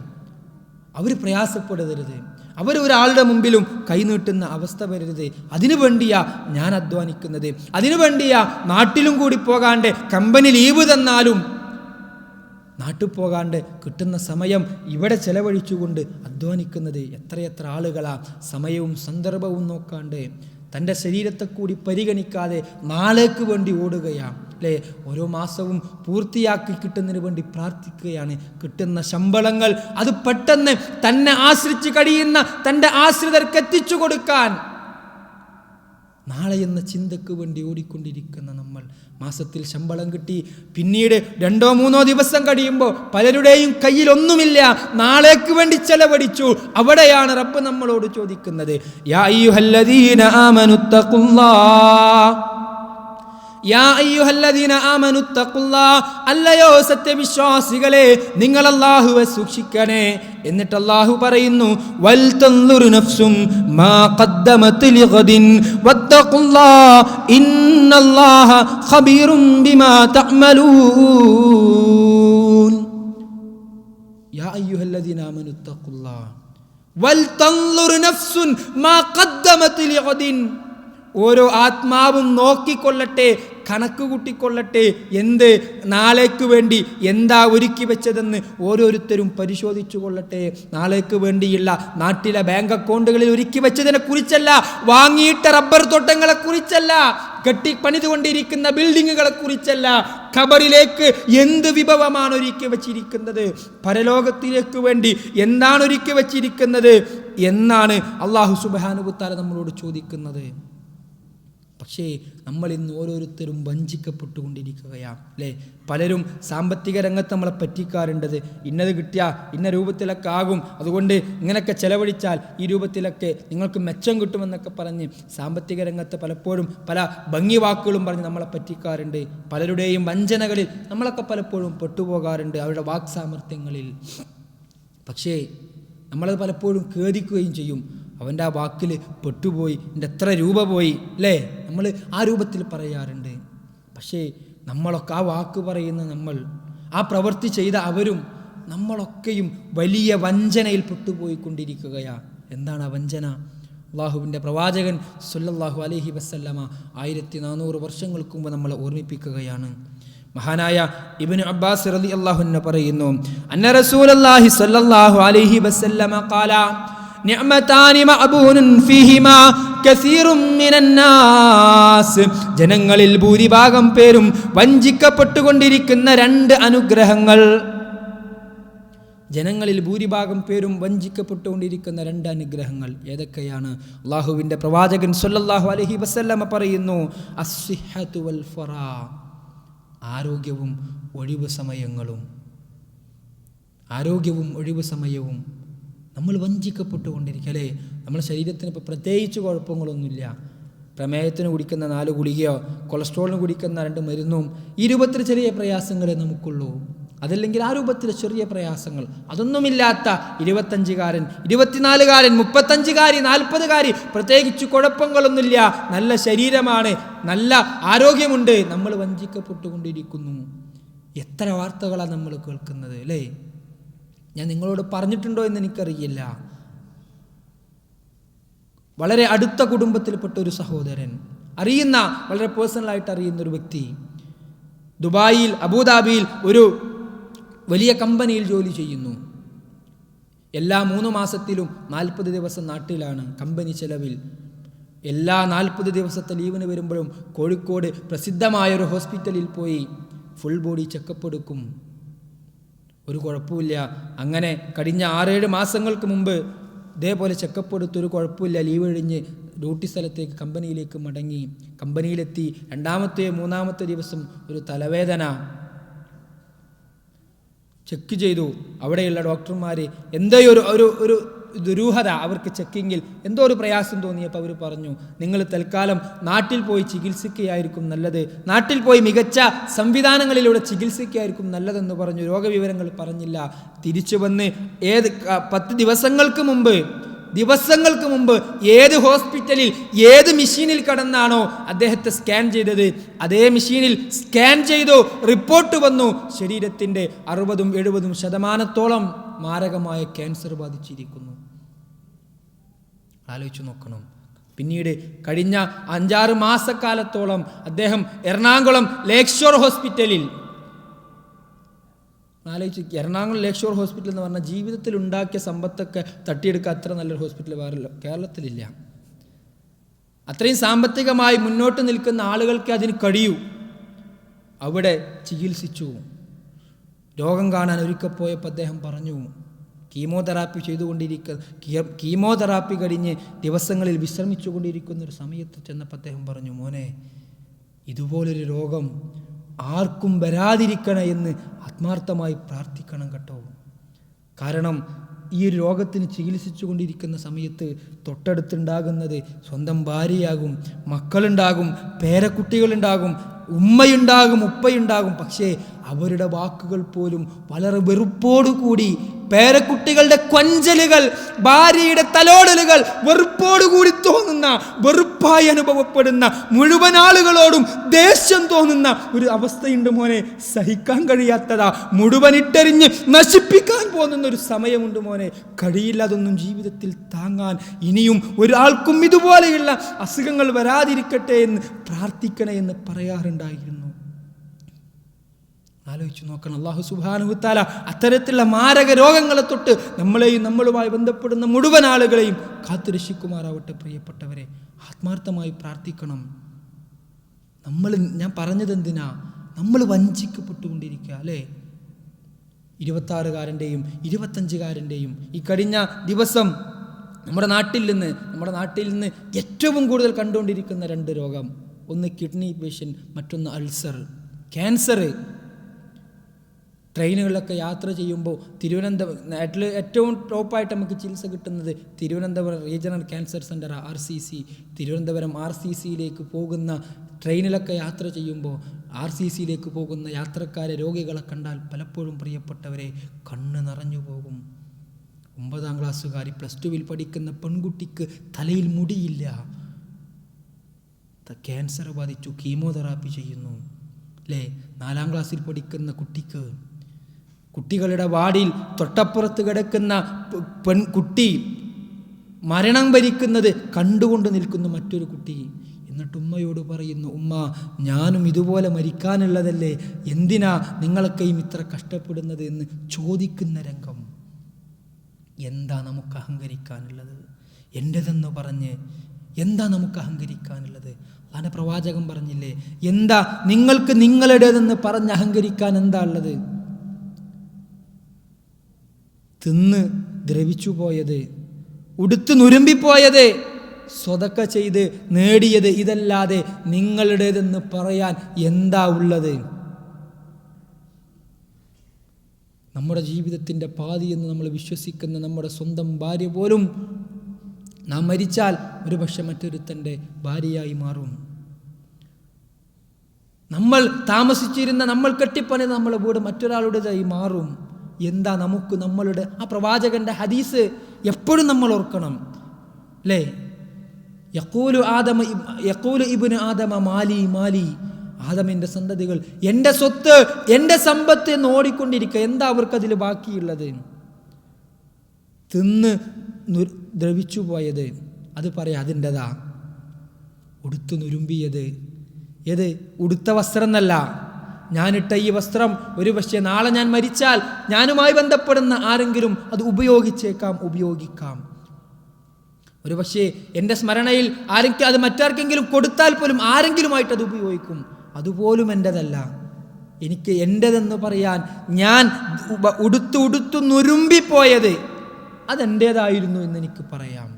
അവർ പ്രയാസപ്പെടരുത്, അവർ ഒരാളുടെ മുമ്പിലും കൈനീട്ടുന്ന അവസ്ഥ വരരുത്. അതിനു വേണ്ടിയാ ഞാൻ അധ്വാനിക്കുന്നത്, അതിനു വേണ്ടിയാ നാട്ടിലും കൂടി പോകാണ്ട് കമ്പനി ലീവ് തന്നാലും നാട്ടിൽ പോകാണ്ട് കിട്ടുന്ന സമയം ഇവിടെ ചെലവഴിച്ചുകൊണ്ട് അധ്വാനിക്കുന്നത്. എത്രയെത്ര ആളുകളാ സമയവും സന്ദർഭവും നോക്കാണ്ട് തൻ്റെ ശരീരത്തെ കൂടി പരിഗണിക്കാതെ നാളേക്ക് വേണ്ടി ഓടുകയാണ്. അല്ലേ, ഓരോ മാസവും പൂർത്തിയാക്കി കിട്ടുന്നതിന് വേണ്ടി പ്രാർത്ഥിക്കുകയാണ്. കിട്ടുന്ന ശമ്പളങ്ങൾ അത് പെട്ടെന്ന് തന്നെ ആശ്രയിച്ച് കഴിയുന്ന തൻ്റെ ആശ്രിതർക്ക് എത്തിച്ചു കൊടുക്കാൻ നാളെ എന്ന ചിന്തക്ക് വേണ്ടി ഓടിക്കൊണ്ടിരിക്കുന്ന നമ്മൾ, മാസത്തിൽ ശമ്പളം കിട്ടി പിന്നീട് 2-3 ദിവസം കഴിയുമ്പോൾ പലരുടെയും കയ്യിൽ ഒന്നുമില്ല, നാളേക്ക് വേണ്ടി ചെലവഴിച്ചു. അവിടെയാണ് റബ്ബ് നമ്മളോട് ചോദിക്കുന്നത്, യാ അയ്യുഹല്ലദീന ആമനുത്തഖുല്ലാഹ് യാ അയ്യുഹല്ലദീന ആമനു തഖുല്ലാഹ്, അല്ലയോ സത്യവിശ്വാസികളെ നിങ്ങൾ അല്ലാഹുവെ സൂക്ഷിക്കണേ. എന്നിട്ട് അല്ലാഹു പറയുന്നു വൽ തൻദുറു നഫ്സും മാ ഖദ്ദമത് ലിഗദിൻ വത്തഖുല്ലാഹ് ഇന്നല്ലാഹ ഖബീറും ബിമാ തഅമലൂൻ. യാ അയ്യുഹല്ലദീന ആമനു തഖുല്ലാഹ് വൽ തൻദുറു നഫ്സുൻ മാ ഖദ്ദമത് ലിഗദിൻ. ഓരോ ആത്മാവും നോക്കിക്കൊള്ളട്ടെ, കണക്ക് കൂട്ടിക്കൊള്ളട്ടെ, എന്ത് നാളേക്ക് വേണ്ടി എന്താ ഒരുക്കി വെച്ചതെന്ന് ഓരോരുത്തരും പരിശോധിച്ചു കൊള്ളട്ടെ. നാളേക്ക് വേണ്ടിയുള്ള നാട്ടിലെ ബാങ്ക് അക്കൗണ്ടുകളിൽ ഒരുക്കി വെച്ചതിനെ കുറിച്ചല്ല, വാങ്ങിയിട്ട റബ്ബർ തോട്ടങ്ങളെ കുറിച്ചല്ല, കെട്ടിപ്പണിതുകൊണ്ടിരിക്കുന്ന ബിൽഡിങ്ങുകളെ കുറിച്ചല്ല, ഖബറിലേക്ക് എന്ത് വിഭവമാണ് ഒരുക്കി വച്ചിരിക്കുന്നത്, പരലോകത്തിലേക്ക് വേണ്ടി എന്താണ് ഒരുക്കി വച്ചിരിക്കുന്നത് എന്നാണ് അല്ലാഹു സുബ്ഹാനഹു വ തആല നമ്മളോട് ചോദിക്കുന്നത്. പക്ഷേ നമ്മൾ ഇന്ന് ഓരോരുത്തരും വഞ്ചിക്കപ്പെട്ടുകൊണ്ടിരിക്കുകയാണ് അല്ലേ? പലരും സാമ്പത്തിക രംഗത്ത് നമ്മളെ പറ്റിക്കാറുണ്ടത്, ഇന്നത് കിട്ടിയാൽ ഇന്ന രൂപത്തിലൊക്കെ ആകും, അതുകൊണ്ട് ഇങ്ങനെയൊക്കെ ചെലവഴിച്ചാൽ ഈ രൂപത്തിലൊക്കെ നിങ്ങൾക്ക് മെച്ചം കിട്ടുമെന്നൊക്കെ പറഞ്ഞ് സാമ്പത്തിക രംഗത്ത് പലപ്പോഴും പല ഭംഗി വാക്കുകളും പറഞ്ഞ് നമ്മളെ പറ്റിക്കാറുണ്ട്. പലരുടെയും വഞ്ചനകളിൽ നമ്മളൊക്കെ പലപ്പോഴും പെട്ടുപോകാറുണ്ട്, അവരുടെ വാക് സാമർത്ഥ്യങ്ങളിൽ. പക്ഷേ നമ്മളത് പലപ്പോഴും ഖേദിക്കുകയും ചെയ്യും. അവൻ്റെ ആ വാക്കിൽ പെട്ടുപോയി, എൻ്റെ എത്ര രൂപ പോയി അല്ലേ, നമ്മൾ ആ രൂപത്തിൽ പറയാറുണ്ട്. പക്ഷേ നമ്മളൊക്കെ ആ വാക്ക് പറയുന്ന നമ്മൾ, ആ പ്രവൃത്തി ചെയ്ത അവരും നമ്മളൊക്കെയും വലിയ വഞ്ചനയിൽ പെട്ടുപോയിക്കൊണ്ടിരിക്കുകയാണ്. എന്താണ് ആ വഞ്ചന? അള്ളാഹുവിൻ്റെ പ്രവാചകൻ സല്ലല്ലാഹു അലൈഹി വസല്ലമ 1400 വർഷങ്ങൾക്ക് മുമ്പ് നമ്മളെ ഓർമ്മിപ്പിക്കുകയാണ്. മഹാനായ ഇബ്നു അബ്ബാസ് റളിയല്ലാഹു അൻഹു പറയുന്നു, അന്ന റസൂലുള്ളാഹി സ്വല്ലല്ലാഹു അലൈഹി വസല്ലമ ഖാല നിഅമതാനി മഅബൂനുൻ ഫീഹിമാ കസീറും മിനന്നാസ്. ജനങ്ങളിൽ ഭൂരിഭാഗം പേരും വഞ്ചിക്കപ്പെട്ടുകൊണ്ടിരിക്കുന്ന 2 അനുഗ്രഹങ്ങൾ. ജനങ്ങളിൽ ഭൂരിഭാഗം പേരും വഞ്ചിക്കപ്പെട്ടുകൊണ്ടിരിക്കുന്ന 2 അനുഗ്രഹങ്ങൾ ഏതൊക്കെയാണ്? അള്ളാഹുവിൻ്റെ പ്രവാചകൻ സല്ലല്ലാഹു അലൈഹി വസല്ലമ പറയുന്നു, അസ്സിഹ്ഹതു വൽ ഫറാ, ആരോഗ്യവും ഒഴിവ് സമയങ്ങളും. ആരോഗ്യവും ഒഴിവ് സമയവും നമ്മൾ വഞ്ചിക്കപ്പെട്ടുകൊണ്ടിരിക്കുക അല്ലേ? നമ്മുടെ ശരീരത്തിന് ഇപ്പോൾ പ്രത്യേകിച്ച് കുഴപ്പങ്ങളൊന്നുമില്ല. പ്രമേഹത്തിന് കുടിക്കുന്ന 4 ഗുളികയോ കൊളസ്ട്രോളിന് കുടിക്കുന്ന 2 മരുന്നും ഈ രൂപത്തിൽ ചെറിയ പ്രയാസങ്ങളെ നമുക്കുള്ളൂ. അതല്ലെങ്കിൽ ആ രൂപത്തിൽ ചെറിയ പ്രയാസങ്ങൾ, അതൊന്നുമില്ലാത്ത 25-കാരൻ, 24-കാരൻ, 35-കാരി, 40-കാരി, പ്രത്യേകിച്ച് കുഴപ്പങ്ങളൊന്നുമില്ല, നല്ല ശരീരമാണ്, നല്ല ആരോഗ്യമുണ്ട്, നമ്മൾ വഞ്ചിക്കപ്പെട്ടുകൊണ്ടിരിക്കുന്നു. എത്ര വാർത്തകളാണ് നമ്മൾ കേൾക്കുന്നത് അല്ലേ? ഞാൻ നിങ്ങളോട് പറഞ്ഞിട്ടുണ്ടോ എന്ന് എനിക്കറിയില്ല. വളരെ അടുത്ത കുടുംബത്തിൽപ്പെട്ട ഒരു സഹോദരൻ, അറിയുന്ന, വളരെ പേഴ്സണലായിട്ട് അറിയുന്ന ഒരു വ്യക്തി, ദുബായിൽ, അബുദാബിയിൽ ഒരു വലിയ കമ്പനിയിൽ ജോലി ചെയ്യുന്നു. എല്ലാ 3 മാസത്തിലും 40 ദിവസം നാട്ടിലാണ് കമ്പനി ചെലവിൽ. എല്ലാ 40 ദിവസത്തെ ലീവിന് വരുമ്പോഴും കോഴിക്കോട് പ്രസിദ്ധമായൊരു ഹോസ്പിറ്റലിൽ പോയി ഫുൾ ബോഡി ചെക്കപ്പ് എടുക്കും. ഒരു കുഴപ്പമില്ല. അങ്ങനെ കഴിഞ്ഞ 6-7 മാസങ്ങൾക്ക് മുമ്പ് ഇതേപോലെ ചെക്കപ്പ് എടുത്ത് ഒരു കുഴപ്പമില്ല, ലീവ് കഴിഞ്ഞ് ഡ്യൂട്ടി സ്ഥലത്തേക്ക് കമ്പനിയിലേക്ക് മടങ്ങി. കമ്പനിയിലെത്തി 2-3 ദിവസം ഒരു തലവേദന. ചെക്ക് ചെയ്തു. അവിടെയുള്ള ഡോക്ടർമാർ എന്തോ ഒരു ദുരൂഹത അവർക്ക് ചെക്കിങ്ങിൽ എന്തോ ഒരു പ്രയാസം തോന്നിയപ്പോൾ അവർ പറഞ്ഞു, നിങ്ങൾ തൽക്കാലം നാട്ടിൽ പോയി ചികിത്സിക്കുകയായിരിക്കും നല്ലത്, നാട്ടിൽ പോയി മികച്ച സംവിധാനങ്ങളിലൂടെ ചികിത്സിക്കുകയായിരിക്കും നല്ലതെന്ന് പറഞ്ഞു. രോഗവിവരങ്ങൾ പറഞ്ഞില്ല. തിരിച്ചു വന്ന് 10 ദിവസങ്ങൾക്ക് മുമ്പ് ഏത് ഹോസ്പിറ്റലിൽ ഏത് മെഷീനിൽ കടന്നാണോ അദ്ദേഹത്തെ സ്കാൻ ചെയ്തത്, അതേ മെഷീനിൽ സ്കാൻ ചെയ്തു. റിപ്പോർട്ട് വന്നു, ശരീരത്തിൻ്റെ 60-70% മാരകമായ ക്യാൻസർ ബാധിച്ചിരിക്കുന്നു. ആലോചിച്ചു നോക്കണം. പിന്നീട് കഴിഞ്ഞ 5-6 മാസക്കാലത്തോളം അദ്ദേഹം എറണാകുളം ലേക്ക് ഷോർ ഹോസ്പിറ്റലിൽ, ആലോചിച്ച്, എറണാകുളം ലേക്ക് ഷോർ ഹോസ്പിറ്റൽ എന്ന് പറഞ്ഞാൽ ജീവിതത്തിൽ ഉണ്ടാക്കിയ സമ്പത്തൊക്കെ തട്ടിയെടുക്കുക അത്ര നല്ലൊരു ഹോസ്പിറ്റൽ വേറെ കേരളത്തിലില്ല. അത്രയും സാമ്പത്തികമായി മുന്നോട്ട് നിൽക്കുന്ന ആളുകൾക്ക് അതിന് കഴിയൂ. അവിടെ ചികിത്സിച്ചു. രോഗം കാണാൻ ഒരിക്കൽ പോയപ്പോൾ അദ്ദേഹം പറഞ്ഞു, കീമോതെറാപ്പി കീമോതെറാപ്പി കഴിഞ്ഞ് ദിവസങ്ങളിൽ വിശ്രമിച്ചു കൊണ്ടിരിക്കുന്നൊരു സമയത്ത് ചെന്നപ്പോൾ അദ്ദേഹം പറഞ്ഞു, മോനെ, ഇതുപോലൊരു രോഗം ആർക്കും വരാതിരിക്കണേ എന്ന് ആത്മാർത്ഥമായി പ്രാർത്ഥിക്കണം കേട്ടോ. കാരണം ഈ ഒരു രോഗത്തിന് ചികിത്സിച്ചു കൊണ്ടിരിക്കുന്ന സമയത്ത് തൊട്ടടുത്തുണ്ടാകുന്നത് സ്വന്തം ഭാര്യയാകും, മക്കളുണ്ടാകും, പേരക്കുട്ടികളുണ്ടാകും. ഉമ്മയുണ്ടാകും, ഉപ്പയുണ്ടാകും. പക്ഷേ അവരുടെ വാക്കുകൾ പോലും വളരെ വെറുപ്പോടുകൂടി, പേരക്കുട്ടികളുടെ കൊഞ്ചലുകൾ, ഭാര്യയുടെ തലോടലുകൾ വെറുപ്പോടുകൂടി തോന്നുന്ന, വെറുപ്പായി അനുഭവപ്പെടുന്ന, മുഴുവൻ ആളുകളോടും ദേഷ്യം തോന്നുന്ന ഒരു അവസ്ഥയുണ്ട് മോനെ. സഹിക്കാൻ കഴിയാത്തതാ, മുഴുവൻ ഇട്ടെറിഞ്ഞ് നശിപ്പിക്കാൻ പോകുന്ന ഒരു സമയമുണ്ട് മോനെ. കഴിയില്ല അതൊന്നും ജീവിതത്തിൽ താങ്ങാൻ. ഇനിയും ഒരാൾക്കും ഇതുപോലെയുള്ള അസുഖങ്ങൾ വരാതിരിക്കട്ടെ എന്ന് പ്രാർത്ഥിക്കണേ എന്ന് പറയാറുണ്ടായിരുന്നു. ആലോചിച്ച് നോക്കണം. അല്ലാഹു സുബ്ഹാനഹു വതആല അത്തരത്തിലുള്ള മാരക രോഗങ്ങളെ തൊട്ട് നമ്മളെയും നമ്മളുമായി ബന്ധപ്പെടുന്ന മുഴുവൻ ആളുകളെയും കാത്തുരക്ഷിക്കുമാറാവട്ടെ. പ്രിയപ്പെട്ടവരെ, ആത്മാർത്ഥമായി പ്രാർത്ഥിക്കണം. ഞാൻ പറഞ്ഞത് എന്തിനാ? നമ്മൾ വഞ്ചിക്കപ്പെട്ടുകൊണ്ടിരിക്കുക അല്ലേ? 26-കാരൻ്റെയും 25-കാരൻ്റെയും ഈ കഴിഞ്ഞ ദിവസം നമ്മുടെ നാട്ടിൽ നിന്ന് ഏറ്റവും കൂടുതൽ കണ്ടുകൊണ്ടിരിക്കുന്ന 2 രോഗം, ഒന്ന് കിഡ്നി പേഷ്യൻ്റ്, മറ്റൊന്ന് അൾസർ, ക്യാൻസർ. ട്രെയിനുകളിലൊക്കെ യാത്ര ചെയ്യുമ്പോൾ നാട്ടിൽ ഏറ്റവും ടോപ്പായിട്ട് നമുക്ക് ചികിത്സ കിട്ടുന്നത് Thiruvananthapuram regional cancer centre RCC. Thiruvananthapuram RCCയിലേക്ക് പോകുന്ന ട്രെയിനിലൊക്കെ യാത്ര ചെയ്യുമ്പോൾ RCCയിലേക്ക് പോകുന്ന യാത്രക്കാരെ, രോഗികളെ കണ്ടാൽ പലപ്പോഴും പ്രിയപ്പെട്ടവരെ കണ്ണ് നിറഞ്ഞു പോകും. 9ാം ക്ലാസ്സുകാരി, +2 പഠിക്കുന്ന പെൺകുട്ടിക്ക് തലയിൽ മുടിയില്ല, ക്യാൻസർ ബാധിച്ചു, കീമോതെറാപ്പി ചെയ്യുന്നു അല്ലേ? 4ാം ക്ലാസ്സിൽ പഠിക്കുന്ന കുട്ടികളുടെ വാർഡിൽ തൊട്ടപ്പുറത്ത് കിടക്കുന്ന പെൺകുട്ടി മരണം വരിക്കുന്നത് കണ്ടുകൊണ്ട് നിൽക്കുന്ന മറ്റൊരു കുട്ടി. എന്നിട്ട് ഉമ്മയോട് പറയുന്നു, ഉമ്മ ഞാനും ഇതുപോലെ മരിക്കാനുള്ളതല്ലേ, എന്തിനാ നിങ്ങളൊക്കെയും ഇത്ര കഷ്ടപ്പെടുന്നത് എന്ന് ചോദിക്കുന്ന രംഗം. എന്താ നമുക്ക് അഹങ്കരിക്കാനുള്ളത്? എൻ്റെതെന്ന് പറഞ്ഞ് എന്താ നമുക്ക് അഹങ്കരിക്കാനുള്ളത്? അതിൻ്റെ പ്രവാചകൻ പറഞ്ഞില്ലേ, എന്താ നിങ്ങൾക്ക് നിങ്ങളുടേതെന്ന് പറഞ്ഞ് അഹങ്കരിക്കാൻ എന്താ ഉള്ളത്? തിന്ന് ദ്രവിച്ചു പോയത്, ഉടുത്ത് നുരുമ്പിപ്പോയത്, സ്വതക്ക ചെയ്ത് നേടിയത്, ഇതല്ലാതെ നിങ്ങളുടേതെന്ന് പറയാൻ എന്താ ഉള്ളത്? നമ്മുടെ ജീവിതത്തിൻ്റെ പാതിയെന്ന് നമ്മൾ വിശ്വസിക്കുന്ന നമ്മുടെ സ്വന്തം ഭാര്യ പോലും നാം മരിച്ചാൽ ഒരുപക്ഷെ മറ്റൊരുത്തൻ്റെ ഭാര്യയായി മാറും. നമ്മൾ താമസിച്ചിരുന്ന, നമ്മൾ കെട്ടിപ്പണിത നമ്മളെ വീട് മറ്റൊരാളുടേതായി മാറും. എന്താ നമുക്ക് നമ്മളുടെ ആ പ്രവാചകന്റെ ഹദീസ് എപ്പോഴും നമ്മൾ ഓർക്കണം അല്ലേ? യഖൂലു ഇബ്നു ആദമ മാലി മാലി, ആദമിൻ്റെ സന്തതികൾ എൻ്റെ സ്വത്ത്, എൻ്റെ സമ്പത്ത് എന്ന് ഓടിക്കൊണ്ടിരിക്കുക. എന്താ അവർക്കതിൽ ബാക്കിയുള്ളത്? തിന്ന് ദ്രവിച്ചു പോയത്, അത് പറയാം അതിൻ്റെതാ. ഉടുത്തു നുരുമ്പിയത്, ഏത് ഉടുത്ത വസ്ത്രം എന്നല്ല, ഞാനിട്ട ഈ വസ്ത്രം ഒരു പക്ഷേ നാളെ ഞാൻ മരിച്ചാൽ ഞാനുമായി ബന്ധപ്പെടുന്ന ആരെങ്കിലും അത് ഉപയോഗിക്കാം. ഒരു പക്ഷേ എൻ്റെ സ്മരണയിൽ ആരെങ്കിലും അത് മറ്റാർക്കെങ്കിലും കൊടുത്താൽ പോലും ആരെങ്കിലുമായിട്ട് അത് ഉപയോഗിക്കും. അതുപോലും എൻ്റെതല്ല. എനിക്ക് എൻ്റെതെന്ന് പറയാൻ ഞാൻ ഉടുത്തു നുരുമ്പിപ്പോയത് അതെൻ്റേതായിരുന്നു എന്നെനിക്ക് പറയാം.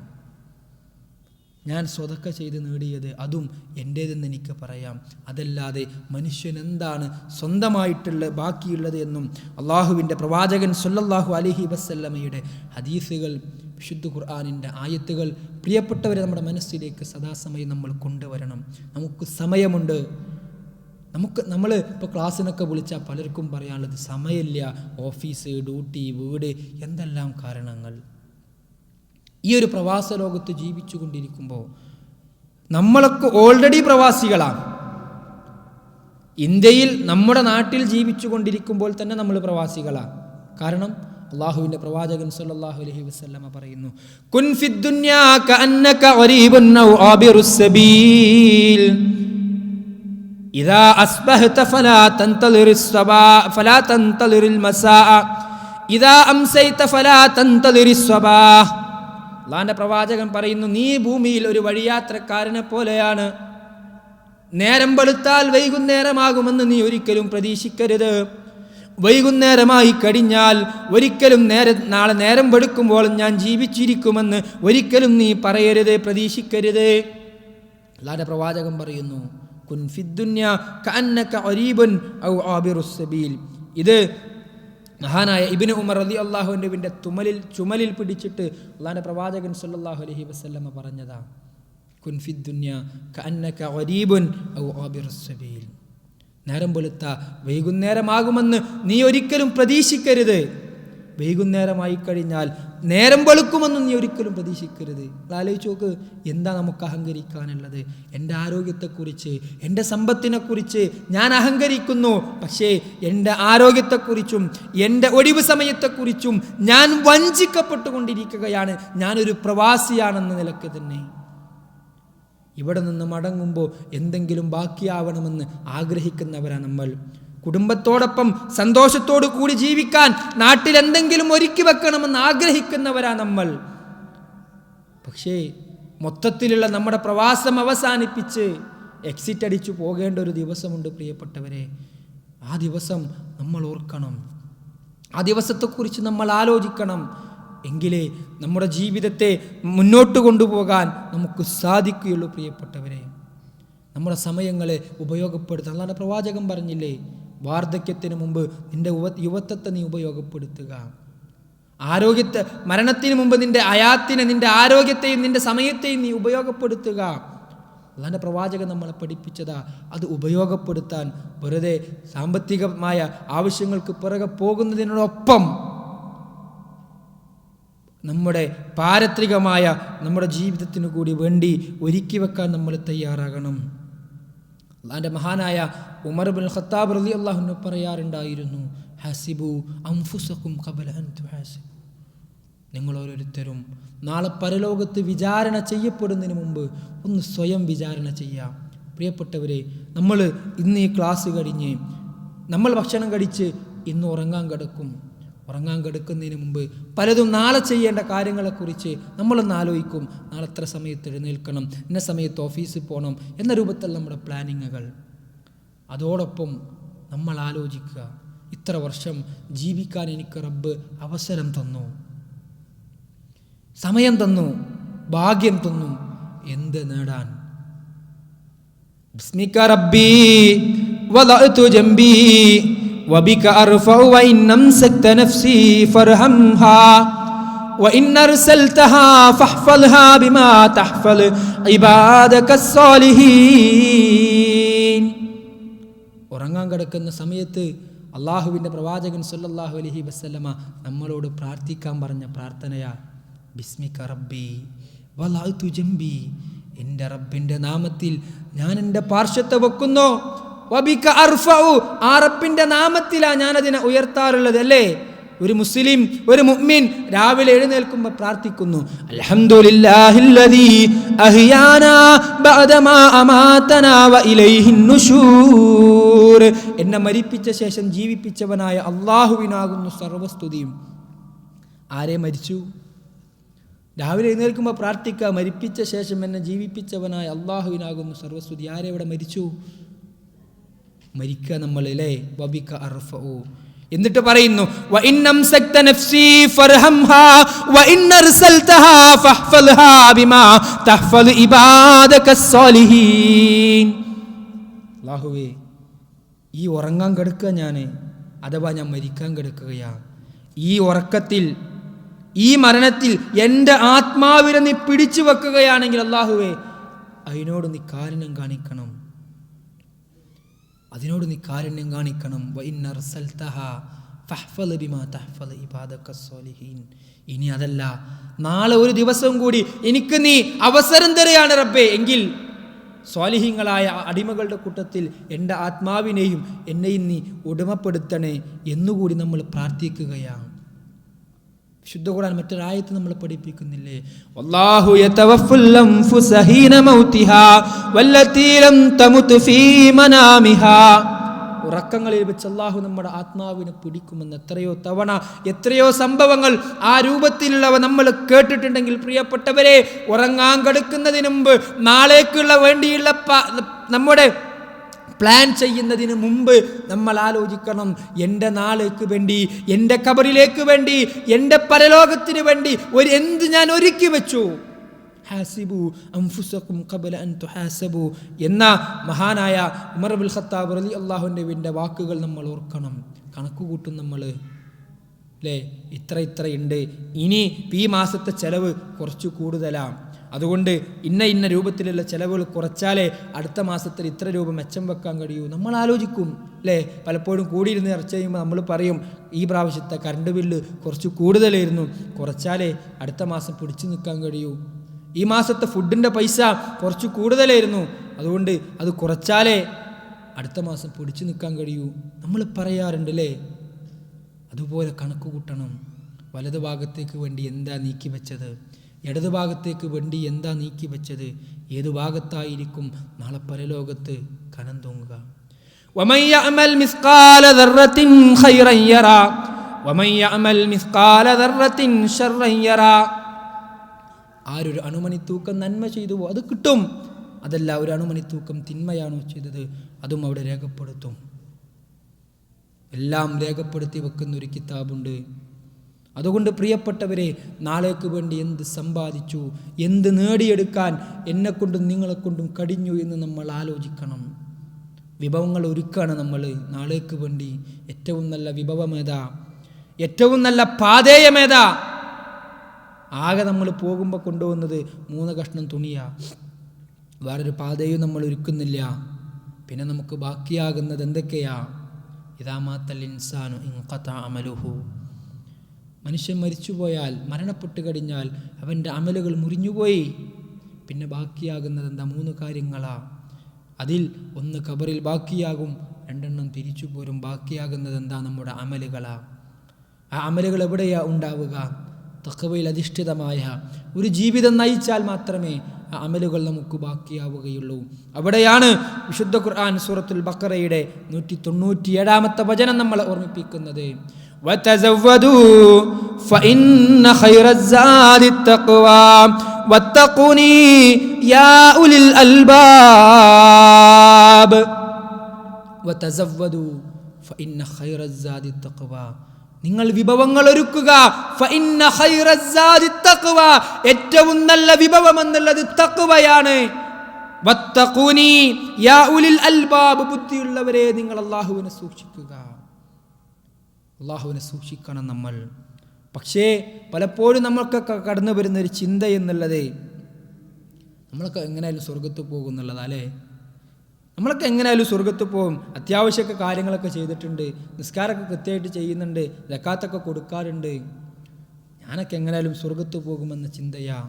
ഞാൻ സ്വതക്ക ചെയ്ത് നേടിയത് അതും എൻ്റേതെന്ന് എനിക്ക് പറയാം. അതല്ലാതെ മനുഷ്യൻ എന്താണ് സ്വന്തമായിട്ടുള്ള ബാക്കിയുള്ളത് എന്നും അള്ളാഹുവിൻ്റെ പ്രവാചകൻ സല്ലല്ലാഹു അലൈഹി വസല്ലമയുടെ ഹദീസുകൾ, വിശുദ്ധ ഖുർആനിൻ്റെ ആയത്തുകൾ പ്രിയപ്പെട്ടവരെ നമ്മുടെ മനസ്സിലേക്ക് സദാസമയം നമ്മൾ കൊണ്ടുവരണം. നമുക്ക് സമയമുണ്ട്. നമ്മൾ ഇപ്പോൾ ക്ലാസ്സിനൊക്കെ വിളിച്ചാൽ പലർക്കും പറയാനുള്ളത് സമയമില്ല, ഓഫീസ്, ഡ്യൂട്ടി, വീട്, എന്തെല്ലാം കാരണങ്ങൾ. ഈ ഒരു പ്രവാസ ലോകത്ത് ജീവിച്ചു കൊണ്ടിരിക്കുമ്പോൾ നമ്മളൊക്കെ ഓൾറെഡി പ്രവാസികളാണ്. ഇന്ത്യയിൽ നമ്മുടെ നാട്ടിൽ ജീവിച്ചു കൊണ്ടിരിക്കുമ്പോൾ തന്നെ നമ്മൾ പ്രവാസികളാണ്. കാരണം അള്ളാഹുവിൻ്റെ പ്രവാചകൻ സല്ലല്ലാഹു അലൈഹി വസല്ലമ പറയുന്നു, കുൻ ഫിദ് ദുനിയാ കഅന്നക ഗരീബുൻ ഔ ആബിറുസ് സബീൽ ഇദാ അസ്ബഹത ഫലാ തൻതളിറിസ് സബാഹ ഫലാ തൻതളിറിൽ മസാഅ ഇദാ അംസൈത ഫലാ തൻതളിറിസ് സബാഹ. അള്ളാഹിൻ്റെ പ്രവാചകൻ പറയുന്നു, നീ ഭൂമിയിൽ ഒരു വഴിയാത്രക്കാരനെ പോലെയാണ്. നേരം വെളുത്താൽ വൈകുന്നേരമാകുമെന്ന് നീ ഒരിക്കലും പ്രതീക്ഷിക്കരുത്. വൈകുന്നേരമായി കഴിഞ്ഞാൽ ഒരിക്കലും നാളെ നേരം വെളുക്കുമ്പോൾ ഞാൻ ജീവിച്ചിരിക്കുമെന്ന് ഒരിക്കലും നീ പറയരുത്, പ്രതീക്ഷിക്കരുത്. അള്ളാഹിൻ്റെ പ്രവാചകൻ പറയുന്നു, കുൻ ഫിദ്ദുന്യ കഅന്നക ഗരീബുൻ ഔ ആബിറുസ് സബീൽ. ഇത് മഹാനായ ഇബ്നു ഉമർ റളിയല്ലാഹു അൻഹുവിൻ്റെ ചുമലിൽ പിടിച്ചിട്ട് അള്ളാഹിൻ്റെ പ്രവാചകൻ സല്ലല്ലാഹു അലൈഹി വസല്ലമ പറഞ്ഞതാ, കുൻ ഫിദ്ദുന്യ കഅന്നക ഗരീബുൻ ഔ ആബിറുസ് സബീൽ. നേരം വെളുത്ത വൈകുന്നേരമാകുമെന്ന് നീ ഒരിക്കലും പ്രതീക്ഷിക്കരുത്. വൈകുന്നേരമായി കഴിഞ്ഞാൽ നേരം വെളുക്കുമെന്നും നീ ഒരിക്കലും പ്രതീക്ഷിക്കരുത്. ആലോചിച്ച് നോക്ക്, എന്താ നമുക്ക് അഹങ്കരിക്കാനുള്ളത്? എൻ്റെ ആരോഗ്യത്തെക്കുറിച്ച്, എൻ്റെ സമ്പത്തിനെക്കുറിച്ച് ഞാൻ അഹങ്കരിക്കുന്നു. പക്ഷേ എൻ്റെ ആരോഗ്യത്തെക്കുറിച്ചും എൻ്റെ ഒഴിവ് സമയത്തെക്കുറിച്ചും ഞാൻ വഞ്ചിക്കപ്പെട്ടുകൊണ്ടിരിക്കുകയാണ്. ഞാനൊരു പ്രവാസിയാണെന്ന നിലക്ക് തന്നെ. ഇവിടെ നിന്ന് മടങ്ങുമ്പോൾ എന്തെങ്കിലും ബാക്കിയാവണമെന്ന് ആഗ്രഹിക്കുന്നവരാണ് നമ്മൾ. കുടുംബത്തോടൊപ്പം സന്തോഷത്തോടു കൂടി ജീവിക്കാൻ നാട്ടിൽ എന്തെങ്കിലും ഒരുക്കി വെക്കണമെന്ന് ആഗ്രഹിക്കുന്നവരാണ് നമ്മൾ. പക്ഷേ മൊത്തത്തിലുള്ള നമ്മുടെ പ്രവാസം അവസാനിപ്പിച്ച് എക്സിറ്റ് അടിച്ചു പോകേണ്ട ഒരു ദിവസമുണ്ട് പ്രിയപ്പെട്ടവരെ. ആ ദിവസം നമ്മൾ ഓർക്കണം, ആ ദിവസത്തെക്കുറിച്ച് നമ്മൾ ആലോചിക്കണം. എങ്കിലേ നമ്മുടെ ജീവിതത്തെ മുന്നോട്ട് കൊണ്ടുപോകാൻ നമുക്ക് സാധിക്കുകയുള്ളൂ പ്രിയപ്പെട്ടവരെ. നമ്മുടെ സമയങ്ങളെ ഉപയോഗപ്പെടുത്തുക. അല്ലാതെ പ്രവാചകൻ പറഞ്ഞില്ലേ, വാർദ്ധക്യത്തിന് മുമ്പ് നിന്റെ യുവത്വത്തെ നീ ഉപയോഗപ്പെടുത്തുക. മരണത്തിന് മുമ്പ് നിന്റെ ആരോഗ്യത്തെയും നിന്റെ സമയത്തെയും നീ ഉപയോഗപ്പെടുത്തുക. അല്ലാതെ പ്രവാചകൻ നമ്മളെ പഠിപ്പിച്ചതാ. അത് ഉപയോഗപ്പെടുത്താൻ വെറുതെ സാമ്പത്തികമായ ആവശ്യങ്ങൾക്ക് പിറകെ പോകുന്നതിനോടൊപ്പം നമ്മുടെ പാരത്രികമായ നമ്മുടെ ജീവിതത്തിനു കൂടി വേണ്ടി ഒരുക്കി വെക്കാൻ നമ്മൾ തയ്യാറാകണം. അല്ലാഹുവിൻ്റെ മഹാനായ ഉമർ ഇബ്നുൽ ഖത്താബ് റളിയല്ലാഹു അൻഹു പറയാറുണ്ടായിരുന്നു, ഹസിബു അൻഫുസകും ഖബല അൻ തുഹാസിബു. നിങ്ങൾ ഓരോരുത്തരും നാളെ പരലോകത്ത് വിചാരണ ചെയ്യപ്പെടുന്നതിന് മുമ്പ് ഒന്ന് സ്വയം വിചാരണ ചെയ്യാം. പ്രിയപ്പെട്ടവരെ, നമ്മൾ ഇന്ന് ഈ ക്ലാസ് കഴിഞ്ഞ് നമ്മൾ ഭക്ഷണം കഴിച്ച് ഇന്ന് ഉറങ്ങാൻ കിടക്കുന്നതിന് മുമ്പ് പലതും നാളെ ചെയ്യേണ്ട കാര്യങ്ങളെക്കുറിച്ച് നമ്മളൊന്ന് ആലോചിക്കും. നാളെ എത്ര സമയത്ത് എഴുന്നേൽക്കണം, ഇന്ന സമയത്ത് ഓഫീസിൽ പോകണം എന്ന രൂപത്തിൽ നമ്മുടെ പ്ലാനിങ്ങുകൾ. അതോടൊപ്പം നമ്മൾ ആലോചിക്കുക, ഇത്ര വർഷം ജീവിക്കാൻ എനിക്ക് റബ്ബ് അവസരം തന്നു, സമയം തന്നു, ഭാഗ്യം തന്നു. എന്ത് നേടാൻ? ബിസ്മിക റബ്ബി വദഅതു ജംബി وبك أرفع وإن أمسكت نفسي فارحمها وإن أرسلتها فاحفظها بما تحفظ عبادك الصالحين. ഉറങ്ങാൻ കിടക്കുന്ന സമയത്ത് അള്ളാഹുവിൻ്റെ പ്രവാചകൻ സല്ലല്ലാഹു അലൈഹി വസല്ലമ നമ്മളോട് പ്രാർത്ഥിക്കാൻ പറഞ്ഞ പ്രാർത്ഥനയാ ബിസ്മിക റബ്ബി വലഅതു ജംബി. എൻ്റെ റബ്ബിൻ്റെ നാമത്തിൽ ഞാൻ എൻ്റെ പാർശ്വത്തെ വെക്കുന്നു. വബിക അർഫഉ, ആ റബ്ബിൻ്റെ നാമത്തിലാണ് ഞാനതിനെ ഉയർത്താറുള്ളത്. അല്ലേ, ഒരു മുസ്ലിം, ഒരു മുഅ്മിൻ രാവിലെ എഴുന്നേൽക്കുമ്പോൾ പ്രാർത്ഥിക്കുന്നു, അൽഹംദുലില്ലാഹില്ലദീ അഹ്യാനാ ബഅദമാ അമാതനാ വ ഇലൈഹിൻ നുശൂർ. എന്നെ മരിപ്പിച്ച ശേഷം ജീവിപ്പിച്ചവനായ അല്ലാഹുവിനാകുന്നു സർവസ്തുതിയും. ആരെ മരിച്ചു? രാവിലെ എഴുന്നേൽക്കുമ്പോൾ പ്രാർത്ഥിക്കുക, മരിപ്പിച്ച ശേഷം എന്നെ ജീവിപ്പിച്ചവനായ അല്ലാഹുവിനാകുന്നു സർവസ്തുതി. ആരെ ഇവിടെ മരിച്ചു? മരിക്കുക നമ്മൾ, അല്ലേ? വബിക അർഫഉ. എന്നിട്ട് പറയുന്നു, വ ഇൻ അംസക്ത നഫ്സി ഫർഹംഹാ വ ഇൻ അർസൽതഹാ ഫഹ്ഫൽഹാ ബിമാ തഹ്ഫൽ ഇബാദക സ്സാലിഹീൻ. അല്ലാഹുവേ, ഈ ഉറങ്ങാൻ കിടക്കുക ഞാൻ, അഥവാ ഞാൻ മരിക്കാൻ കിടക്കുകയാണ്, ഈ ഉറക്കത്തിൽ, ഈ മരണത്തിൽ എൻ്റെ ആത്മാവിനെ നീ പിടിച്ചു വെക്കുകയാണെങ്കിൽ അല്ലാഹുവേ, അതിനോട് നീ കാരുണ്യം കാണിക്കണം, അതിനോട് നീ കാരുണ്യം കാണിക്കണം. ഇനി അതല്ല, നാളെ ഒരു ദിവസം കൂടി എനിക്ക് നീ അവസരം തരുകയാണ് റബ്ബേ, എങ്കിൽ സ്വാലിഹീങ്ങളായ അടിമകളുടെ കൂട്ടത്തിൽ എൻ്റെ ആത്മാവിനെയും എന്നെയും നീ ഉടമപ്പെടുത്തണേ എന്നുകൂടി നമ്മൾ പ്രാർത്ഥിക്കുകയാണ്. വിശുദ്ധ ഖുർആൻ മറ്റൊരായത്ത് നമ്മൾ പഠിപ്പിക്കുന്നില്ലേ, വല്ലാഹു യതവഫൽ അൻഫുസ ഹീന മൗതിഹാ വല്ലതീ ലം തമുത് ഫീ മനാമിഹാ. ഉറക്കങ്ങളിൽ വെച്ച് അല്ലാഹു നമ്മുടെ ആത്മാവിനെ പിടിക്കുമെന്ന് എത്രയോ തവണ, എത്രയോ സംഭവങ്ങൾ ആ രൂപത്തിലുള്ളവ നമ്മൾ കേട്ടിട്ടുണ്ടെങ്കിൽ പ്രിയപ്പെട്ടവരെ, ഉറങ്ങാൻ കിടക്കുന്നതിന് മുമ്പ് നാളേക്കുള്ള വേണ്ടിയുള്ള നമ്മുടെ പ്ലാൻ ചെയ്യുന്നതിന് മുമ്പ് നമ്മൾ ആലോചിക്കണം, എൻ്റെ നാളേക്ക് വേണ്ടി, എൻ്റെ ഖബറിലേക്ക് വേണ്ടി, എൻ്റെ പരലോകത്തിന് വേണ്ടി എന്ത് ഞാൻ ഒരുക്കി വെച്ചു. ഹാസിബു അൻഫുസകും ഖബല അൻ തുഹാസബു എന്ന മഹാനായ ഉമർ ഇബ്നുൽ ഖത്താബ് റളിയല്ലാഹു അൻഹുവിൻ്റെ വാക്കുകൾ നമ്മൾ ഓർക്കണം. കണക്ക് കൂട്ടും നമ്മൾ, അല്ലേ, ഇത്രയുണ്ട്, ഇനി ഈ മാസത്തെ ചെലവ് കുറച്ച് കൂടുതലാണ്, അതുകൊണ്ട് ഇന്ന രൂപത്തിലുള്ള ചിലവുകൾ കുറച്ചാലേ അടുത്ത മാസത്തിൽ ഇത്ര രൂപ മെച്ചം വെക്കാൻ കഴിയൂ. നമ്മൾ ആലോചിക്കും അല്ലേ. പലപ്പോഴും കൂടിയിരുന്ന് ചർച്ച ചെയ്യുമ്പോൾ നമ്മൾ പറയും, ഈ പ്രാവശ്യത്തെ കറണ്ട് ബില്ല് കുറച്ച് കൂടുതലായിരുന്നു, കുറച്ചാലേ അടുത്ത മാസം പിടിച്ചു നിൽക്കാൻ കഴിയൂ. ഈ മാസത്തെ ഫുഡിൻ്റെ പൈസ കുറച്ച് കൂടുതലായിരുന്നു, അതുകൊണ്ട് അത് കുറച്ചാലേ അടുത്ത മാസം പിടിച്ചു നിൽക്കാൻ കഴിയൂ. നമ്മൾ പറയാറുണ്ട് അല്ലേ. അതുപോലെ കണക്ക് കൂട്ടണം. വലതു ഭാഗത്തേക്ക് വേണ്ടി എന്താ നീക്കി വെച്ചത്, ഇടതു ഭാഗത്തേക്ക് വേണ്ടി എന്താ നീക്കി വെച്ചത്, ഏതു ഭാഗത്തായിരിക്കും നാളെ പരലോകത്ത് കനം തൂങ്ങുക. വമൻ യഅമൽ മിസ്ഖാല ദർറത്തിൻ ഖൈറൻ യറാ വമൻ യഅമൽ മിസ്ഖാല ദർറത്തിൻ ശർറൻ യറാ. ആരൊരു അണുമണിത്തൂക്കം നന്മ ചെയ്തുവോ അത് കിട്ടും. അതല്ല, ഒരു അണുമണിത്തൂക്കം തിന്മയാണോ ചെയ്തത് അതും അവിടെ രേഖപ്പെടുത്തും. എല്ലാം രേഖപ്പെടുത്തി വെക്കുന്ന ഒരു കിതാബുണ്ട്. അതുകൊണ്ട് പ്രിയപ്പെട്ടവരെ, നാളേക്ക് വേണ്ടി എന്ത് സമ്പാദിച്ചു, എന്ത് നേടിയെടുക്കാൻ എന്നെക്കൊണ്ടും നിങ്ങളെക്കൊണ്ടും കഴിഞ്ഞു എന്ന് നമ്മൾ ആലോചിക്കണം. വിഭവങ്ങൾ ഒരുക്കുകയാണ് നമ്മൾ നാളേക്ക് വേണ്ടി. ഏറ്റവും നല്ല വിഭവമേതാ, ഏറ്റവും നല്ല പാതേയമേതാ? ആകെ നമ്മൾ പോകുമ്പോൾ കൊണ്ടുപോകുന്നത് 3 കഷ്ണം തുണിയാ, വേറൊരു പാതയും നമ്മൾ ഒരുക്കുന്നില്ല. പിന്നെ നമുക്ക് ബാക്കിയാകുന്നത് എന്തൊക്കെയാ? ഇദാ മാത്തൽ ഇൻസാനു ഇൻഖതാ അമലുഹു. മനുഷ്യൻ മരിച്ചുപോയാൽ, മരണപ്പെട്ട് കഴിഞ്ഞാൽ അവൻ്റെ അമലുകൾ മുറിഞ്ഞുപോയി. പിന്നെ ബാക്കിയാകുന്നത് എന്താ? 3 കാര്യങ്ങളാ. അതിൽ 1 ഖബറിൽ ബാക്കിയാകും, 2 തിരിച്ചു പോരും. ബാക്കിയാകുന്നത് എന്താ? നമ്മുടെ അമലുകളാ. ആ അമലുകൾ എവിടെയാ ഉണ്ടാവുക? തഖ്വയിൽ അധിഷ്ഠിതമായ ഒരു ജീവിതം നയിച്ചാൽ മാത്രമേ ആ അമലുകൾ നമുക്ക് ബാക്കിയാവുകയുള്ളൂ. അവിടെയാണ് വിശുദ്ധ ഖുർആൻ സൂറത്തുൽ ബഖറയുടെ 197-ാമത്തെ വചനം നമ്മളെ ഓർമ്മിപ്പിക്കുന്നത്. വതസവ്വദൂ ഫഇന്ന ഖൈറസ്സാദിത് തഖ്വാ വത്തഖൂനി യാ ഉലിൽ അൽബാബ്. വതസവ്വദൂ ഫഇന്ന ഖൈറസ്സാദിത് തഖ്വാ. നിങ്ങൾ വിഭവങ്ങൾ ഒരുക്കുക. ഫഇന്ന ഖൈറസ്സാദിത് തഖ്വാ. ഏറ്റവും നല്ല വിഭവം എന്നുള്ളത് തഖ്വയാണ്. വത്തഖൂനി യാ ഉലിൽ അൽബാബ്. ബുദ്ധിയുള്ളവരെ, നിങ്ങൾ അല്ലാഹുവിനെ സൂക്ഷിക്കുക. അല്ലാഹുവിനെ സൂക്ഷിക്കണം നമ്മൾ. പക്ഷേ പലപ്പോഴും നമ്മൾക്കൊക്കെ കടന്നു വരുന്നൊരു ചിന്ത എന്നുള്ളത്, നമ്മളൊക്കെ എങ്ങനെയായാലും സ്വർഗത്ത് പോകും എന്നുള്ളതാ അല്ലേ. നമ്മളൊക്കെ എങ്ങനെയായാലും സ്വർഗത്ത് പോകും. അത്യാവശ്യമൊക്കെ കാര്യങ്ങളൊക്കെ ചെയ്തിട്ടുണ്ട്, നിസ്കാരമൊക്കെ കൃത്യമായിട്ട് ചെയ്യുന്നുണ്ട്, സക്കാത്തൊക്കെ കൊടുക്കാറുണ്ട്, ഞാനൊക്കെ എങ്ങനെയായാലും സ്വർഗത്ത് പോകുമെന്ന ചിന്തയാ.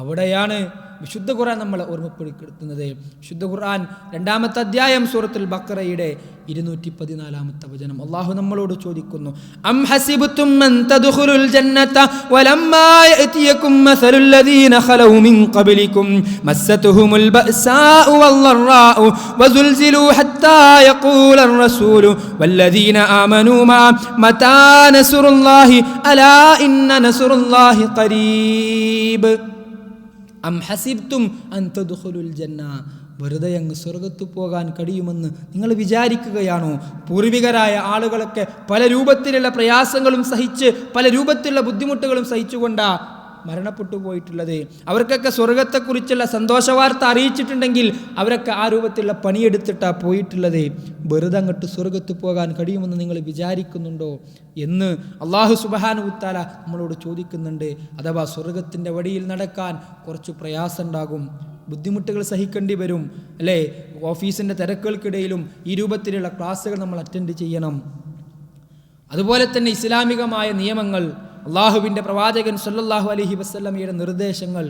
അവിടെയാണ് വിശുദ്ധ ഖുർആൻ നമ്മളെ ഓർമ്മപ്പെടുത്തുന്നത്. വിശുദ്ധ ഖുർആൻ 2-ാമത്തെ അധ്യായം സൂറത്തുൽ ബഖറയുടെ 214-ാമത്തെ വചനം അല്ലാഹു നമ്മളോട് ചോദിക്കുന്നു, അം ഹസിബ്തും അൻ തദ്ഖുലുൽ ജന്നത വലമ്മാ യഅതിയകും മസലുൽ ലദീന ഖലൗ മിൻ ഖബ്ലികും മസ്സതുഹുമുൽ ബഅസാഉ വല്ലറാഉ വസുൽസിലു ഹത്താ യഖൂലർ റസൂലു വല്ലദീന ആമനൂ മതാ നസ്റുല്ലാഹി അലാ ഇന്ന നസ്റുല്ലാഹി ഖരീബ്. അം ഹസിബ്തും അൻ തദ്ഖുലുൽ ജന്ന. വെറുതെ അങ്ങ് സ്വർഗത്ത് പോകാൻ കഴിയുമെന്ന് നിങ്ങൾ വിചാരിക്കുകയാണോ? പൂർവികരായ ആളുകളൊക്കെ പല രൂപത്തിലുള്ള പ്രയാസങ്ങളും സഹിച്ച്, പല രൂപത്തിലുള്ള ബുദ്ധിമുട്ടുകളും സഹിച്ചുകൊണ്ടാ മരണപ്പെട്ടു പോയിട്ടുള്ളത്. അവർക്കൊക്കെ സ്വർഗത്തെക്കുറിച്ചുള്ള സന്തോഷവാർത്ത അറിയിച്ചിട്ടുണ്ടെങ്കിൽ അവരൊക്കെ ആ രൂപത്തിലുള്ള പണിയെടുത്തിട്ടാണ് പോയിട്ടുള്ളത്. വെറുതെ അങ്ങോട്ട് സ്വർഗത്ത് പോകാൻ കഴിയുമെന്ന് നിങ്ങൾ വിചാരിക്കുന്നുണ്ടോ എന്ന് അല്ലാഹു സുബ്ഹാനഹു വ തആല നമ്മളോട് ചോദിക്കുന്നുണ്ട്. അഥവാ സ്വർഗത്തിൻ്റെ വഴിയിൽ നടക്കാൻ കുറച്ച് പ്രയാസം ഉണ്ടാകും, ബുദ്ധിമുട്ടുകൾ സഹിക്കേണ്ടി വരും അല്ലേ. ഓഫീസിൻ്റെ തിരക്കുകൾക്കിടയിലും ഈ രൂപത്തിലുള്ള ക്ലാസ്സുകൾ നമ്മൾ അറ്റൻഡ് ചെയ്യണം. അതുപോലെ തന്നെ ഇസ്ലാമികമായ നിയമങ്ങൾ, അള്ളാഹുവിൻ്റെ പ്രവാചകൻ സല്ലല്ലാഹു അലൈഹി വസല്ലമയുടെ നിർദ്ദേശങ്ങൾ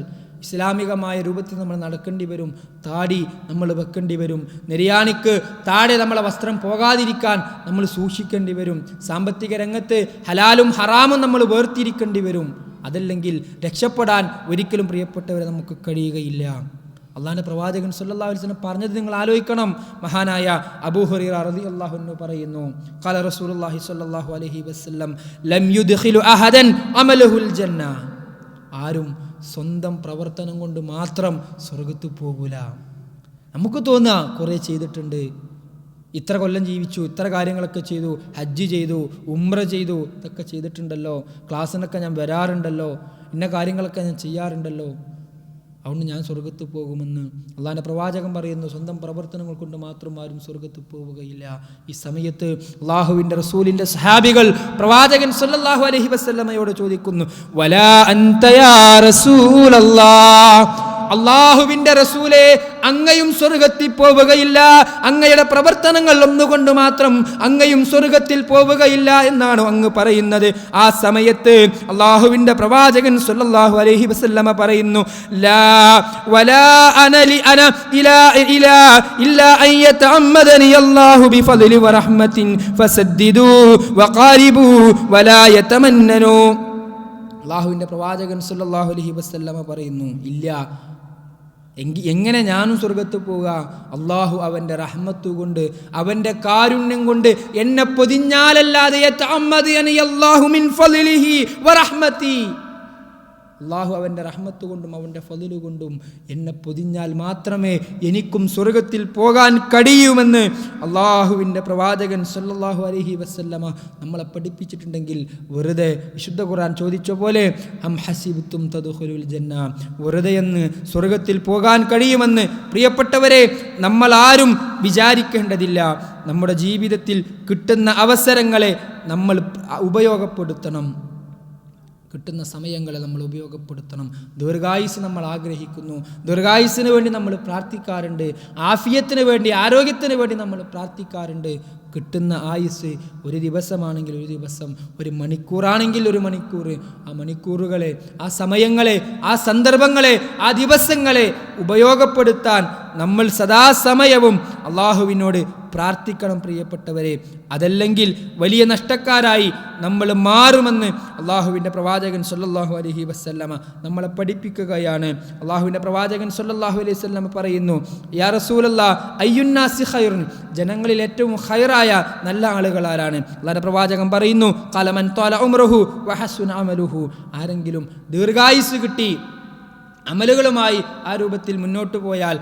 ഇസ്ലാമികമായ രൂപത്തിൽ നമ്മൾ നടക്കേണ്ടി വരും. താടി നമ്മൾ വെക്കേണ്ടി വരും. നിര്യാണിക്ക് താഴെ നമ്മളെ വസ്ത്രം പോകാതിരിക്കാൻ നമ്മൾ സൂക്ഷിക്കേണ്ടി വരും. സാമ്പത്തിക രംഗത്ത് ഹലാലും ഹറാമും നമ്മൾ വേർതിരിക്കേണ്ടി വരും. അതല്ലെങ്കിൽ രക്ഷപ്പെടാൻ ഒരിക്കലും പ്രിയപ്പെട്ടവരെ നമുക്ക് കഴിയുകയില്ല. അള്ളാഹുവിൻ്റെ പ്രവാചകൻ സല്ലല്ലാഹു അലൈഹി വസല്ലം പറഞ്ഞത് നിങ്ങൾ ആലോചിക്കണം. മഹാനായ അബൂ ഹുറൈറ റളിയല്ലാഹു അൻഹു പറയുന്നു, ഖാല റസൂലുള്ളാഹി സ്വല്ലല്ലാഹു അലൈഹി വസല്ലം ലം യുദ്ഖിലു അഹദൻ അമലുൽ ജന്ന. ആരും സ്വന്തം പ്രവർത്തനം കൊണ്ട് മാത്രം സ്വർഗത്ത് പോകൂല. നമുക്ക് തോന്നുക കുറേ ചെയ്തിട്ടുണ്ട്, ഇത്ര കൊല്ലം ജീവിച്ചു, ഇത്ര കാര്യങ്ങളൊക്കെ ചെയ്തു, ഹജ്ജ് ചെയ്തു, ഉംറ ചെയ്തു, ഇതൊക്കെ ചെയ്തിട്ടുണ്ടല്ലോ, ക്ലാസ്സിനൊക്കെ ഞാൻ വരാറുണ്ടല്ലോ, ഇന്ന കാര്യങ്ങളൊക്കെ ഞാൻ ചെയ്യാറുണ്ടല്ലോ. അതുകൊണ്ട് ഞാൻ സ്വർഗത്ത് പോകുമെന്ന് അള്ളാഹിൻ്റെ പ്രവാചകൻ പറയുന്നു. സ്വന്തം പ്രവർത്തനങ്ങൾ കൊണ്ട് മാത്രം ആരും സ്വർഗത്ത് പോവുകയില്ല. ഈ സമയത്ത് അള്ളാഹുവിൻ്റെ റസൂലിൻ്റെ സഹാബികൾ പ്രവാചകൻ സല്ലല്ലാഹു അലൈഹി വസല്ലമയോട് ചോദിക്കുന്നു, വലാ അൻത യാ റസൂലല്ലാഹ്, അള്ളാഹുവിൻ്റെ റസൂലേ, അങ്ങയും സ്വർഗത്തിൽ പോവുകയില്ല, അങ്ങയുടെ പ്രവർത്തനങ്ങൾ ഒന്നുകൊണ്ട് മാത്രം അങ്ങയും സ്വർഗത്തിൽ പോവുകയില്ല എന്നാണ് അങ്ങ് പറയുന്നത്. ആ സമയത്ത് അള്ളാഹുവിൻ്റെ പ്രവാചകൻ സല്ലല്ലാഹു അലൈഹി വസല്ലമ പറയുന്നു, ലാ വലാ അന ലി അന ഇലാ ഇലാ ഇല്ലാ അൻ യതഅമ്മദനി അല്ലാഹു ബിഫദ്ലി വറഹ്മത്തിൻ ഫസദ്ദിദു വഖാരിബു വലാ യതമന്നനു. അള്ളാഹുവിൻ്റെ പ്രവാചകൻ സല്ലല്ലാഹു അലൈഹി വസല്ലമ പറയുന്നു, ഇല്ല, എങ്ങനെ ഞാനും സ്വർഗത്ത് പോവുക? അള്ളാഹു അവൻ്റെ റഹ്മത്ത് കൊണ്ട്, അവൻ്റെ കാരുണ്യം കൊണ്ട് എന്നെ പൊതിഞ്ഞാലല്ലാതെ അള്ളാഹു അവൻ്റെ റഹ്മത്ത് കൊണ്ടും അവൻ്റെ ഫളില് കൊണ്ടും എന്നെ പൊതിഞ്ഞാൽ മാത്രമേ എനിക്കും സ്വർഗത്തിൽ പോകാൻ കഴിയുമെന്ന് അള്ളാഹുവിൻ്റെ പ്രവാചകൻ സല്ലല്ലാഹു അലൈഹി വസല്ലമ നമ്മളെ പഠിപ്പിച്ചിട്ടുണ്ടെങ്കിൽ വെറുതെ വിശുദ്ധ ഖുർആൻ ചോദിച്ച പോലെ അം ഹസിബ്തും തദ്ഖുലുൽ ജന്ന, വെറുതെ എന്ന് സ്വർഗത്തിൽ പോകാൻ കഴിയുമെന്ന് പ്രിയപ്പെട്ടവരെ നമ്മളാരും വിചാരിക്കേണ്ടതില്ല. നമ്മുടെ ജീവിതത്തിൽ കിട്ടുന്ന അവസരങ്ങളെ നമ്മൾ ഉപയോഗപ്പെടുത്തണം. കിട്ടുന്ന സമയങ്ങളെ നമ്മൾ ഉപയോഗപ്പെടുത്തണം. ദീർഘായുസ് നമ്മൾ ആഗ്രഹിക്കുന്നു, ദീർഘായുസിന് വേണ്ടി നമ്മൾ പ്രാർത്ഥിക്കാറുണ്ട്, ആഫിയത്തിന് വേണ്ടി, ആരോഗ്യത്തിന് വേണ്ടി നമ്മൾ പ്രാർത്ഥിക്കാറുണ്ട്. കിട്ടുന്ന ആയുസ് ഒരു ദിവസമാണെങ്കിൽ ഒരു ദിവസം, ഒരു മണിക്കൂറാണെങ്കിൽ ഒരു മണിക്കൂർ, ആ മണിക്കൂറുകളെ, ആ സമയങ്ങളെ, ആ സന്ദർഭങ്ങളെ, ആ ദിവസങ്ങളെ ഉപയോഗപ്പെടുത്താൻ നമ്മൾ സദാസമയവും അള്ളാഹുവിനോട് പ്രാർത്ഥിക്കണം പ്രിയപ്പെട്ടവരെ. അതല്ലെങ്കിൽ വലിയ നഷ്ടക്കാരായി നമ്മൾ മാറുമെന്ന് അള്ളാഹുവിൻ്റെ പ്രവാചകൻ സല്ലല്ലാഹു അലൈഹി വസല്ലമ നമ്മളെ പഠിപ്പിക്കുകയാണ്. അള്ളാഹുവിൻ്റെ പ്രവാചകൻ സല്ലല്ലാഹു അലൈഹി വസല്ലമ പറയുന്നു, യാ റസൂലല്ലാഹ് അയ്യുന്നാസി ഖൈറുൻ, ജനങ്ങളിൽ ഏറ്റവും ഖൈറായ നല്ല ആളുകൾ ആരാണ്? അള്ളാഹുവിൻ്റെ പ്രവാചകൻ പറയുന്നു, ഖാല മൻ ത്വാല ഉംറുഹു വഹസുന അമലുഹു, ആരെങ്കിലും ദീർഘായുസ് കിട്ടി അമലുകളുമായി ആ രൂപത്തിൽ മുന്നോട്ട് പോയാൽ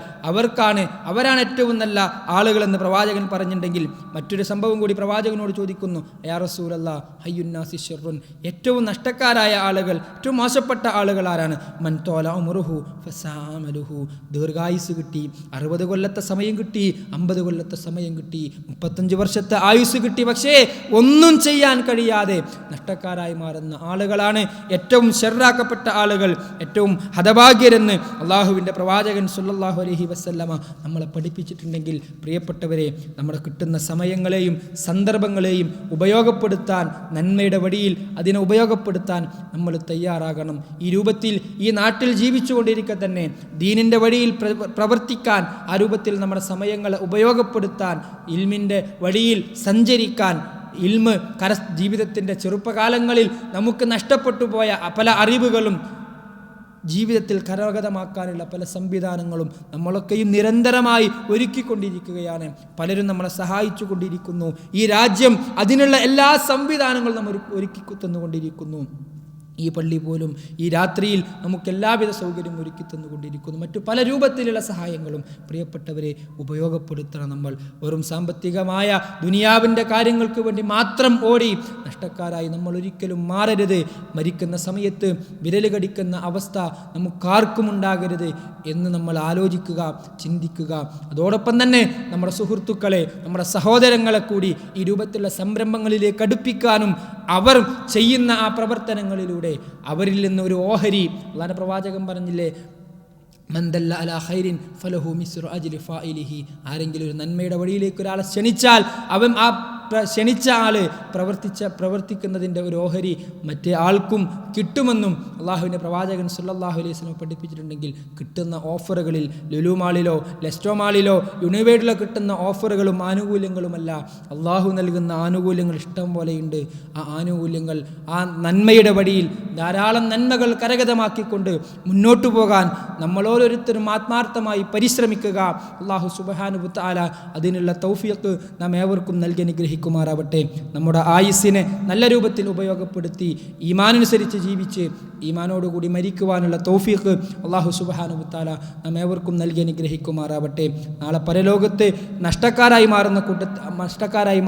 അവരാണ് ഏറ്റവും നല്ല ആളുകളെന്ന് പ്രവാചകൻ പറഞ്ഞിട്ടുണ്ടെങ്കിൽ മറ്റൊരു സംഭവം കൂടി പ്രവാചകനോട് ചോദിക്കുന്നു, യാ റസൂലല്ലാഹ് ഹയ്യുന്നാസി ശർറുൻ, ഏറ്റവും നഷ്ടക്കാരായ ആളുകൾ, ഏറ്റവും മോശപ്പെട്ട ആളുകൾ ആരാണ്? മൻ ത്വാല ഉംറുഹു ഫസാഅമലുഹു, ദീർഘായുസ് കിട്ടി, 60 കൊല്ലത്തെ സമയം കിട്ടി, 50 കൊല്ലത്തെ സമയം കിട്ടി, 35 വർഷത്തെ ആയുസ് കിട്ടി, പക്ഷേ ഒന്നും ചെയ്യാൻ കഴിയാതെ നഷ്ടക്കാരായി മാറുന്ന ആളുകളാണ് ഏറ്റവും ശർറാക്കപ്പെട്ട ആളുകൾ, ഏറ്റവും ഹതഭാഗ്യരെന്ന് അള്ളാഹുവിൻ്റെ പ്രവാചകൻ സല്ലല്ലാഹു അലൈഹി വസല്ലമ നമ്മളെ പഠിപ്പിച്ചിട്ടുണ്ടെങ്കിൽ പ്രിയപ്പെട്ടവരെ, നമ്മുടെ കിട്ടുന്ന സമയങ്ങളെയും സന്ദർഭങ്ങളെയും ഉപയോഗപ്പെടുത്താൻ, നന്മയുടെ വഴിയിൽ അതിനെ ഉപയോഗപ്പെടുത്താൻ നമ്മൾ തയ്യാറാകണം. ഈ രൂപത്തിൽ ഈ നാട്ടിൽ ജീവിച്ചുകൊണ്ടിരിക്കെ തന്നെ ദീനിൻ്റെ വഴിയിൽ പ്രവർത്തിക്കാൻ, ആ രൂപത്തിൽ നമ്മുടെ സമയങ്ങളെ ഉപയോഗപ്പെടുത്താൻ, ഇൽമിൻ്റെ വഴിയിൽ സഞ്ചരിക്കാൻ, ഇൽമ് ജീവിതത്തിൻ്റെ ചെറുപ്പകാലങ്ങളിൽ നമുക്ക് നഷ്ടപ്പെട്ടു പോയ പല അറിവുകളും ജീവിതത്തിൽ കരഗതമാക്കാനുള്ള പല സംവിധാനങ്ങളും നമ്മളൊക്കെയും നിരന്തരമായി ഒരുക്കിക്കൊണ്ടിരിക്കുകയാണ്. പലരും നമ്മളെ സഹായിച്ചു കൊണ്ടിരിക്കുന്നു. ഈ രാജ്യം അതിനുള്ള എല്ലാ സംവിധാനങ്ങളും നമ്മൾ ഒരുക്കി തന്നുകൊണ്ടിരിക്കുന്നു. ഈ പള്ളി പോലും ഈ രാത്രിയിൽ നമുക്ക് എല്ലാവിധ സൗകര്യം ഒരുക്കി തന്നുകൊണ്ടിരിക്കുന്നു. മറ്റു പല രൂപത്തിലുള്ള സഹായങ്ങളും പ്രിയപ്പെട്ടവരെ ഉപയോഗപ്പെടുത്തണം. നമ്മൾ വെറും സാമ്പത്തികമായ ദുനിയാവിൻ്റെ കാര്യങ്ങൾക്ക് വേണ്ടി മാത്രം ഓടി നഷ്ടക്കാരായി നമ്മൾ ഒരിക്കലും മാറരുത്. മരിക്കുന്ന സമയത്ത് വിരല് കടിക്കുന്ന അവസ്ഥ നമുക്കാർക്കും ഉണ്ടാകരുത് എന്ന് നമ്മൾ ആലോചിക്കുക, ചിന്തിക്കുക. അതോടൊപ്പം തന്നെ നമ്മുടെ സുഹൃത്തുക്കളെ, നമ്മുടെ സഹോദരങ്ങളെ കൂടി ഈ രൂപത്തിലുള്ള സംരംഭങ്ങളിലേക്ക് അടുപ്പിക്കാനും അവർ ചെയ്യുന്ന ആ പ്രവർത്തനങ്ങളിലൂടെ അവരിൽ നിന്ന് ഒരു ഓഹരി, അല്ലാഹുവിന്റെ പ്രവാചകൻ പറഞ്ഞില്ലേ, മന്ദല്ല അലാ ഖൈരിൻ ഫലഹു മിസ്റു അജ്രി ഫായിലിഹി, ആരെങ്കിലും ഒരു നന്മയുടെ വഴിയിലേക്ക് ഒരാളെ ക്ഷണിച്ചാൽ അവൻ ആ ക്ഷണിച്ച ആള് പ്രവർത്തിക്കുന്നതിൻ്റെ ഒരു ഓഹരി മറ്റേ ആൾക്കും കിട്ടുമെന്നും അള്ളാഹുവിൻ്റെ പ്രവാചകൻ സല്ലല്ലാഹു അലൈഹി വസല്ലം പഠിപ്പിച്ചിട്ടുണ്ടെങ്കിൽ കിട്ടുന്ന ഓഫറുകളിൽ ലുലു മാളിലോ ലെസ്റ്റോ മാളിലോ യൂണിവേഡിലോ കിട്ടുന്ന ഓഫറുകളും ആനുകൂല്യങ്ങളുമല്ല, അള്ളാഹു നൽകുന്ന ആനുകൂല്യങ്ങൾ ഇഷ്ടം പോലെയുണ്ട്. ആ ആനുകൂല്യങ്ങൾ, ആ നന്മയുടെ വഴിയിൽ ധാരാളം നന്മകൾ കരഗതമാക്കിക്കൊണ്ട് മുന്നോട്ടു പോകാൻ നമ്മളോരോരുത്തരും ആത്മാർത്ഥമായി പരിശ്രമിക്കുക. അള്ളാഹു സുബ്ഹാനഹു വ തആല അതിനുള്ള തൗഫീഖ് നാം ഏവർക്കും നൽകി അനുഗ്രഹിക്കുമാറാവട്ടെ. നമ്മുടെ ആയുസ്സിനെ നല്ല രൂപത്തിൽ ഉപയോഗപ്പെടുത്തി ഈമാനനുസരിച്ച് ജീവിച്ച് ഈമാനോടുകൂടി മരിക്കുവാനുള്ള തൗഫീഖ് അള്ളാഹു സുബ്ഹാനഹു വ തആല നാം ഏവർക്കും നൽകി അനുഗ്രഹിക്കുമാറാവട്ടെ. നാളെ പരലോകത്ത് നഷ്ടക്കാരായി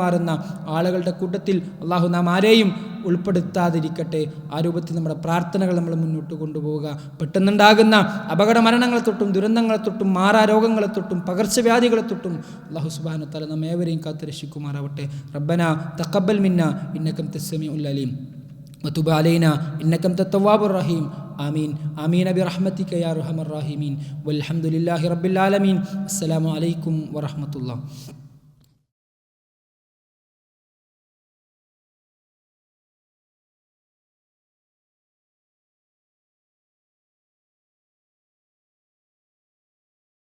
മാറുന്ന ആളുകളുടെ കൂട്ടത്തിൽ അള്ളാഹു നാം ആരെയും ഉൾപ്പെടുത്താതിരിക്കട്ടെ. ആ രൂപത്തിൽ നമ്മുടെ പ്രാർത്ഥനകൾ നമ്മൾ മുന്നോട്ട് കൊണ്ടുപോവുക. പെട്ടെന്നുണ്ടാകുന്ന അപകട മരണങ്ങളെ തൊട്ടും ദുരന്തങ്ങളെ തൊട്ടും മാറാരോഗങ്ങളെ തൊട്ടും പകർച്ചവ്യാധികളെ തൊട്ടും അല്ലാഹു സുബ്ഹാനഹു വ തആല നമ്മേവരെയും കാത്തുരക്ഷിക്കുമാറാവട്ടെ. റബ്ബന തഖബ്ബൽ മിന്ന ഇന്നക അൻതസ് സമീഉൽ അലീം വതുബ് അലൈനാ ഇന്നക അൻതത് തവ്വാബുർ റഹീം. ആമീൻ ആമീൻ ബിറഹ്മതിക യാ അർഹമർ റഹീമീൻ. വൽഹംദുലില്ലാഹി റബ്ബിൽ ആലമീൻ. അസ്സലാമു അലൈക്കും വറഹ്മത്തുള്ളാഹി.